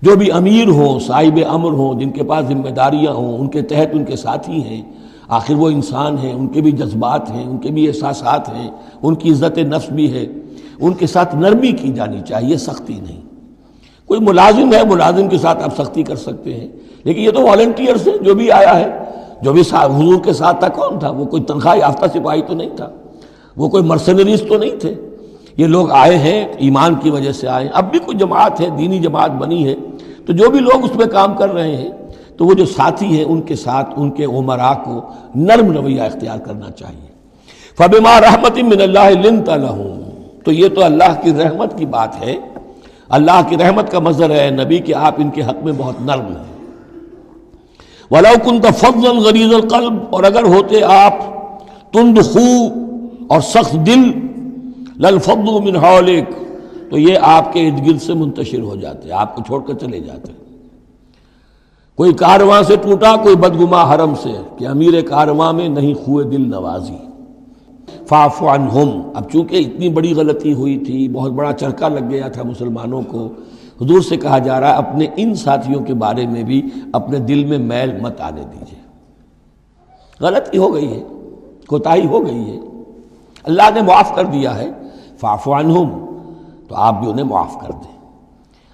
جو بھی امیر ہوں، صاحب امر ہوں، جن کے پاس ذمہ داریاں ہوں، ان کے تحت ان کے ساتھی ہیں، آخر وہ انسان ہیں، ان کے بھی جذبات ہیں، ان کے بھی احساسات ہیں، ان کی عزت نفس بھی ہے، ان کے ساتھ نرمی کی جانی چاہیے، سختی نہیں۔ کوئی ملازم ہے، ملازم کے ساتھ آپ سختی کر سکتے ہیں، لیکن یہ تو والنٹیئرس ہیں، جو بھی آیا ہے، جو بھی حضور کے ساتھ تھا کون تھا؟ وہ کوئی تنخواہ یافتہ سپاہی تو نہیں تھا، وہ کوئی مرسنریز تو نہیں تھے، یہ لوگ آئے ہیں ایمان کی وجہ سے آئے ہیں۔ اب بھی کوئی جماعت ہے، دینی جماعت بنی ہے، تو جو بھی لوگ اس میں کام کر رہے ہیں تو وہ جو ساتھی ہیں ان کے ساتھ ان کے امراء کو نرم رویہ اختیار کرنا چاہیے۔ فَبِمَا رَحْمَةٍ مِّنَ اللَّهِ لِنتَ لَهُمْ، تو یہ تو اللہ کی رحمت کی بات ہے، اللہ کی رحمت کا مظہر ہے نبی کہ آپ ان کے حق میں بہت نرم ہیں۔ وَلَوْ كُنْتَ فَظًّا غَلِيظَ الْقَلْبِ، اور اگر ہوتے آپ تند خو اور سخت دل، لَانفَضُّوا مِنْ حَوْلِكَ، تو یہ آپ کے ارد گرد سے منتشر ہو جاتے، آپ کو چھوڑ کر چلے جاتے۔ کوئی کارواں سے ٹوٹا، کوئی بدگما حرم سے، کہ امیر کارواں میں نہیں خوئے دل نوازی۔ فاعف عنہم، اب چونکہ اتنی بڑی غلطی ہوئی تھی، بہت بڑا چرکا لگ گیا تھا مسلمانوں کو، حضور سے کہا جا رہا ہے اپنے ان ساتھیوں کے بارے میں بھی اپنے دل میں میل مت آنے دیجیے۔ غلطی ہو گئی ہے، کوتاہی ہو گئی ہے، اللہ نے معاف کر دیا ہے، فاعف عنہم، تو آپ بھی انہیں معاف کر دیں،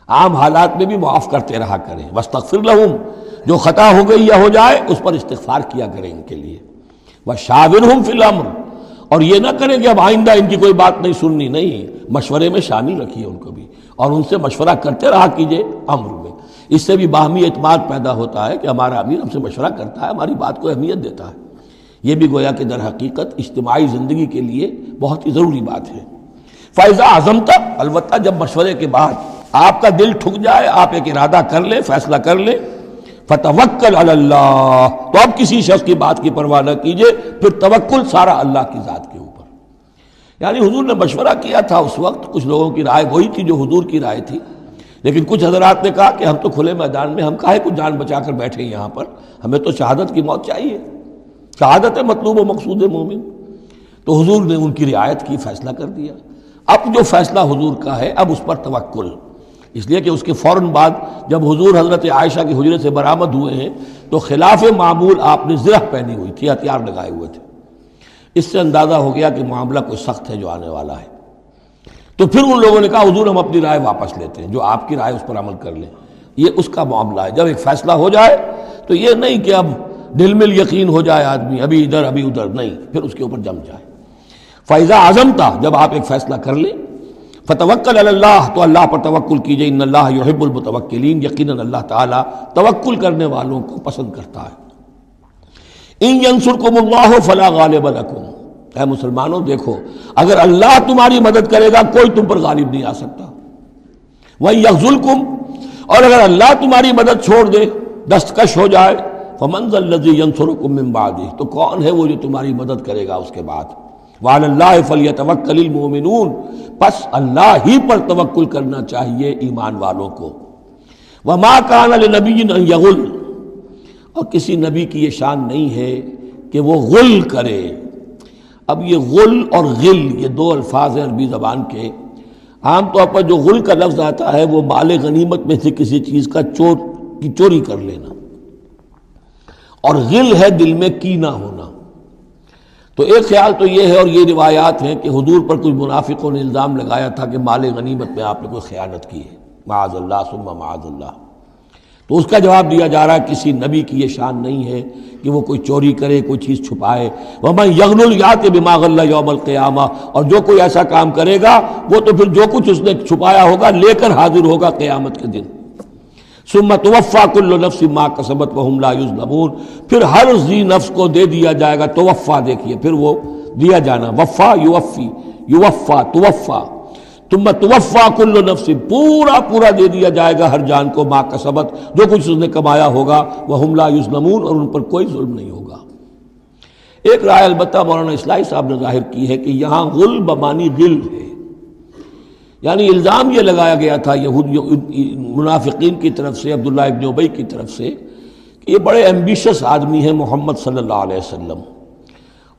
عام حالات میں بھی معاف کرتے رہا کریں۔ واستغفر لہم، جو خطا ہو گئی یا ہو جائے اس پر استغفار کیا کریں ان کے لیے۔ وشاورہم فی الامر، اور یہ نہ کریں کہ اب آئندہ ان کی کوئی بات نہیں سننی، نہیں، مشورے میں شامل رکھیے ان کو بھی، اور ان سے مشورہ کرتے رہا کیجئے امر میں۔ اس سے بھی باہمی اعتماد پیدا ہوتا ہے کہ ہمارا امیر ہم سے مشورہ کرتا ہے، ہماری بات کو اہمیت دیتا ہے۔ یہ بھی گویا کہ در حقیقت اجتماعی زندگی کے لیے بہت ہی ضروری بات ہے۔ فَإِذَا عَزَمْتَ، البتہ جب مشورے کے بعد آپ کا دل ٹھک جائے، آپ ایک ارادہ کر لیں، فیصلہ کر لیں، فَتَوَكَّلْ عَلَى اللَّهِ، تو اب کسی شخص کی بات کی پرواہ نہ کیجئے، پھر توکل سارا اللہ کی ذات کے اوپر۔ یعنی حضور نے مشورہ کیا تھا اس وقت، کچھ لوگوں کی رائے وہی تھی جو حضور کی رائے تھی، لیکن کچھ حضرات نے کہا کہ ہم تو کھلے میدان میں، ہم کاہے کو جان بچا کر بیٹھے یہاں پر، ہمیں تو شہادت کی موت چاہیے، شہادت مطلوب و مقصود مومن۔ تو حضور نے ان کی رعایت کی، فیصلہ کر دیا۔ اب جو فیصلہ حضور کا ہے اب اس پر توکل، اس لیے کہ اس کے فوراً بعد جب حضور حضرت عائشہ کے حجرے سے برآمد ہوئے ہیں تو خلاف معمول آپ نے زرہ پہنی ہوئی تھی، ہتھیار لگائے ہوئے تھے، اس سے اندازہ ہو گیا کہ معاملہ کوئی سخت ہے جو آنے والا ہے۔ تو پھر ان لوگوں نے کہا حضور ہم اپنی رائے واپس لیتے ہیں، جو آپ کی رائے اس پر عمل کر لیں، یہ اس کا معاملہ ہے۔ جب ایک فیصلہ ہو جائے تو یہ نہیں کہ اب دل مل یقین ہو جائے آدمی، ابھی ادھر ابھی ادھر، نہیں، پھر اس کے اوپر جم جائے۔ فَإِذَا عَزَمْتَ، جب آپ ایک فیصلہ کر لیں، فَتَوَكَّلْ عَلَى اللَّهِ، تو اللہ پر توکل کیجئے، ان اللہ یحب المتوکلین، یقیناً اللہ تعالیٰ توکل کرنے والوں کو پسند کرتا ہے۔ ان ینصرکم اللہ فلا غالب لکم، اے مسلمانوں دیکھو، اگر اللہ تمہاری مدد کرے گا کوئی تم پر غالب نہیں آ سکتا۔ وَإِن یخذلکم، اور اگر اللہ تمہاری مدد چھوڑ دے، دستکش ہو جائے، فَمَنْ ذَا الَّذِي يَنصُرُكُم مِّن بَعْدِهِ، تو کون ہے وہ جو تمہاری مدد کرے گا اس کے بعد؟ وعلی اللہ فلیتوکل المؤمنون، پس اللہ ہی پر توکل کرنا چاہیے ایمان والوں کو۔ وما کان لنبی ان یغل، اور کسی نبی کی یہ شان نہیں ہے کہ وہ غل کرے۔ اب یہ غل اور غل یہ دو الفاظ ہیں عربی زبان کے۔ عام طور پر جو غل کا لفظ آتا ہے وہ مال غنیمت میں سے کسی چیز کا چوری کر لینا، اور غل ہے دل میں کینہ ہونا۔ تو ایک خیال تو یہ ہے، اور یہ روایات ہیں کہ حضور پر کچھ منافقوں نے الزام لگایا تھا کہ مال غنیمت میں آپ نے کوئی خیانت کی ہے، معاذ اللہ ثم معاذ اللہ۔ تو اس کا جواب دیا جا رہا ہے کسی نبی کی یہ شان نہیں ہے کہ وہ کوئی چوری کرے، کوئی چیز چھپائے۔ وَمَن يَغْلُلْ يَأْتِ بِمَا غَلَّ يَوْمَ الْقِيَامَةِ، اور جو کوئی ایسا کام کرے گا وہ تو پھر جو کچھ اس نے چھپایا ہوگا لے کر حاضر ہوگا قیامت کے دن۔ ثُمَّ تُوَفَّىٰ كُلُّ نَفْسٍ مَا كَسَبَتْ وَهُمْ لَا يُظْلَمُونَ، پھر ہر ذی نفس کو دے دیا جائے گا۔ توفا دیکھیے پھر وہ دیا جانا، وفا یوفی، یوفا توفا، ثم توفا کل نفس، پورا دے دیا جائے گا ہر جان کو، ما کسبت، جو کچھ اس نے کمایا ہوگا، وہم لا یظلمون، اور ان پر کوئی ظلم نہیں ہوگا۔ ایک رائے البتہ مولانا اصلاحی صاحب نے ظاہر کی ہے کہ یہاں غل بمانی غل ہے، یعنی الزام یہ لگایا گیا تھا منافقین کی طرف سے، عبداللہ ابن ابی کی طرف سے، کہ یہ بڑے ایمبیشس آدمی ہیں محمد صلی اللہ علیہ وسلم،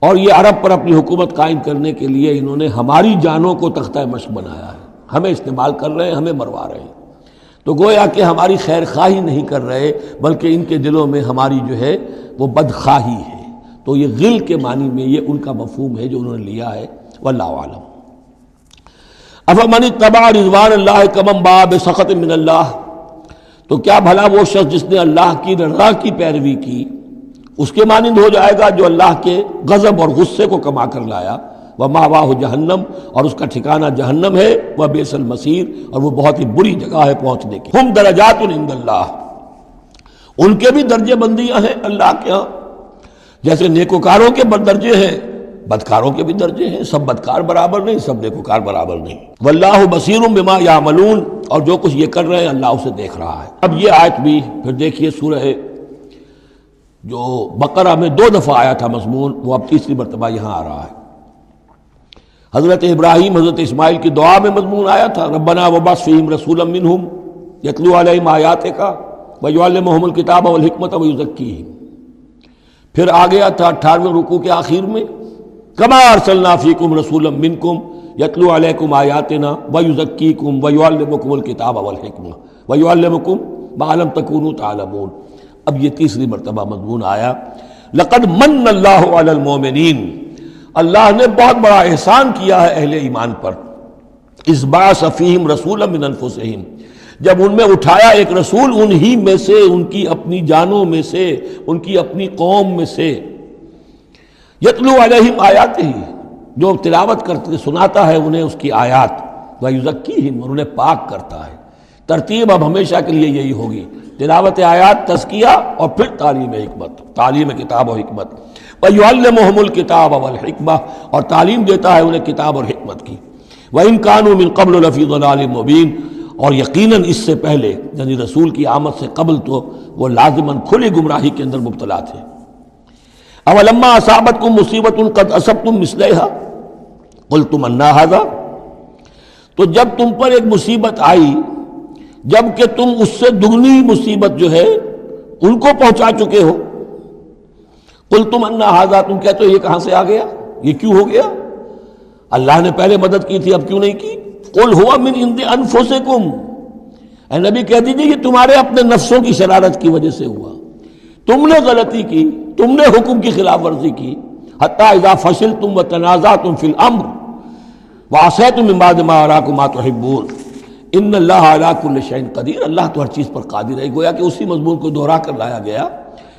اور یہ عرب پر اپنی حکومت قائم کرنے کے لیے انہوں نے ہماری جانوں کو تختہ مشق بنایا ہے، ہمیں استعمال کر رہے ہیں، ہمیں مروا رہے ہیں۔ تو گویا کہ ہماری خیر خواہی نہیں کر رہے بلکہ ان کے دلوں میں ہماری جو ہے وہ بدخواہی ہے۔ تو یہ غل کے معنی میں یہ ان کا مفہوم ہے جو انہوں نے لیا ہے، واللہ اعلم۔ افمن اتبع رضوان اللہ کمن باء بسخط من اللہ، تو کیا بھلا وہ شخص جس نے اللہ کی رضا کی پیروی کی اس کے مانند ہو جائے گا جو اللہ کے غضب اور غصے کو کما کر لایا۔ وَمَأْوَاهُ جہنم، اور اس کا ٹھکانہ جہنم ہے، وَبِئْسَ الْمَصِيرُ، اور وہ بہت ہی بری جگہ ہے پہنچنے کی۔ ہم درجات عند اللہ، ان کے بھی درجے بندیاں ہیں اللہ کے ہاں، جیسے نیکوکاروں کے درجے ہیں بدکاروں کے بھی درجے ہیں، سب بدکار برابر نہیں، سب نیکوکار برابر نہیں۔ وَاللَّهُ بَصِيرٌ بِمَا يَعْمَلُونَ، اور جو کچھ یہ کر رہے ہیں اللہ اسے دیکھ رہا ہے۔ اب یہ آیت بھی پھر دیکھیے سورہ جو بقرہ میں 2 دفعہ آیا تھا مضمون، وہ اب تیسری مرتبہ یہاں آ رہا ہے۔ حضرت ابراہیم حضرت اسماعیل کی دعا میں مضمون آیا تھا، ربنا وبعث فیہم رسولا منہم یتلو علیہم آیاتک ویعلمہم الکتاب والحکمۃ ویزکیہم۔ پھر آ گیا تھا 18ویں رکوع کے آخر میں، کما ارسلنا فیکم رسولا منکم یتلو علیکم آیاتنا ویزکیکم ویعلمکم الکتاب والحکمہ ویعلمکم ما لم تکونوا تعلمون۔ اب یہ تیسری مرتبہ مضمون آیا، لقد من اللہ علی المؤمنین، اللہ نے بہت بڑا احسان کیا ہے اہل ایمان پر، اذ بعث فیہم رسولا من انفسہم، جب ان میں اٹھایا ایک رسول انہی میں سے، ان کی اپنی جانوں میں سے، ان کی اپنی قوم میں سے، یتلو علیہم آیاتہ، جو تلاوت کرتے سناتا ہے انہیں اس کی آیات، ویزکیہم، اور انہیں پاک کرتا ہے۔ ترتیب اب ہمیشہ کے لیے یہی ہوگی، تلاوت آیات، تزکیہ، اور پھر تعلیم حکمت، تعلیم کتاب و حکمت۔ وَيُعَلِّمُهُمُ الْكِتَابَ وَالْحِكْمَةَ، اور تعلیم دیتا ہے انہیں کتاب اور حکمت کی۔ وَإِن كَانُوا مِن قَبْلُ لَفِي ضَلَالٍ مُبِينٍ، اور یقیناً اس سے پہلے یعنی رسول کی آمد سے قبل تو وہ لازماً کھلی گمراہی کے اندر مبتلا تھے۔ اَوَلَمَّا أَصَابَتْكُم مُّصِيبَةٌ قَدْ أَصَبْتُم مِّثْلَيْهَا قُلْتُمْ أَنَّىٰ هَٰذَا، تو جب تم پر ایک مصیبت آئی جب کہ تم اس سے دگنی مصیبت جو ہے ان کو پہنچا چکے ہو، قُلْتُمْ أَنَّىٰ هَٰذَا، تم کہتے ہو یہ کہاں سے آ گیا، یہ کیوں ہو گیا، اللہ نے پہلے مدد کی تھی اب کیوں نہیں کی۔ قُلْ هُوَ مِنْ عِنْدِ أَنفُسِكُمْ، اے نبی کہہ دیجیے یہ تمہارے اپنے نفسوں کی شرارت کی وجہ سے ہوا، تم نے غلطی کی، تم نے حکم کی خلاف ورزی کی۔ حتیٰ اذا فشلتم وتنازعتم فی الامر وعصیتم من بعد ما اراکم ما تحبون ان اللہ علی کل شیء قدیر، اللہ تو ہر چیز پر قادر ہے۔ گویا کہ اسی مضمون کو دوہرا کر لایا گیا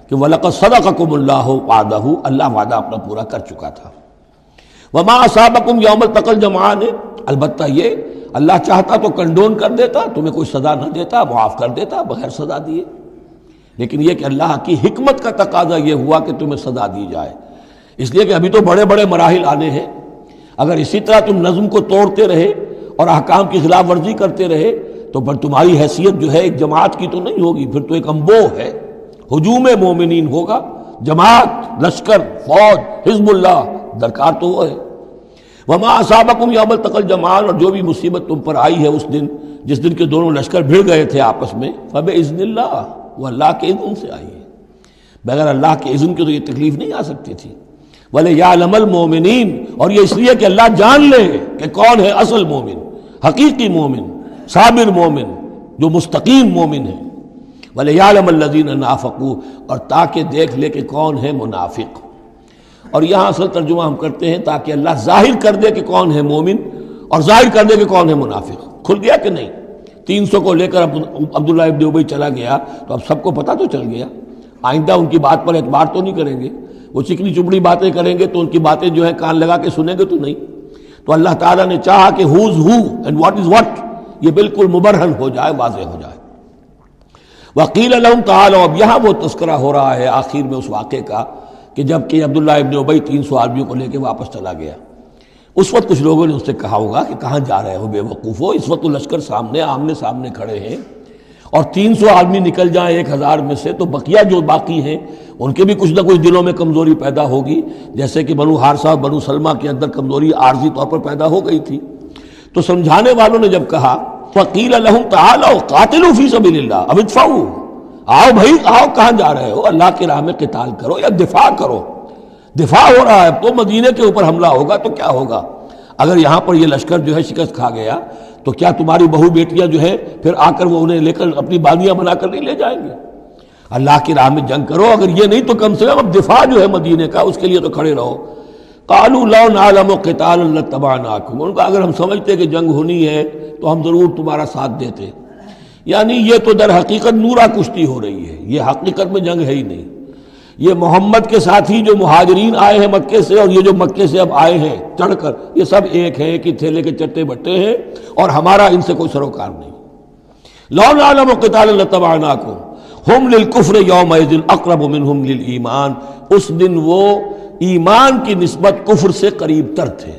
کہ وَلَقَدْ صَدَقَكُمُ اللَّهُ وَعْدَهُ، اللہ وعدہ اپنا پورا کر چکا تھا۔ وَمَا أَصَابَكُمْ يَوْمَ التَّقَى الْجَمْعَانِ، البتہ یہ اللہ چاہتا تو کنڈون کر دیتا، تمہیں کوئی سزا نہ دیتا، معاف کر دیتا بغیر سزا دیے، لیکن یہ کہ اللہ کی حکمت کا تقاضا یہ ہوا کہ تمہیں سزا دی جائے، اس لیے کہ ابھی تو بڑے بڑے مراحل آنے ہیں۔ اگر اسی طرح تم نظم کو توڑتے رہے اور احکام کی خلاف ورزی کرتے رہے تو پھر تمہاری حیثیت جو ہے ایک جماعت کی تو نہیں ہوگی، پھر تو ایک انبوہ ہے، ہجوم مومنین ہوگا، جماعت، لشکر، فوج، حزب اللہ درکار تو وہ ہے۔ وما اصابکم یوم التقى الجمعان، اور جو بھی مصیبت تم پر آئی ہے اس دن جس دن کے دونوں لشکر بھڑ گئے تھے آپس میں، فباذن اللہ، وہ اللہ کے اذن سے آئی ہے، بغیر اللہ کے اذن کے تو یہ تکلیف نہیں آ سکتی تھی۔ وَلِيَعْلَمَ الْمُؤْمِنِينَ، اور یہ اس لیے کہ اللہ جان لے کہ کون ہے اصل مومن، حقیقی مومن، صابر مومن، جو مستقیم مومن ہے۔ وَلِيَعْلَمَ الَّذِينَ نَافَقُوا، اور تاکہ دیکھ لے کہ کون ہے منافق۔ اور یہاں اصل ترجمہ ہم کرتے ہیں تاکہ اللہ ظاہر کر دے کہ کون ہے مومن اور ظاہر کر دے کہ کون ہے منافق۔ کھل گیا کہ نہیں؟ 300 کو لے کر عبداللہ ابن ابی چلا گیا تو اب سب کو پتہ تو چل گیا، آئندہ ان کی بات پر اعتبار تو نہیں کریں گے، وہ چکنی چپڑی باتیں کریں گے تو ان کی باتیں جو ہے کان لگا کے سنیں گے تو نہیں۔ تو اللہ تعالیٰ نے چاہا کہ who's who and what is what یہ بالکل مبرہن ہو جائے، واضح ہو جائے۔ وقیل لہم تعالوا، اب یہاں وہ تذکرہ ہو رہا ہے آخر میں اس واقعے کا کہ جب کہ عبداللہ ابن ابی 300 آدمیوں کو لے کے واپس چلا گیا، اس وقت کچھ لوگوں نے اس سے کہا ہوگا کہ کہاں جا رہے ہو بے وقوفو، اس وقت تو لشکر سامنے آمنے سامنے کھڑے ہیں اور 300 آدمی نکل جائیں 1000 میں سے تو بقیہ جو باقی ہیں ان کے بھی کچھ نہ کچھ دلوں میں کمزوری پیدا ہوگی، جیسے کہ بنو حارثہ اور بنو سلمہ کے اندر کمزوری عارضی طور پر پیدا ہو گئی تھی۔ تو سمجھانے والوں نے جب کہا وقیل لہم تعالوا قاتلوا فی سبیل اللہ، اب ادفعوا، آؤ بھائی آؤ، کہاں جا رہے ہو، اللہ کی راہ میں قتال کرو یا دفاع کرو۔ دفاع ہو رہا ہے، اب تو مدینے کے اوپر حملہ ہوگا تو کیا ہوگا؟ اگر یہاں پر یہ لشکر جو ہے شکست کھا گیا تو کیا تمہاری بہو بیٹیاں جو ہے پھر آ کر وہ انہیں لے کر اپنی باندیاں بنا کر نہیں لے جائیں گے؟ اللہ کی راہ میں جنگ کرو، اگر یہ نہیں تو کم سے کم اب دفاع جو ہے مدینے کا اس کے لیے تو کھڑے رہو۔ قالوا لو نعلم قتالا لاتبعناکم، ان کا اگر ہم سمجھتے کہ جنگ ہونی ہے تو ہم ضرور تمہارا ساتھ دیتے۔ یعنی یہ تو در حقیقت نورا کشتی ہو رہی ہے، یہ حقیقت میں جنگ ہے ہی نہیں۔ یہ محمد کے ساتھی جو مہاجرین آئے ہیں مکے سے اور یہ جو مکے سے اب آئے ہیں چڑھ کر، یہ سب ایک ہیں کہ تھیلے کے چٹے بٹے ہیں اور ہمارا ان سے کوئی سروکار نہیں۔ لو نعلم قتالا لاتبعناکم ہم للکفر یومئذ اقرب منہم للایمان، اس دن وہ ایمان کی نسبت کفر سے قریب تر تھے۔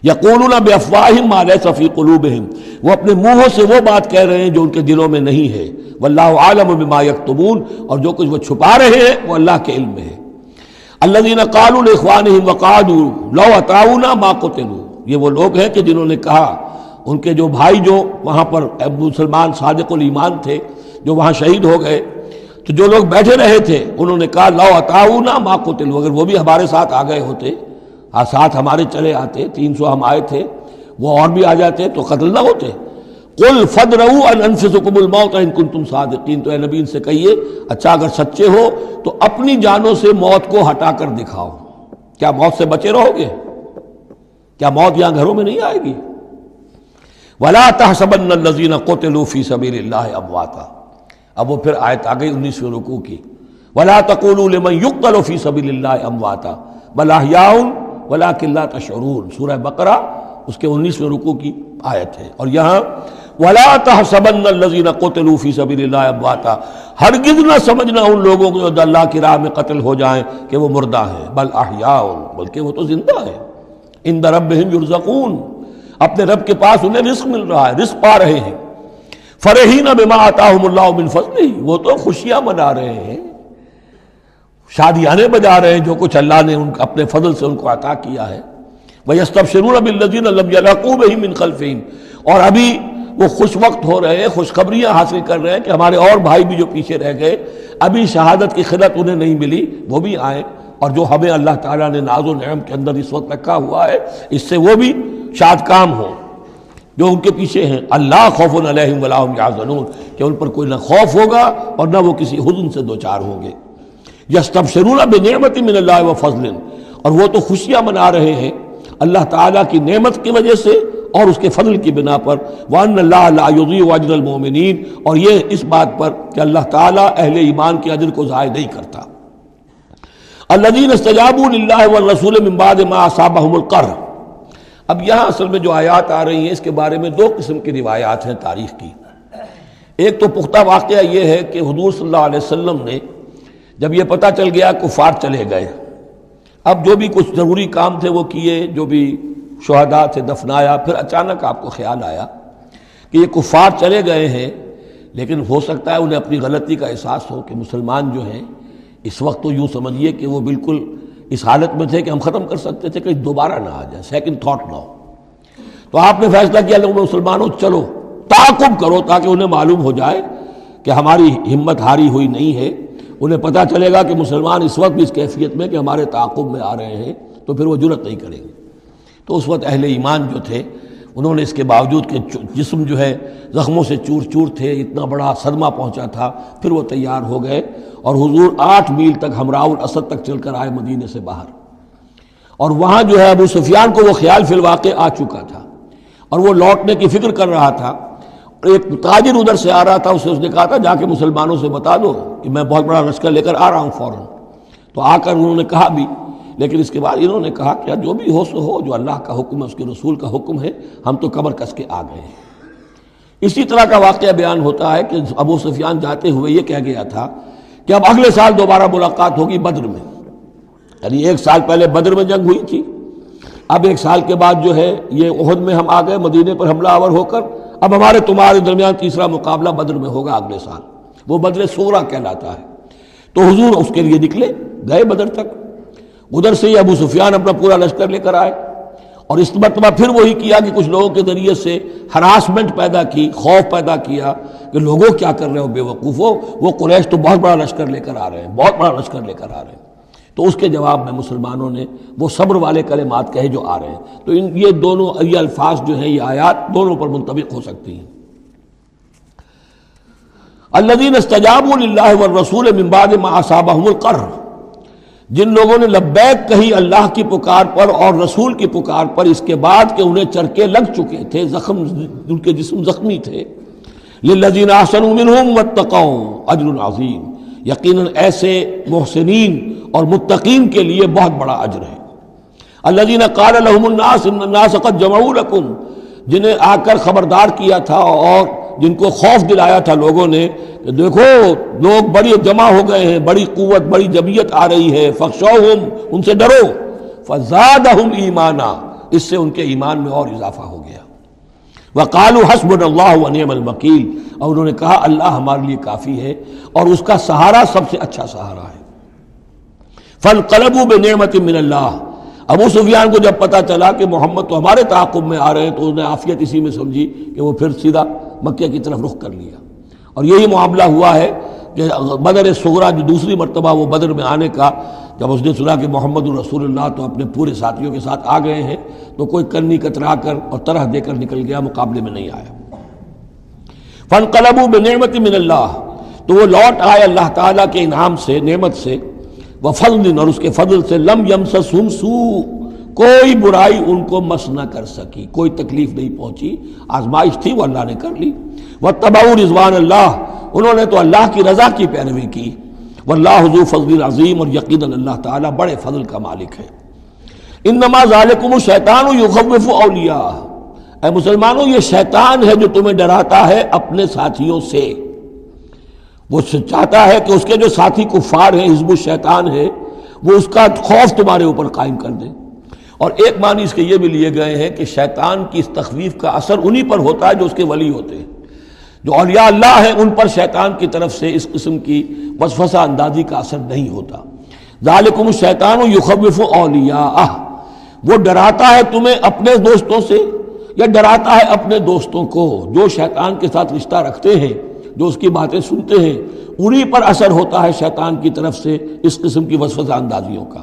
یقولون بافواہہم ما لیس فی قلوبہم، وہ اپنے منہوں سے وہ بات کہہ رہے ہیں جو ان کے دلوں میں نہیں ہے۔ واللہ عالم بما یکتمون، اور جو کچھ وہ چھپا رہے ہیں وہ اللہ کے علم میں ہے۔ الذین قالوا لاخوانہم وقعدوا لو اطاعونا ما قتلوا، یہ وہ لوگ ہیں کہ جنہوں نے کہا، ان کے جو بھائی جو وہاں پر مسلمان صادق الایمان تھے جو وہاں شہید ہو گئے، تو جو لوگ بیٹھے رہے تھے انہوں نے کہا لو اطاعونا ما قتلوا، اگر وہ بھی ہمارے ساتھ آ گئے ہوتے، ساتھ ہمارے چلے آتے، 300 ہم آئے تھے، وہ اور بھی آ جاتے تو قتل نہ ہوتے۔ قل فادرؤوا عن انفسکم الموت ان کنتم صادقین، تو اے نبی ان سے کہیے اچھا اگر سچے ہو تو اپنی جانوں سے موت کو ہٹا کر دکھاؤ۔ کیا موت سے بچے رہو گے؟ کیا موت یہاں گھروں میں نہیں آئے گی؟ ولا تحسبن الذین قتلوا فی سبیل اللہ امواتا، اب وہ پھر آیت آ گئی 19ویں رکوع کی، ولا تقولوا لمن یقتل فی سبیل اللہ امواتا بل احیاء ولکن لا تشعرون، سورہ بقرہ اس کے 19ویں رکوع کی آیت ہے۔ اور یہاں ولا تحسبن الذین قتلوا فی سبیل اللہ امواتا، ہرگز نہ سمجھنا ان لوگوں کو جو اللہ کی راہ میں قتل ہو جائیں کہ وہ مردہ ہیں، بل احیاء، بلکہ وہ تو زندہ ہیں، عند ربہم یرزقون، اپنے رب کے پاس انہیں رزق مل رہا ہے، رزق پا رہے ہیں۔ فرحین بما آتاہم اللہ من فضلہ، وہ تو خوشیاں منا رہے ہیں، شادیانے بجا رہے ہیں جو کچھ اللہ نے ان اپنے فضل سے ان کو عطا کیا ہے۔ وَيَسْتَبْشِرُونَ بِالَّذِينَ لَمْ يَلْحَقُوا بِهِم مِّن خَلْفِهِمْ، اور ابھی وہ خوش وقت ہو رہے ہیں، خوشخبریاں حاصل کر رہے ہیں کہ ہمارے اور بھائی بھی جو پیچھے رہ گئے، ابھی شہادت کی خلت انہیں نہیں ملی، وہ بھی آئیں، اور جو ہمیں اللہ تعالیٰ نے ناز و نعم کے اندر اس وقت رکھا ہوا ہے اس سے وہ بھی شاد کام ہوں جو ان کے پیچھے ہیں۔ اللہ خوف علیہم ولا هم يحزنون، کہ ان پر کوئی نہ خوف ہوگا اور نہ وہ کسی حزن سے دوچار ہوں گے۔ یستبشرون بنعمت من اللہ وفضل، اور وہ تو خوشیاں منا رہے ہیں اللہ تعالیٰ کی نعمت کی وجہ سے اور اس کے فضل کی بنا پر، وَأَنَّ اللَّهَ لَا يُضِيعُ أَجْرَ الْمُؤْمِنِينَ، اور یہ اس بات پر کہ اللہ تعالیٰ اہل ایمان کے اجر کو ضائع نہیں کرتا۔ الَّذِينَ اسْتَجَابُوا لِلَّهِ وَالرَّسُولِ مِن بَعْدِ مَا أَصَابَهُمُ الْقَرْحُ۔ اب یہاں اصل میں جو آیات آ رہی ہیں اس کے بارے میں دو قسم کی روایات ہیں تاریخ کی۔ ایک تو پختہ واقعہ یہ ہے کہ حضور صلی اللہ علیہ وسلم نے جب یہ پتہ چل گیا کفار چلے گئے، اب جو بھی کچھ ضروری کام تھے وہ کیے، جو بھی شہداء تھے دفنایا، پھر اچانک آپ کو خیال آیا کہ یہ کفار چلے گئے ہیں، لیکن ہو سکتا ہے انہیں اپنی غلطی کا احساس ہو کہ مسلمان جو ہیں اس وقت تو یوں سمجھیے کہ وہ بالکل اس حالت میں تھے کہ ہم ختم کر سکتے تھے، کہیں دوبارہ نہ آ جائے، سیکنڈ تھاٹ نہ ہو۔ تو آپ نے فیصلہ کیا لوگوں مسلمانوں چلو تعاقب کرو، تاکہ انہیں معلوم ہو جائے کہ ہماری ہمت ہاری ہوئی نہیں ہے، انہیں پتہ چلے گا کہ مسلمان اس وقت بھی اس کیفیت میں کہ ہمارے تعاقب میں آ رہے ہیں، تو پھر وہ جرأت نہیں کریں گے۔ تو اس وقت اہل ایمان جو تھے انہوں نے اس کے باوجود کہ جسم جو ہے زخموں سے چور چور تھے، اتنا بڑا صدمہ پہنچا تھا، پھر وہ تیار ہو گئے اور حضور 8 میل تک ہمراہ الاسد تک چل کر آئے مدینے سے باہر۔ اور وہاں جو ہے ابو سفیان کو وہ خیال فی الواقع آ چکا تھا اور وہ لوٹنے کی فکر کر رہا تھا۔ ایک تاجر ادھر سے آ رہا تھا، اس نے کہا تھا جا کے مسلمانوں سے بتا دو کہ میں بہت بڑا لشکر لے کر آ رہا ہوں فوراً۔ تو آ کر انہوں نے کہا بھی، لیکن اس کے بعد انہوں نے کہا کہ جو بھی ہو سو ہو، جو اللہ کا حکم ہے اس کے رسول کا حکم ہے، ہم تو کمر کس کے آ گئے ہیں۔ اسی طرح کا واقعہ بیان ہوتا ہے کہ ابو سفیان جاتے ہوئے یہ کہہ گیا تھا کہ اب اگلے سال دوبارہ ملاقات ہوگی بدر میں، یعنی 1 سال پہلے بدر میں جنگ ہوئی تھی، اب 1 سال کے بعد جو ہے یہ احد میں ہم آ گئے مدینے پر حملہ آور ہو کر، اب ہمارے تمہارے درمیان تیسرا مقابلہ بدر میں ہوگا اگلے سال، وہ بدر صغریٰ کہلاتا ہے۔ تو حضور اس کے لیے نکلے، گئے بدر تک۔ ادھر سے ہی ابو سفیان اپنا پورا لشکر لے کر آئے اور اس مرتبہ پھر وہی کیا کہ کچھ لوگوں کے ذریعے سے ہراسمنٹ پیدا کی، خوف پیدا کیا کہ لوگوں کیا کر رہے ہو بے وقوفو، وہ قریش تو بہت بڑا لشکر لے کر آ رہے ہیں، بہت بڑا لشکر لے کر آ رہے ہیں۔ تو اس کے جواب میں مسلمانوں نے وہ صبر والے کلمات کہے جو آ رہے ہیں۔ تو یہ دونوں یہ الفاظ جو ہیں، یہ آیات دونوں پر منطبق ہو سکتی ہیں۔ الذین استجابوا للہ والرسول من بعد ما اصابہم القرح، جن لوگوں نے لبیک کہی اللہ کی پکار پر اور رسول کی پکار پر اس کے بعد کہ انہیں چرکے لگ چکے تھے، زخم ان کے جسم زخمی تھے۔ للذین احسنوا منہم واتقوا اجر عظیم، یقیناً ایسے محسنین اور متقین کے لیے بہت بڑا اجر ہے۔ الذین قال لهم الناس ان الناس قد جمعوا لكم، جنہیں آ کر خبردار کیا تھا اور جن کو خوف دلایا تھا لوگوں نے کہ دیکھو لوگ بڑی جمع ہو گئے ہیں، بڑی قوت بڑی جمعیت آ رہی ہے، فخشوہم، ان سے ڈرو، فزادہم ایمانا، اس سے ان کے ایمان میں اور اضافہ ہو گیا۔ وقالوا حسبنا اللہ ونعم الوکیل، اور انہوں نے کہا اللہ ہمارے لیے کافی ہے اور اس کا سہارا سب سے اچھا سہارا ہے۔ فانقلبوا بنعمت من اللہ، ابو سفیان کو جب پتہ چلا کہ محمد تو ہمارے تعاقب میں آ رہے ہیں تو انہوں نے عافیت اسی میں سمجھی کہ وہ پھر سیدھا مکہ کی طرف رخ کر لیا۔ اور یہی معاملہ ہوا ہے کہ بدر صغریٰ جو دوسری مرتبہ وہ بدر میں آنے کا، جب اس نے سنا کہ محمد الرسول اللہ تو اپنے پورے ساتھیوں کے ساتھ آ گئے ہیں، تو کوئی کنی کترا کر اور طرح دے کر نکل گیا، مقابلے میں نہیں آیا۔ فانقلبوا بنعمت من اللہ، تو وہ لوٹ آئے اللہ تعالیٰ کے انعام سے، نعمت سے، وفضل، اور اس کے فضل سے، لم یمسسہم سوء، کوئی برائی ان کو مس نہ کر سکی، کوئی تکلیف نہیں پہنچی، آزمائش تھی وہ اللہ نے کر لی۔ واتبعوا رضوان اللہ، انہوں نے تو اللہ کی رضا کی پیروی کی۔ واللہ ذو فضل عظیم، اور یقیناً اللہ تعالیٰ بڑے فضل کا مالک ہے۔ انما ذالکم الشیطان یخوف اولیاء، اے مسلمانوں یہ شیطان ہے جو تمہیں ڈراتا ہے اپنے ساتھیوں سے۔ وہ چاہتا ہے کہ اس کے جو ساتھی کفار ہیں، حزب الشیطان ہے، وہ اس کا خوف تمہارے اوپر قائم کر دیں۔ اور ایک معنی اس کے یہ بھی لیے گئے ہیں کہ شیطان کی اس تخویف کا اثر انہی پر ہوتا ہے جو اس کے ولی ہوتے ہیں، جو اولیاء اللہ ہیں ان پر شیطان کی طرف سے اس قسم کی وسوسہ اندازی کا اثر نہیں ہوتا۔ ذالکم الشیطان یخوف اولیاءہ، وہ ڈراتا ہے تمہیں اپنے دوستوں سے، یا ڈراتا ہے اپنے دوستوں کو جو شیطان کے ساتھ رشتہ رکھتے ہیں، جو اس کی باتیں سنتے ہیں، انہی پر اثر ہوتا ہے شیطان کی طرف سے اس قسم کی وسوسہ اندازیوں کا۔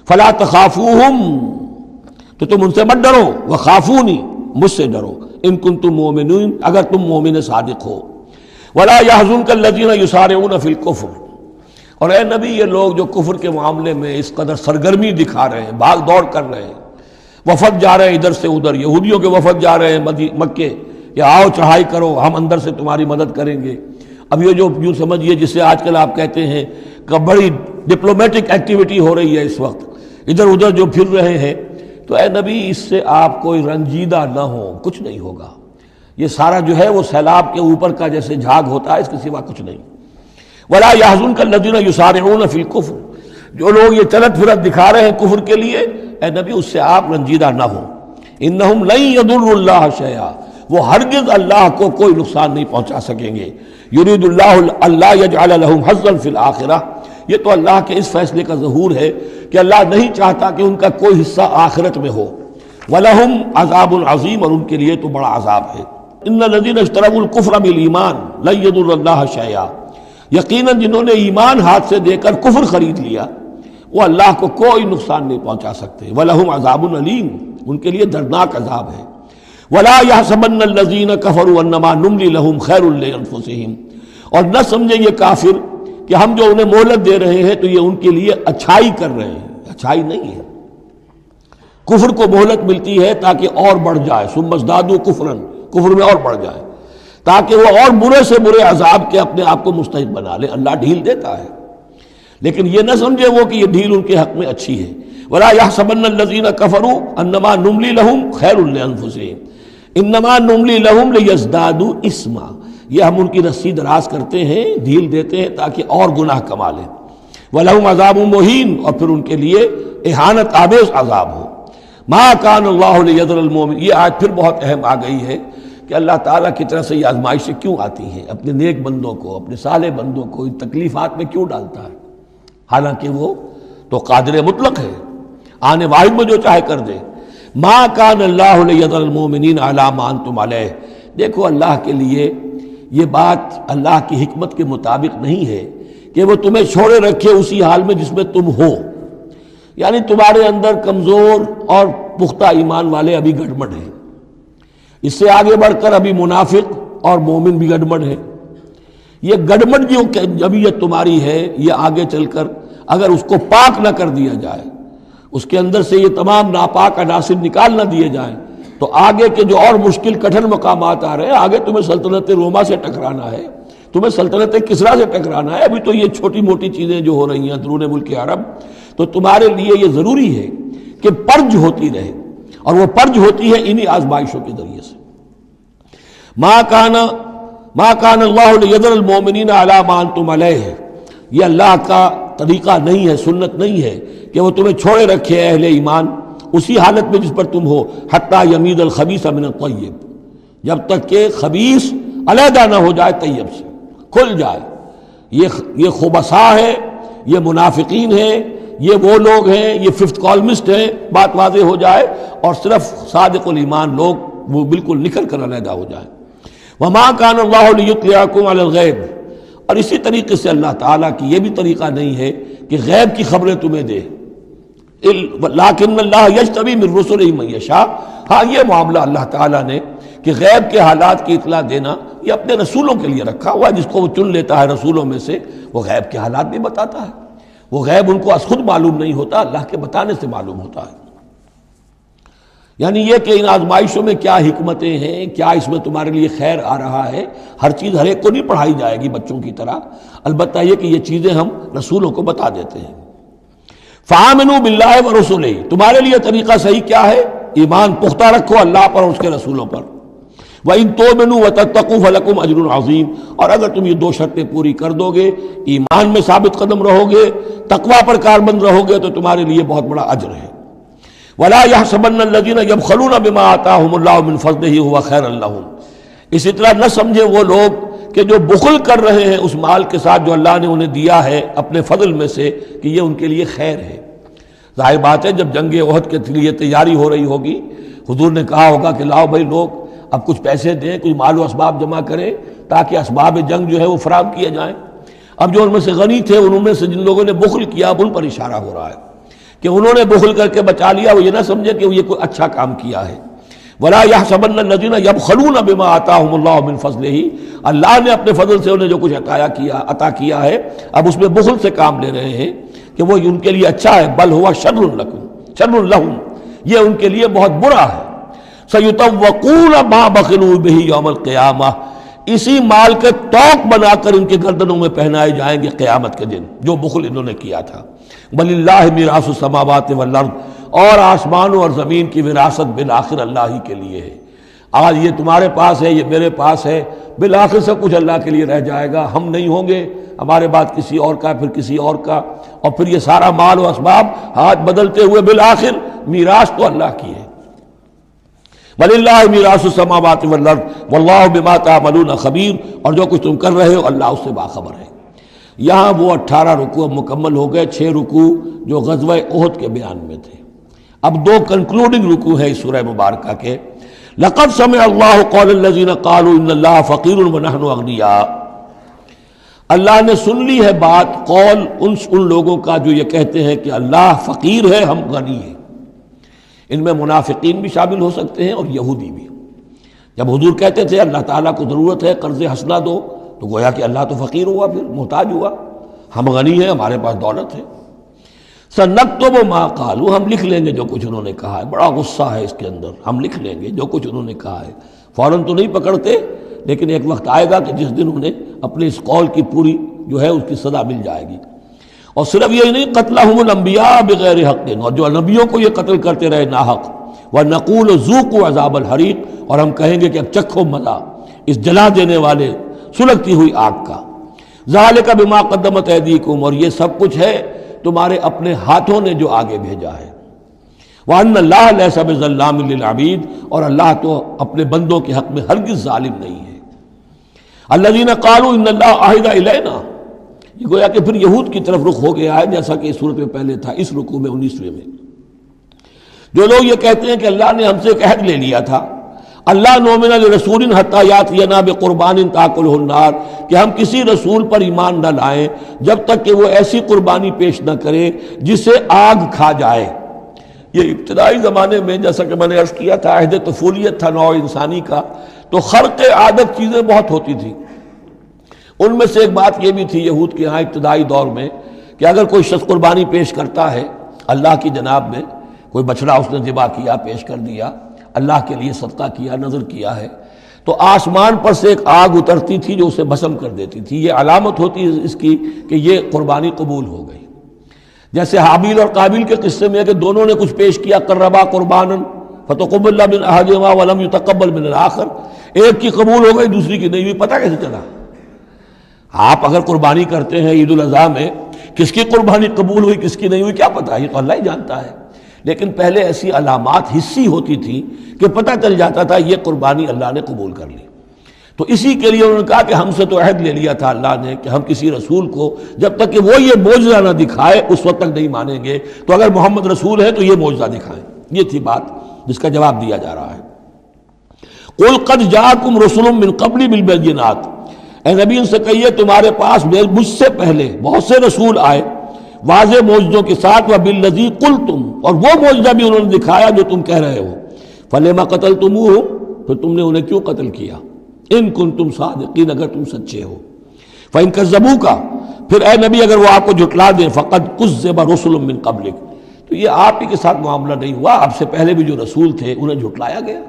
فلا تخافوہم، تو تم ان سے مت ڈرو، وخافونی، مجھ سے ڈرو، ان کنتم مومنین، اگر تم مومن صادق ہو۔ ولا يحزنک الذین یسارعون فی الکفر، اور اے نبی یہ لوگ جو کفر کے معاملے میں اس قدر سرگرمی دکھا رہے ہیں، بھاگ دوڑ کر رہے ہیں، وفد جا رہے ہیں ادھر سے ادھر، یہودیوں کے وفد جا رہے ہیں مکے کہ آؤ چڑھائی کرو، ہم اندر سے تمہاری مدد کریں گے۔ اب یہ جو یوں سمجھیے جسے آج کل آپ کہتے ہیں کہ بڑی ڈپلومیٹک ایکٹیویٹی ہو رہی ہے اس وقت، ادھر ادھر جو پھر رہے ہیں، تو اے نبی اس سے آپ کوئی رنجیدہ نہ ہو، کچھ نہیں ہوگا۔ یہ سارا جو ہے وہ سیلاب کے اوپر کا جیسے جھاگ ہوتا ہے، اس کے سوا کچھ نہیں۔ ولا يحزنک الذین یسارعون فی الکفر، جو لوگ یہ چلت پھرت دکھا رہے ہیں کفر کے لیے، اے نبی اس سے آپ رنجیدہ نہ ہوں۔ انہم لن یضروا اللہ شیئا، وہ ہرگز اللہ کو کوئی نقصان نہیں پہنچا سکیں گے۔ یرید اللہ اللہ یجعل لہم حظا فی الآخرہ، یہ تو اللہ کے اس فیصلے کا ظہور ہے کہ اللہ نہیں چاہتا کہ ان کا کوئی حصہ آخرت میں ہو. وَلَهُمْ عَذَابٌ عَظِيمٌ، اور ان کے لیے تو بڑا عذاب ہے. إِنَّ الَّذِينَ اشْتَرَوُا الْكُفْرَ بِالْإِيمَانِ لَن يَضُرُّوا اللَّهَ شَيْئًا، یقیناً جنہوں نے ایمان ہاتھ سے دے کر کفر خرید لیا وہ اللہ کو کوئی نقصان نہیں پہنچا سکتے. وَلَهُمْ عَذَابٌ أَلِيمٌ، ان کے لیے دردناک عذاب ہے. وَلَا يَحْسَبَنَّ الَّذِينَ كَفَرُوا أَنَّمَا نُمْلِي لَهُمْ خَيْرٌ لِأَنفُسِهِمْ، اور نہ سمجھیں یہ کافر کہ ہم جو انہیں مہلت دے رہے ہیں تو یہ ان کے لیے اچھائی کر رہے ہیں. اچھائی نہیں ہے. کفر کو مہلت ملتی ہے تاکہ اور بڑھ جائے، ثم ازدادوا کفرا، کفر میں اور بڑھ جائے، تاکہ وہ اور برے سے برے عذاب کے اپنے آپ کو مستحق بنا لے. اللہ ڈھیل دیتا ہے، لیکن یہ نہ سمجھے وہ کہ یہ ڈھیل ان کے حق میں اچھی ہے. ولا يحسبن الذين كفروا انما نملي لهم خير لانفسهم انما نملي لهم ليزدادوا اثما، یہ ہم ان کی رسی دراز کرتے ہیں، ڈھیل دیتے ہیں تاکہ اور گناہ کما لیں. وَلَهُمْ عَذَابٌ مُهِينٌ، اور پھر ان کے لیے اہانت آمیز عذاب ہو. مَا كَانَ اللَّهُ لِيَذَرَ الْمُؤْمِنِينَ، یہ آیت پھر بہت اہم آ گئی ہے کہ اللہ تعالیٰ کی طرف سے یہ آزمائشیں کیوں آتی ہیں، اپنے نیک بندوں کو، اپنے صالح بندوں کو ان تکلیفات میں کیوں ڈالتا ہے، حالانکہ وہ تو قادر مطلق ہے، آنے واحد میں جو چاہے کر دے. مَا كَانَ اللَّهُ لِيَذَرَ الْمُؤْمِنِينَ عَلَىٰ مَا أَنْتُمْ عَلَيْهِ، دیکھو اللہ کے لیے یہ بات اللہ کی حکمت کے مطابق نہیں ہے کہ وہ تمہیں چھوڑے رکھے اسی حال میں جس میں تم ہو. یعنی تمہارے اندر کمزور اور پختہ ایمان والے ابھی گڑبڑ ہیں، اس سے آگے بڑھ کر ابھی منافق اور مومن بھی گڑبڑ ہے. یہ گڑبڑ جو جبیت تمہاری ہے، یہ آگے چل کر اگر اس کو پاک نہ کر دیا جائے، اس کے اندر سے یہ تمام ناپاک عناصر نکال نہ دیے جائیں، تو آگے کے جو اور مشکل کٹھن مقامات آ رہے ہیں، آگے تمہیں سلطنت روما سے ٹکرانا ہے، تمہیں سلطنت کسریٰ سے ٹکرانا ہے. ابھی تو یہ چھوٹی موٹی چیزیں جو ہو رہی ہیں درون ملک عرب، تو تمہارے لیے یہ ضروری ہے کہ پرج ہوتی رہے، اور وہ پرج ہوتی ہے انہی آزمائشوں کے ذریعے سے. ما کان اللہ لیذر المؤمنین علی ما انتم علیہ، یہ اللہ کا طریقہ نہیں ہے، سنت نہیں ہے کہ وہ تمہیں چھوڑے رکھے اہل ایمان اسی حالت میں جس پر تم ہو، حتی یمیز الخبیث من الطیب، جب تک کہ خبیث علیحدہ نہ ہو جائے طیب سے، کھل جائے. یہ خبثاء ہے، یہ منافقین ہیں، یہ وہ لوگ ہیں، یہ ففتھ کالمسٹ ہیں، بات واضح ہو جائے، اور صرف صادق الایمان لوگ وہ بالکل نکل کر علیحدہ ہو جائے. وما کان اللہ لیطلعکم علی الغیب، اور اسی طریقے سے اللہ تعالیٰ کی یہ بھی طریقہ نہیں ہے کہ غیب کی خبریں تمہیں دے. لیکن اللہ یجتبی من رسلہ من یشاء، ہاں یہ معاملہ اللہ تعالیٰ نے کہ غیب کے حالات کی اطلاع دینا یہ اپنے رسولوں کے لیے رکھا ہوا ہے. جس کو وہ چن لیتا ہے رسولوں میں سے، وہ غیب کے حالات بھی بتاتا ہے. وہ غیب ان کو از خود معلوم نہیں ہوتا، اللہ کے بتانے سے معلوم ہوتا ہے. یعنی یہ کہ ان آزمائشوں میں کیا حکمتیں ہیں، کیا اس میں تمہارے لیے خیر آ رہا ہے، ہر چیز ہر ایک کو نہیں پڑھائی جائے گی بچوں کی طرح، البتہ یہ کہ یہ چیزیں ہم رسولوں کو بتا دیتے ہیں. فآمنوا باللہ ورسلہ، تمہارے لیے طریقہ صحیح کیا ہے؟ ایمان پختہ رکھو اللہ پر اور اس کے رسولوں پر. وَإِن تُؤْمِنُوا وَتَتَّقُوا فَلَكُمْ أَجْرٌ عَظِيمٌ، اور اگر تم یہ دو شرطیں پوری کر دو گے، ایمان میں ثابت قدم رہو گے، تقوی پر کاربند رہو گے، تو تمہارے لیے بہت بڑا اجر ہے. وَلَا يَحْسَبَنَّ الَّذِينَ يَبْخَلُونَ بِمَا آتَاهُمُ اللَّهُ مِنْ فَضْلِهِ هُوَ خَيْرًا لَّهُمْ، اسی طرح نہ سمجھے وہ لوگ کہ جو بخل کر رہے ہیں اس مال کے ساتھ جو اللہ نے انہیں دیا ہے اپنے فضل میں سے، کہ یہ ان کے لیے خیر ہے. ظاہر بات ہے جب جنگ احد کے لیے تیاری ہو رہی ہوگی، حضور نے کہا ہوگا کہ لاؤ بھائی لوگ اب کچھ پیسے دیں، کچھ مال و اسباب جمع کریں تاکہ اسباب جنگ جو ہے وہ فراہم کیے جائیں. اب جو ان میں سے غنی تھے، انہوں میں سے جن لوگوں نے بخل کیا، اب ان پر اشارہ ہو رہا ہے کہ انہوں نے بخل کر کے بچا لیا، وہ یہ نہ سمجھے کہ یہ کوئی اچھا کام کیا ہے. وَلَا يَحْسَبَنَّ الَّذِينَ يَبْخَلُونَ بِمَا آتَاهُمُ اللَّهُ مِنْ فَضْلِهِ، اللہ نے اپنے فضل سے انہیں جو کچھ عطا کیا ہے، اب اس میں بخل سے کام لے رہے ہیں کہ وہ ان کے لیے اچھا ہے. بل ہوا شر لہم، یہ ان کے لیے بہت برا ہے. سَيُطَوَّقُونَ مَا بَخِلُوا بِهِ يَوْمَ الْقِيَامَةِ، اسی مال کے توق بنا کر ان کے گردنوں میں پہنائے جائیں گے قیامت کے دن جو بخل انہوں نے کیا تھا. وَلِلَّهِ مِيرَاثُ السَّمَاوَاتِ وَالْأَرْضِ، اور آسمانوں اور زمین کی وراثت بالآخر اللہ ہی کے لیے ہے. آج یہ تمہارے پاس ہے، یہ میرے پاس ہے، بالآخر سب کچھ اللہ کے لیے رہ جائے گا. ہم نہیں ہوں گے، ہمارے بعد کسی اور کا، پھر کسی اور کا، اور پھر یہ سارا مال و اسباب ہاتھ بدلتے ہوئے بالآخر میراث تو اللہ کی ہے. وَلِلَّهِ مِيرَاثُ السَّمَاوَاتِ وَالْأَرْضِ وَاللَّهُ بِمَا تَعْمَلُونَ خَبِيرٌ، اور جو کچھ تم کر رہے ہو اللہ اس سے باخبر ہے. یہاں وہ 18 رکوع مکمل ہو گئے، 6 رکوع جو غزوہ احد کے بیان میں تھے۔ اب 2 کنکلوڈنگ رکوع ہے اس سورہ مبارکہ کے۔ لقد سمع اللہ قول الذین قالوا ان اللہ فقیر ونحن اغنیاء، اللہ نے سن لی ہے بات، قول ان لوگوں کا جو یہ کہتے ہیں کہ اللہ فقیر ہے، ہم غنی ہیں۔ ان میں منافقین بھی شامل ہو سکتے ہیں اور یہودی بھی۔ جب حضور کہتے تھے اللہ تعالیٰ کو ضرورت ہے قرض حسنہ دو، تو گویا کہ اللہ تو فقیر ہوا، پھر محتاج ہوا، ہم غنی ہیں، ہمارے پاس دولت ہے۔ سنکتب ما قالوا، ہم لکھ لیں گے جو کچھ انہوں نے کہا ہے۔ بڑا غصہ ہے اس کے اندر، ہم لکھ لیں گے جو کچھ انہوں نے کہا ہے۔ فوراً تو نہیں پکڑتے، لیکن ایک وقت آئے گا کہ جس دن انہیں اپنے اس قول کی پوری جو ہے اس کی سزا مل جائے گی۔ اور صرف یہی نہیں، قتلہم الانبیاء بغیر حق، اور جو نبیوں کو یہ قتل کرتے رہے ناحق، وَنَقُولُ ذُوقُوا عَذَابَ الْحَرِيقِ، اور ہم کہیں گے کہ اب چکھو مزہ اس جلا دینے والے سلگتی ہوئی آگ کا۔ ذَلِكَ بِمَا قَدَّمَتْ أَيْدِيكُمْ، اور یہ سب کچھ ہے تمہارے اپنے ہاتھوں نے جو آگے بھیجا ہے۔ وَأَنَّ اللَّهَ لَيْسَ بِظَلَّامٍ لِّلْعَبِيدِ، اور اللہ تو اپنے بندوں کے حق میں ہرگز ظالم نہیں ہے۔ الَّذِينَ قَالُوا إِنَّ اللَّهَ عَهِدَ إِلَيْنَا، یہ گویا کہ پھر یہود کی طرف رخ ہو گیا ہے، جیسا کہ اس صورت میں پہلے تھا، اس رکوع میں 19ویں میں۔ جو لوگ یہ کہتے ہیں کہ اللہ نے ہم سے ایک عہد لے لیا تھا، اللہ نؤمن لرسول حتی یاتینا بقربان تاکلہ النار، کہ ہم کسی رسول پر ایمان نہ لائیں جب تک کہ وہ ایسی قربانی پیش نہ کرے جسے آگ کھا جائے۔ یہ ابتدائی زمانے میں جیسا کہ میں نے عرض کیا تھا، عہد طفولیت تھا نوع انسانی کا، تو خرق عادت چیزیں بہت ہوتی تھی۔ ان میں سے ایک بات یہ بھی تھی یہود کے ہاں ابتدائی دور میں کہ اگر کوئی شخص قربانی پیش کرتا ہے اللہ کی جناب میں، کوئی بچڑا اس نے ذبح کیا، پیش کر دیا، اللہ کے لیے صدقہ کیا، نذر کیا ہے، تو آسمان پر سے ایک آگ اترتی تھی جو اسے بھسم کر دیتی تھی۔ یہ علامت ہوتی ہے اس کی کہ یہ قربانی قبول ہو گئی۔ جیسے حابیل اور قابیل کے قصے میں ہے کہ دونوں نے کچھ پیش کیا، قربا قربانا فتقبل من احدہما ولم یتقبل من الآخر، ایک کی قبول ہو گئی دوسری کی نہیں ہوئی۔ پتہ کیسے چلا؟ آپ اگر قربانی کرتے ہیں عید الاضحیٰ میں، کس کی قربانی قبول ہوئی کس کی نہیں ہوئی کیا پتہ، یہ تو اللہ ہی جانتا ہے۔ لیکن پہلے ایسی علامات حسی ہوتی تھی کہ پتہ چل جاتا تھا یہ قربانی اللہ نے قبول کر لی۔ تو اسی کے لیے انہوں نے کہا کہ ہم سے تو عہد لے لیا تھا اللہ نے کہ ہم کسی رسول کو جب تک کہ وہ یہ معجزہ نہ دکھائے اس وقت تک نہیں مانیں گے، تو اگر محمد رسول ہے تو یہ معجزہ دکھائیں۔ یہ تھی بات جس کا جواب دیا جا رہا ہے۔ قُلْ قَدْ جَاءَكُمْ رُسُلٌ مِّن قَبْلِ بِالْبَيِّنَاتِ، اے نبی ان سے کہیے تمہارے پاس مجھ سے پہلے بہت سے رسول آئے واضح معجزوں کے ساتھ، وَبِالَّذِي قُلْتُمْ، اور وہ معجزہ بھی انہوں نے دکھایا جو تم کہہ رہے ہو۔ فَلِمَ قَتَلْتُمُوهُمْ، پھر تم نے انہیں کیوں قتل کیا؟ ان کنتم صادقین، اگر تم سچے ہو۔ فَإِن كَذَّبُوكَ، پھر اے نبی اگر وہ آپ کو جھٹلا دیں، فَقَدْ كُذِّبَ رُسُلٌ مِّن قَبْلِكَ، تو یہ آپ ہی کے ساتھ معاملہ نہیں ہوا، آپ سے پہلے بھی جو رسول تھے انہیں جھٹلایا گیا۔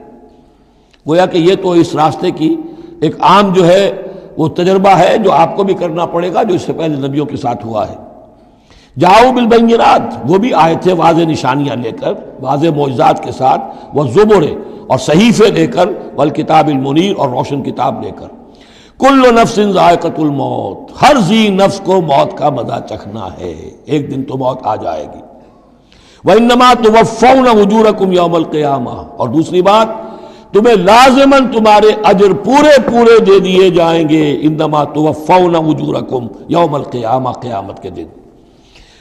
گویا کہ یہ تو اس راستے کی ایک عام جو ہے وہ تجربہ ہے جو آپ کو بھی کرنا پڑے گا جو اس سے پہلے نبیوں کے ساتھ ہوا ہے۔ جاؤ بالبینات، وہ بھی آئے تھے واضح نشانیاں لے کر، واضح معجزات کے ساتھ، والزبر، اور صحیفے لے کر، والکتاب المنیر، اور روشن کتاب لے کر۔ کل نفس ذائقۃ الموت، ہر ذی نفس کو موت کا مزہ چکھنا ہے، ایک دن تو موت آ جائے گی۔ وانما توفون اجورکم یوم القیامہ، اور دوسری بات تمہیں لازماً تمہارے اجر پورے پورے دے دیے جائیں گے۔ انما توفون اجورکم یوم القیامہ، قیامت کے دن۔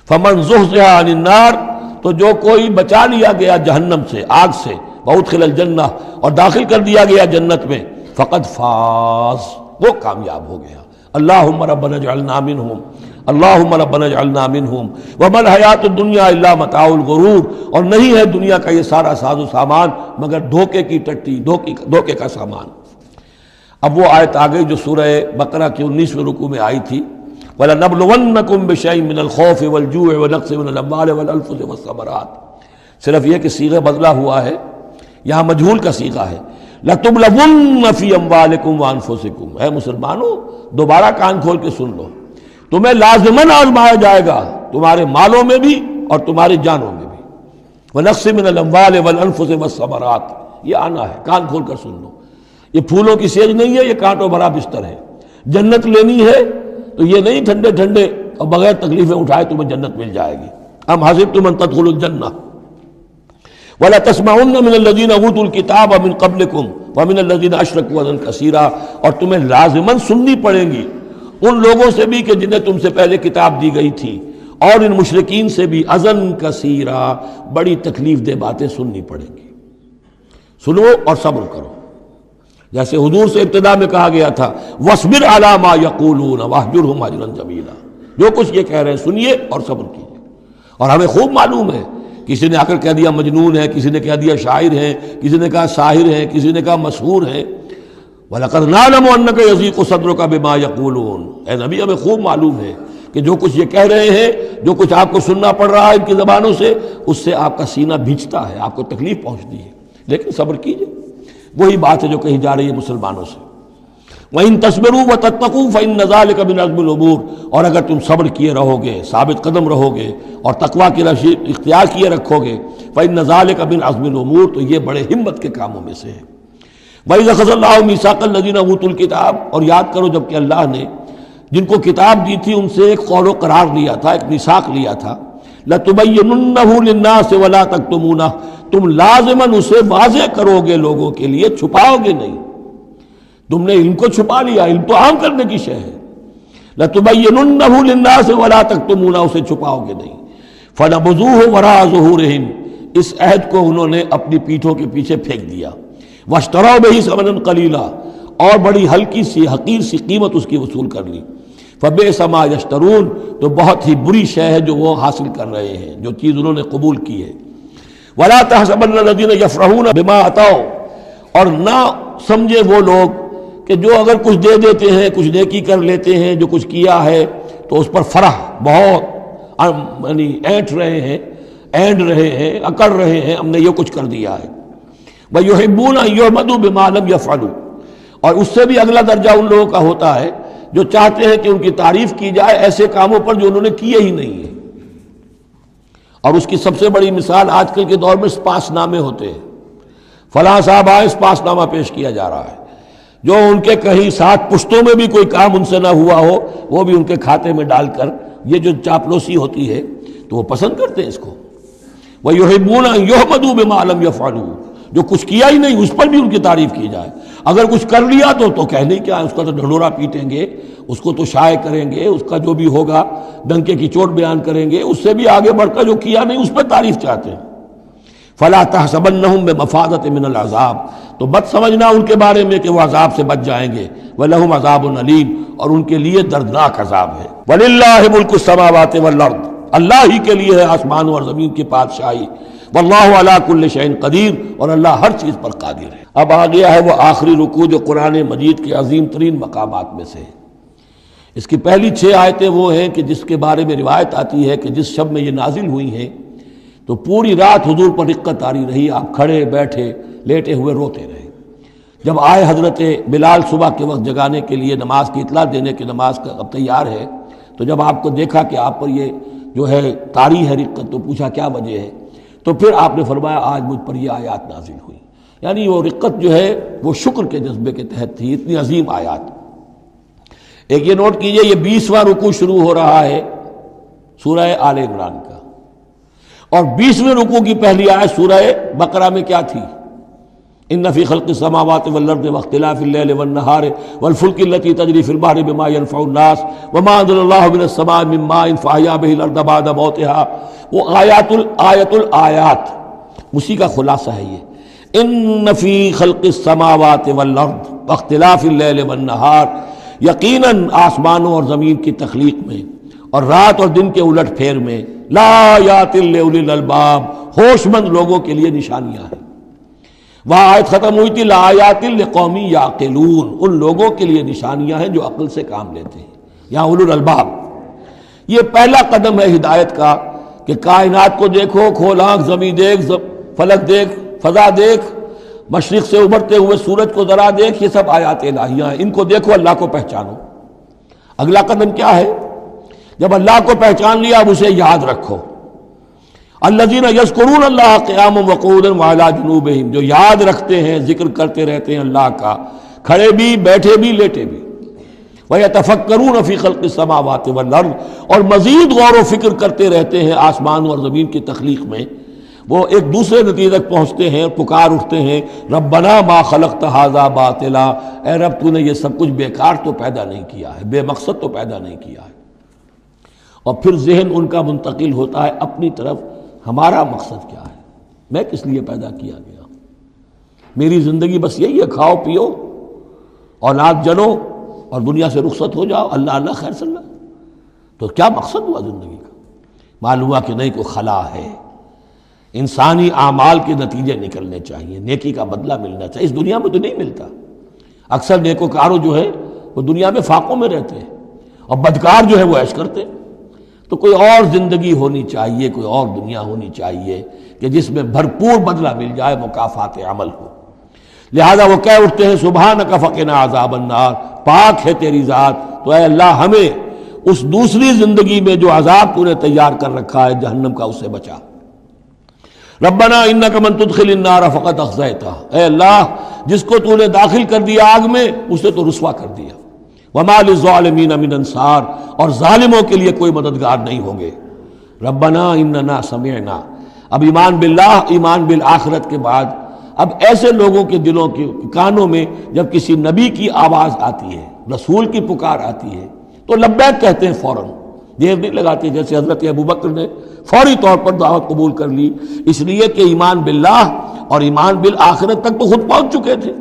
فمن زحزح عن النار، تو جو کوئی بچا لیا گیا جہنم سے، آگ سے، وادخل الجنہ، اور داخل کر دیا گیا جنت میں، فقد فاز، وہ کامیاب ہو گیا۔ اللہم ربنا اجعلنا منہم، اللہم ربنا اجعلنا منہم، وما الحیات الدنیا الا متاع الغرور، اور نہیں ہے دنیا کا یہ سارا ساز و سامان مگر دھوکے کی ٹٹی، دھوکے کا سامان۔ اب وہ آیت آ گئی جو سورہ بقرہ کے 19ویں رکوع میں آئی تھی، وَلَنَبْلُوَنَّكُمْ بِشَيْءٍ مِّنَ الْخَوْفِ وَالْجُوعِ وَنَقْصٍ مِّنَ الْأَمْوَالِ وَالْأَنفُسِ وَالثَّمَرَاتِ، صرف یہ کہ صیغہ بدلا ہوا ہے، یہاں مجہول کا صیغہ ہے۔ لَتُبْلَوُنَّ فِي أَمْوَالِكُمْ وَأَنفُسِكُمْ، اے مسلمانوں دوبارہ کان کھول کے سن لو، تمہیں لازماً آزمایا جائے گا، تمہارے مالوں میں بھی اور تمہاری جانوں میں بھی۔ وَنَقْصٍ مِّنَ الْأَمْوَالِ وَالْأَنفُسِ وَالثَّمَرَاتِ، یہ آنا ہے، کان کھول کر سن لو۔ یہ پھولوں کی سیج نہیں ہے، یہ کانٹوں بھرا بستر ہے۔ جنت لینی ہے تو یہ نہیں ٹھنڈے ٹھنڈے اور بغیر تکلیفیں اٹھائے تمہیں جنت مل جائے گی۔ ام حسبتم ان تدخلوا الجنہ ولا تسمعن من الذین اوتوا الکتاب من قبلکم ومن الذین اشرکوا اذًا کثیرا، اور تمہیں لازماً سننی پڑیں گی ان لوگوں سے بھی کہ جنہیں تم سے پہلے کتاب دی گئی تھی، اور ان مشرکین سے بھی اذن کثیرا، بڑی تکلیف دہ باتیں سننی پڑیں گی۔ سنو اور صبر کرو، جیسے حضور سے ابتدا میں کہا گیا تھا وَاصْبِرْ عَلَىٰ مَا يَقُولُونَ وَاهْجُرْهُمْ هَجْرًا جَمِيلًا، جو کچھ یہ کہہ رہے ہیں سنیے اور صبر کیجیے۔ اور ہمیں خوب معلوم ہے، کسی نے آ کر کہہ دیا مجنون ہے، کسی نے کہہ دیا شاعر ہے، کسی نے کہا ساحر ہے، کسی نے کہا مسحور ہے۔ وَلَقَدْ نَعْلَمُ أَنَّكَ يَضِيقُ صَدْرُكَ بِمَا يَقُولُونَ، اے نبی ہمیں خوب معلوم ہے کہ جو کچھ یہ کہہ رہے ہیں، جو کچھ آپ کو سننا پڑ رہا ہے ان کی زبانوں سے، اس سے آپ کا سینہ بھیجتا ہے، آپ کو تکلیف پہنچتی ہے، لیکن صبر کیجیے۔ وہی بات ہے جو کہی جا رہی ہے مسلمانوں سے، وَإِن تَصْبِرُوا وَتَتَّقُوا فَإِنَّ ذَلِكَ مِنْ عَزْمِ الْأُمُورِ، اور اگر تم صبر کیے رہو گے، ثابت قدم رہو گے اور تقویٰ کی راہ اختیار کیے رکھو گے، فَإِنَّ ذَلِكَ مِنْ عَزْمِ الْأُمُورِ، تو یہ بڑے ہمت کے کاموں میں سے ہے۔ وَإِذْ أَخَذَ اللَّهُ مِيثَاقَ الَّذِينَ أُوتُوا الْكِتَابَ، اور یاد کرو جب کہ اللہ نے جن کو کتاب دی تھی ان سے ایک قول و قرار لیا تھا، ایک میثاق لیا تھا، لَتُبَيِّنُنَّهُ لِلنَّاسِ وَلَا تَكْتُمُونَهُ، تم لازماً اسے واضح کرو گے لوگوں کے لیے، چھپاؤ گے نہیں۔ تم نے علم کو چھپا لیا، علم تو عام کرنے کی شے ہے۔ لَتُبَيِّنُنَّهُ لِلنَّاسِ وَلَا تَكْتُمُونَهُ، اسے چھپاؤ گے نہیں۔ فَنَبَذُوهُ وَرَاءَ ظُهُورِهِمْ، اس عہد کو انہوں نے اپنی پیٹھوں کے پیچھے پھینک دیا۔ وَاشْتَرَوْا بِهِ ثَمَنًا قَلِيلًا، اور بڑی ہلکی سی حقیر سی قیمت اس کی وصول کر لی۔ فَبِئْسَ مَا يَشْتَرُونَ، تو بہت ہی بری شے ہے جو وہ حاصل کر رہے ہیں، جو چیز انہوں نے قبول کی ہے۔ وَلَا تَحْسَبَنَّ الَّذِينَ يَفْرَحُونَ بِمَا أَتَوْا، اور نہ سمجھے وہ لوگ کہ جو اگر کچھ دے دیتے ہیں، کچھ نیکی کر لیتے ہیں، جو کچھ کیا ہے تو اس پر فرح بہت یعنی اینٹ رہے ہیں، اینڈ رہے ہیں، اکڑ رہے ہیں، ہم نے یہ کچھ کر دیا ہے۔ وَيُحِبُّونَ أَن يُحْمَدُوا بِمَا لَمْ يَفْعَلُوا، اور اس سے بھی اگلا درجہ ان لوگوں کا ہوتا ہے جو چاہتے ہیں کہ ان کی تعریف کی جائے ایسے کاموں پر جو انہوں نے کیے ہی نہیں ہیں۔ اور اس کی سب سے بڑی مثال آج کل کے دور میں سپاس نامے ہوتے ہیں، فلاں صاحب آئے سپاس نامہ پیش کیا جا رہا ہے، جو ان کے کہیں ساتھ پشتوں میں بھی کوئی کام ان سے نہ ہوا ہو وہ بھی ان کے کھاتے میں ڈال کر، یہ جو چاپلوسی ہوتی ہے تو وہ پسند کرتے ہیں اس کو۔ وَيُحِبُّونَ أَن يُحْمَدُوا بِمَا لَمْ يَفْعَلُوا، جو کچھ کیا ہی نہیں اس پر بھی ان کی تعریف کی جائے، اگر کچھ کر لیا تو کہنے کیا ہے، اس کا تو ڈھنڈورا پیٹیں گے، اس کو تو شائع کریں گے، اس کا جو بھی ہوگا ڈنکے کی چوٹ بیان کریں گے، اس سے بھی آگے بڑھ کر جو کیا نہیں اس پر تعریف چاہتے ہیں۔ فَلَا تَحْسَبَنَّهُم بِمَفَازَةٍ مِّنَ الْعَذَابِ، تو مت سمجھنا ان کے بارے میں کہ وہ عذاب سے بچ جائیں گے، وَلَهُمْ عَذَابٌ أَلِيمٌ، اور ان کے لیے دردناک عذاب ہے۔ وَلِلَّهِ مُلْكُ السَّمَاوَاتِ وَالْأَرْضِ، اللہ ہی کے لیے ہے آسمانوں اور زمین کی بادشاہی، واللہ علی کل شیء قدیر، اور اللہ ہر چیز پر قادر ہے۔ اب آ گیا ہے وہ آخری رکوع جو قرآن مجید کے عظیم ترین مقامات میں سے ہے۔ اس کی پہلی 6 آیتیں وہ ہیں کہ جس کے بارے میں روایت آتی ہے کہ جس شب میں یہ نازل ہوئی ہیں تو پوری رات حضور پر رقت آری رہی، آپ کھڑے بیٹھے لیٹے ہوئے روتے رہے۔ جب آئے حضرت بلال صبح کے وقت جگانے کے لیے نماز کی اطلاع دینے کہ نماز کا اب تیار ہے، تو جب آپ کو دیکھا کہ آپ پر یہ جو ہے طاری ہے رقت، تو پوچھا کیا وجہ ہے، تو پھر آپ نے فرمایا آج مجھ پر یہ آیات نازل ہوئی۔ یعنی وہ رقت جو ہے وہ شکر کے جذبے کے تحت تھی، اتنی عظیم آیات۔ ایک یہ نوٹ کیجئے، یہ 20واں رکوع شروع ہو رہا ہے سورہ آل عمران کا، اور 20ویں رکوع کی پہلی آیت سورہ بقرہ میں کیا تھی؟ ان فی خلق السماوات والارض واختلاف اللیل والنہار والفلک التی تجری فی البحر بما ينفع الناس وما انزل اللہ من السماء من ماء فاحیا به الارض بعد موتها، وہ آیات الآیات، اسی کا خلاصہ ہے یہ۔ ان فی خلق السماوات والارض واختلاف اللیل والنہار، یقیناً آسمانوں اور زمین کی تخلیق میں اور رات اور دن کے الٹ پھیر میں، لآیات لأولی الالباب، ہوش مند لوگوں کے لیے نشانیاں ہیں۔ وہاں آیت ختم ہوئی تھی لآیات لقوم یعقلون، ان لوگوں کے لیے نشانیاں ہیں جو عقل سے کام لیتے ہیں، یہاں اولو الالباب۔ یہ پہلا قدم ہے ہدایت کا کہ کائنات کو دیکھو، کھول آنکھ، زمین دیکھ، فلک دیکھ، فضا دیکھ، مشرق سے ابھرتے ہوئے سورج کو ذرا دیکھ، یہ سب آیات الہیہ ہیں، ان کو دیکھو، اللہ کو پہچانو۔ اگلا قدم کیا ہے؟ جب اللہ کو پہچان لیا اب اسے یاد رکھو۔ الذین یذکرون اللہ قیاما وقعودا وعلی جنوبہم، جو یاد رکھتے ہیں، ذکر کرتے رہتے ہیں اللہ کا، کھڑے بھی، بیٹھے بھی، لیٹے بھی۔ وَيَتَفَكَّرُونَ فِي خَلْقِ السَّمَاوَاتِ وَالْأَرْضِ، اور مزید غور و فکر کرتے رہتے ہیں آسمان اور زمین کی تخلیق میں۔ وہ ایک دوسرے نتیجے تک پہنچتے ہیں اور پکار اٹھتے ہیں ربنا ما خلقت ھذا باطلا، اے رب تو نے یہ سب کچھ بیکار تو پیدا نہیں کیا ہے، بے مقصد تو پیدا نہیں کیا ہے۔ اور پھر ذہن ان کا منتقل ہوتا ہے اپنی طرف، ہمارا مقصد کیا ہے، میں کس لیے پیدا کیا گیا، میری زندگی بس یہی ہے، کھاؤ پیو اولاد جنو اور دنیا سے رخصت ہو جاؤ، اللہ اللہ خیر صلی اللہ۔ تو کیا مقصد ہوا زندگی کا؟ معلوم ہوا کہ نہیں، کوئی خلا ہے، انسانی اعمال کے نتیجے نکلنے چاہیے، نیکی کا بدلہ ملنا چاہیے، اس دنیا میں تو نہیں ملتا۔ اکثر نیکوکاروں جو ہے وہ دنیا میں فاقوں میں رہتے ہیں اور بدکار جو ہے وہ عیش کرتے ہیں۔ تو کوئی اور زندگی ہونی چاہیے، کوئی اور دنیا ہونی چاہیے کہ جس میں بھرپور بدلہ مل جائے، مکافات عمل ہو۔ لہذا وہ کہہ اٹھتے ہیں سبحانک فقنا عذاب النار، پاک ہے تیری ذات، تو اے اللہ ہمیں اس دوسری زندگی میں جو عذاب تو نے تیار کر رکھا ہے جہنم کا، اسے بچا۔ ربنا انک من تدخل النار فقد اخزیتہ، اے اللہ جس کو تو نے داخل کر دیا آگ میں اسے تو رسوا کر دیا۔ وما للظالمین من انصار، اور ظالموں کے لیے کوئی مددگار نہیں ہوں گے۔ ربنا اننا سمعنا، اب ایمان باللہ، ایمان بالآخرت کے بعد اب ایسے لوگوں کے دلوں کے کانوں میں جب کسی نبی کی آواز آتی ہے، رسول کی پکار آتی ہے تو لبیک کہتے ہیں فوراً، دیر نہیں لگاتے، جیسے حضرت ابوبکر نے فوری طور پر دعوت قبول کر لی، اس لیے کہ ایمان باللہ اور ایمان بالآخرت تک تو خود پہنچ چکے تھے۔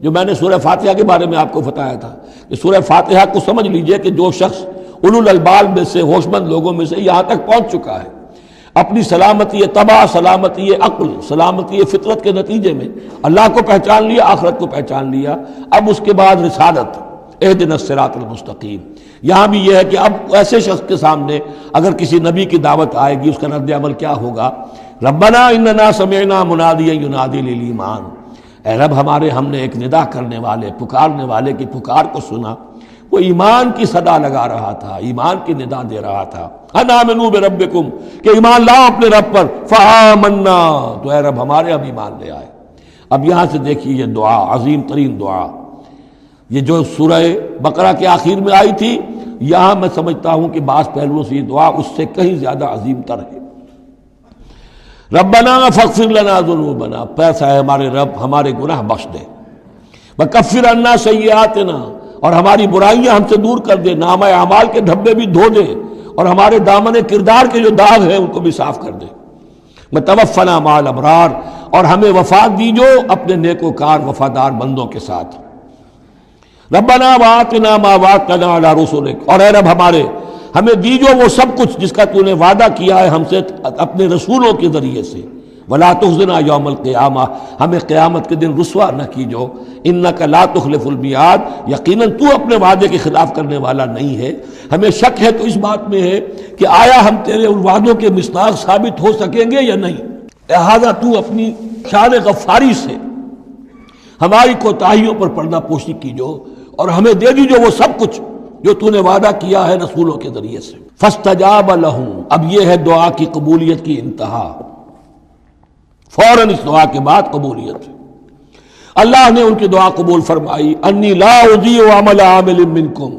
جو میں نے سورہ فاتحہ کے بارے میں آپ کو بتایا تھا کہ سورہ فاتحہ کو سمجھ لیجئے کہ جو شخص اولو الالباب میں سے، ہوش مند لوگوں میں سے یہاں تک پہنچ چکا ہے، اپنی سلامتی طبع، سلامتی عقل، سلامتی فطرت کے نتیجے میں اللہ کو پہچان لیا، آخرت کو پہچان لیا، اب اس کے بعد رسالت، اہدنا الصراط المستقیم۔ یہاں بھی یہ ہے کہ اب ایسے شخص کے سامنے اگر کسی نبی کی دعوت آئے گی، اس کا رد عمل کیا ہوگا؟ ربنا اننا سمعنا منادیا ینادی للایمان، اے رب ہم نے ایک ندا کرنے والے، پکارنے والے کی پکار کو سنا، وہ ایمان کی صدا لگا رہا تھا، ایمان کی ندا دے رہا تھا، ان آمنوا بربکم، کہ ایمان لاؤ اپنے رب پر، فآمنا، تو اے رب ہمارے اب ایمان لے آئے۔ اب یہاں سے دیکھیے یہ دعا، عظیم ترین دعا، یہ جو سورہ بقرہ کے آخر میں آئی تھی، یہاں میں سمجھتا ہوں کہ بعض پہلوؤں سے یہ دعا اس سے کہیں زیادہ عظیم تر ہے۔ ربنا فاغفر لنا ذنوبنا، پیسہ ہے ہمارے رب ہمارے گناہ بخش دے، وکفر عنا سیئاتنا، اور ہماری برائیاں ہم سے دور کر دے، نامہ اعمال کے دھبے بھی دھو دے، اور ہمارے دامن کردار کے جو داغ ہیں ان کو بھی صاف کر دے، وتوفنا مع الابرار، اور ہمیں وفات دیجو اپنے نیکوکار وفادار بندوں کے ساتھ۔ ربنا وآتنا ما وعدتنا علی رسلک، اور اے رب ہمیں دیجو وہ سب کچھ جس کا تو نے وعدہ کیا ہے ہم سے اپنے رسولوں کے ذریعے سے، ولا تخزنا یوم القیامہ، ہمیں قیامت کے دن رسوا نہ کیجو، انک لا تخلف المیعاد، یقیناً تو اپنے وعدے کے خلاف کرنے والا نہیں ہے۔ ہمیں شک ہے تو اس بات میں ہے کہ آیا ہم تیرے ان وعدوں کے مصداق ثابت ہو سکیں گے یا نہیں، لہذا تو اپنی شان غفاری سے ہماری کوتاہیوں پر پردہ پوشی کیجو، اور ہمیں دے دیجو وہ سب کچھ جو تو نے وعدہ کیا ہے رسولوں کے ذریعے سے۔ فاستجاب لہم، اب یہ ہے دعا کی قبولیت کی انتہا، فوراً اس دعا کے بعد قبولیت، اللہ نے ان کی دعا قبول فرمائی، انی لا اضیع عمل عامل منکم،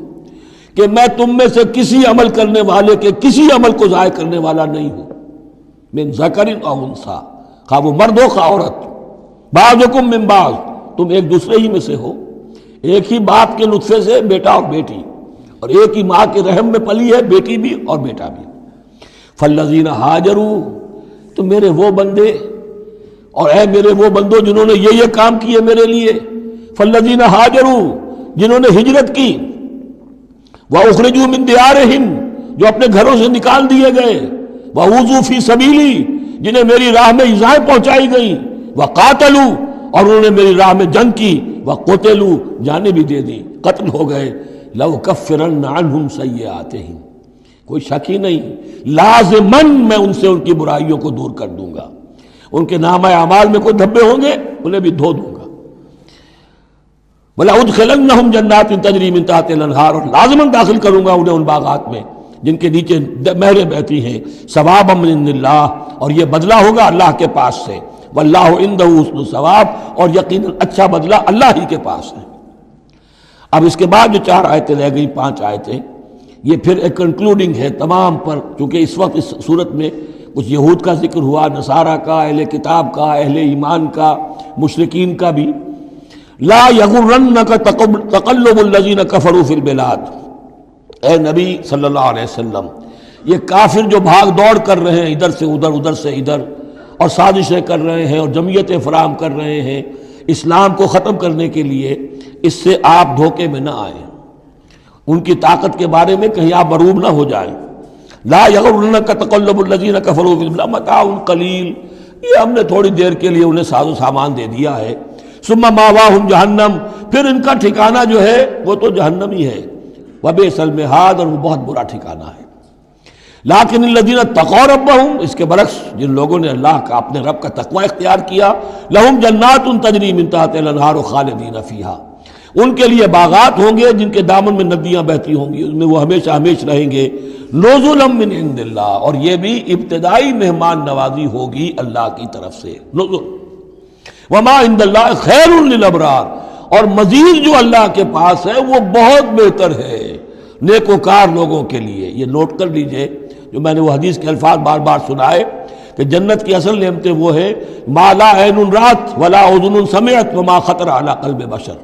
کہ میں تم میں سے کسی عمل کرنے والے کے کسی عمل کو ضائع کرنے والا نہیں ہوں، من ذکر او انثی، خواہ وہ مرد ہو خواہ عورت، بعضکم من بعض، تم ایک دوسرے ہی میں سے ہو، ایک ہی باپ کے نطفے سے بیٹا اور بیٹی، اور ایک ہی ماں کے رحم میں پلی ہے بیٹی بھی اور بیٹا بھی۔ فالذین ہاجروا، تو میرے وہ بندے، اور اے میرے وہ بندوں جنہوں نے یہ کام کیے میرے لیے، فالذین ہاجروا، جنہوں نے ہجرت کی، واخرجوا من دیارہم، جو اپنے گھروں سے نکال دیے گئے، واوذوا فی سبیلی، جنہیں میری راہ میں ایذائیں پہنچائی گئیں، وقاتلوا، اور انہوں نے میری راہ میں جنگ کی، وقتلوا، جانیں بھی دے دی، قتل ہو گئے، لَأُكَفِّرَنَّ عَنْهُمْ سَيِّئَاتِهِمْ، کوئی شک ہی نہیں، لازماً میں ان سے ان کی برائیوں کو دور کر دوں گا، ان کے نامہ اعمال میں کوئی دھبے ہوں گے انہیں بھی دھو دوں گا، وَلَأُدْخِلَنَّهُمْ جَنَّاتٍ تَجْرِي مِن تَحْتِهَا الْأَنْهَارُ، اور لازماً داخل کروں گا انہیں ان باغات میں جن کے نیچے نہریں بہتی ہیں، ثوابا من عند اللہ، اور یہ بدلہ ہوگا اللہ کے پاس سے، واللہ عنده حسن الثواب، اور یقیناً اچھا بدلہ اللہ ہی کے پاس ہے۔ اب اس کے بعد جو 4 آیتیں رہ گئی، 5 آیتیں، یہ پھر ایک کنکلوڈنگ ہے تمام پر، چونکہ اس وقت اس صورت میں کچھ یہود کا ذکر ہوا، نصارہ کا، اہل کتاب کا، اہل ایمان کا، مشرکین کا بھی۔ لا یغرنک تقلب الذین کفروا فی البلاد، اے نبی صلی اللہ علیہ وسلم، یہ کافر جو بھاگ دوڑ کر رہے ہیں ادھر سے ادھر، ادھر سے ادھر، اور سازشیں کر رہے ہیں اور جمعیتیں فراہم کر رہے ہیں اسلام کو ختم کرنے کے لیے، اس سے آپ دھوکے میں نہ آئیں، ان کی طاقت کے بارے میں کہیں آپ مروب نہ ہو جائیں۔ لا یغرنک تقلب الذین کفروا فی البلاد متاع قلیل، یہ ہم نے تھوڑی دیر کے لیے انہیں ساز و سامان دے دیا ہے۔ ثم ماواہم جہنم، پھر ان کا ٹھکانہ جو ہے وہ تو جہنم ہی ہے، وبئس المہاد، اور وہ بہت برا ٹھکانہ ہے۔ لیکن الذین اتقوا ربہم، اس کے برعکس جن لوگوں نے اللہ کا، اپنے رب کا تقوی اختیار کیا، لہم جنات تجری من تحتہا الانہار خالدین فیہا، ان کے لیے باغات ہوں گے جن کے دامن میں ندیاں بہتی ہوں گی، اس میں وہ ہمیشہ ہمیشہ رہیں گے۔ نزلا من عند اللہ، اور یہ بھی ابتدائی مہمان نوازی ہوگی اللہ کی طرف سے، نزل۔ وما عند اللہ خیر للابرار، اور مزید جو اللہ کے پاس ہے وہ بہت بہتر ہے نیکوکار لوگوں کے لیے۔ یہ نوٹ کر لیجئے، جو میں نے وہ حدیث کے الفاظ بار بار سنائے کہ جنت کی اصل نعمتیں وہ ہے ما لا عین رات ولا اذن سمعت وما خطر علی قلب بشر۔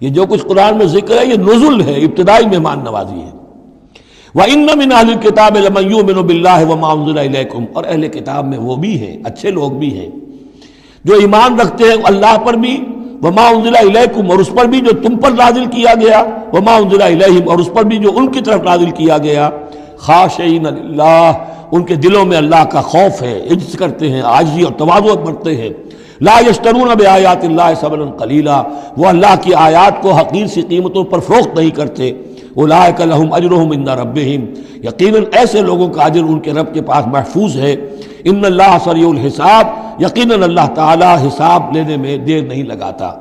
یہ جو کچھ قرآن میں ذکر ہے یہ نزل ہے، ابتدائی مہمان نوازی ہے۔ وَإِنَّ مِنْ أَهْلِ الْكِتَابِ لَمَن يُؤْمِنُ بِاللَّهِ وَمَا أُنزِلَ إِلَيْكُمْ، اور اہل کتاب میں وہ بھی ہیں، اچھے لوگ بھی ہیں جو ایمان رکھتے ہیں اللہ پر بھی، وما انزل الیکم، اور اس پر بھی جو تم پر نازل کیا گیا، وما انزل الیہم، اور اس پر بھی جو ان کی طرف نازل کیا گیا، خاشعین للہ، ان کے دلوں میں اللہ کا خوف ہے، عجز کرتے ہیں، عاجزی اور تواضع برتتے ہیں۔ لا یشترون بآیات اللہ ثمنا قلیلا، وہ اللہ کی آیات کو حقیر سی قیمتوں پر فروخت نہیں کرتے۔ اولئک لہم اجرہم عند ربہم، یقیناً ایسے لوگوں کا اجر ان کے رب کے پاس محفوظ ہے۔ ان اللہ سریع الحساب، یقیناً اللہ تعالی حساب لینے میں دیر نہیں لگاتا۔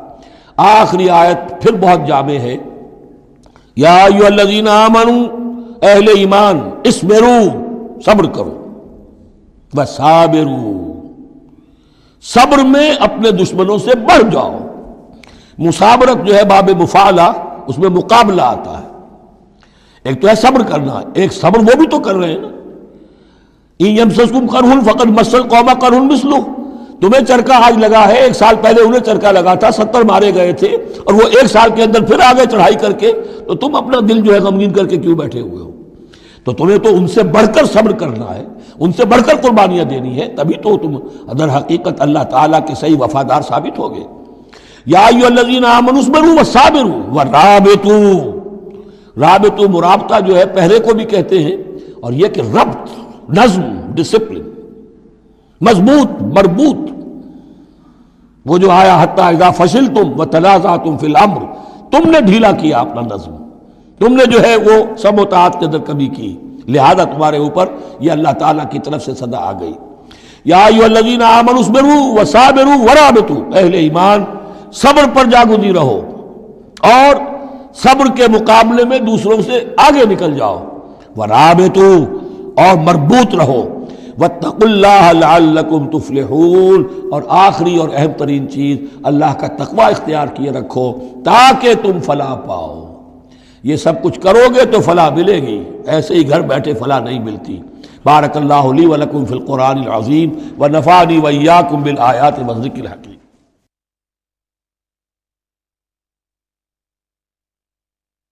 آخری آیت پھر بہت جامع ہے، یا ایھا الذین آمنوا، اہل ایمان، اصبروا، صبر کرو، وصابروا، صبر میں اپنے دشمنوں سے بڑھ جاؤ۔ مصابرت جو ہے باب مفعلہ، اس میں مقابلہ آتا ہے، ایک تو ہے صبر کرنا، ایک صبر وہ بھی تو کر رہے ہیں نا۔ ان یمسسکم قرح فقد مس القوم قرح مثلہ، تمہیں چرکا آج لگا ہے، ایک سال پہلے انہیں چرکا لگا تھا، 70 مارے گئے تھے، اور وہ ایک سال کے اندر پھر آگے چڑھائی کر کے، تو تم اپنا دل جو ہے غمگین کر کے کیوں بیٹھے ہوئے ہو؟ تو تمہیں تو ان سے بڑھ کر صبر کرنا ہے، ان سے بڑھ کر قربانیاں دینی ہے، تبھی تو تم در حقیقت اللہ تعالیٰ کے صحیح وفادار ثابت ہوگے۔ یا ایھا الذین آمنوا اصبروا وصابروا ورابطوا، رابطوا مرابطہ جو ہے پہرے کو بھی کہتے ہیں، اور یہ کہ ربط، نظم، ڈسپلن، مضبوط، مربوط، وہ جو آیا حتی اذا فشلتم وتنازعتم فی الامر، تم نے ڈھیلا کیا اپنا نظم، تم نے جو ہے وہ سب اطاعت کے اندر کمی کی، لہذا تمہارے اوپر یہ اللہ تعالیٰ کی طرف سے صدا آ گئی۔ یا ایھا الذین آمنوا اصبروا وصابروا ورابطوا، اہل ایمان صبر پر جاگزی رہو اور صبر کے مقابلے میں دوسروں سے آگے نکل جاؤ، ورابطوا، اور مربوط رہو، واتقوا اللہ لعلکم تفلحون، اور آخری اور اہم ترین چیز اللہ کا تقوی اختیار کیے رکھو تاکہ تم فلاح پاؤ۔ یہ سب کچھ کرو گے تو فلاح ملے گی، ایسے ہی گھر بیٹھے فلاح نہیں ملتی۔ بارک اللہ لی ولکم فی القرآن العظیم ونفعنی وإیاکم بالآیات والذکر الحکیم۔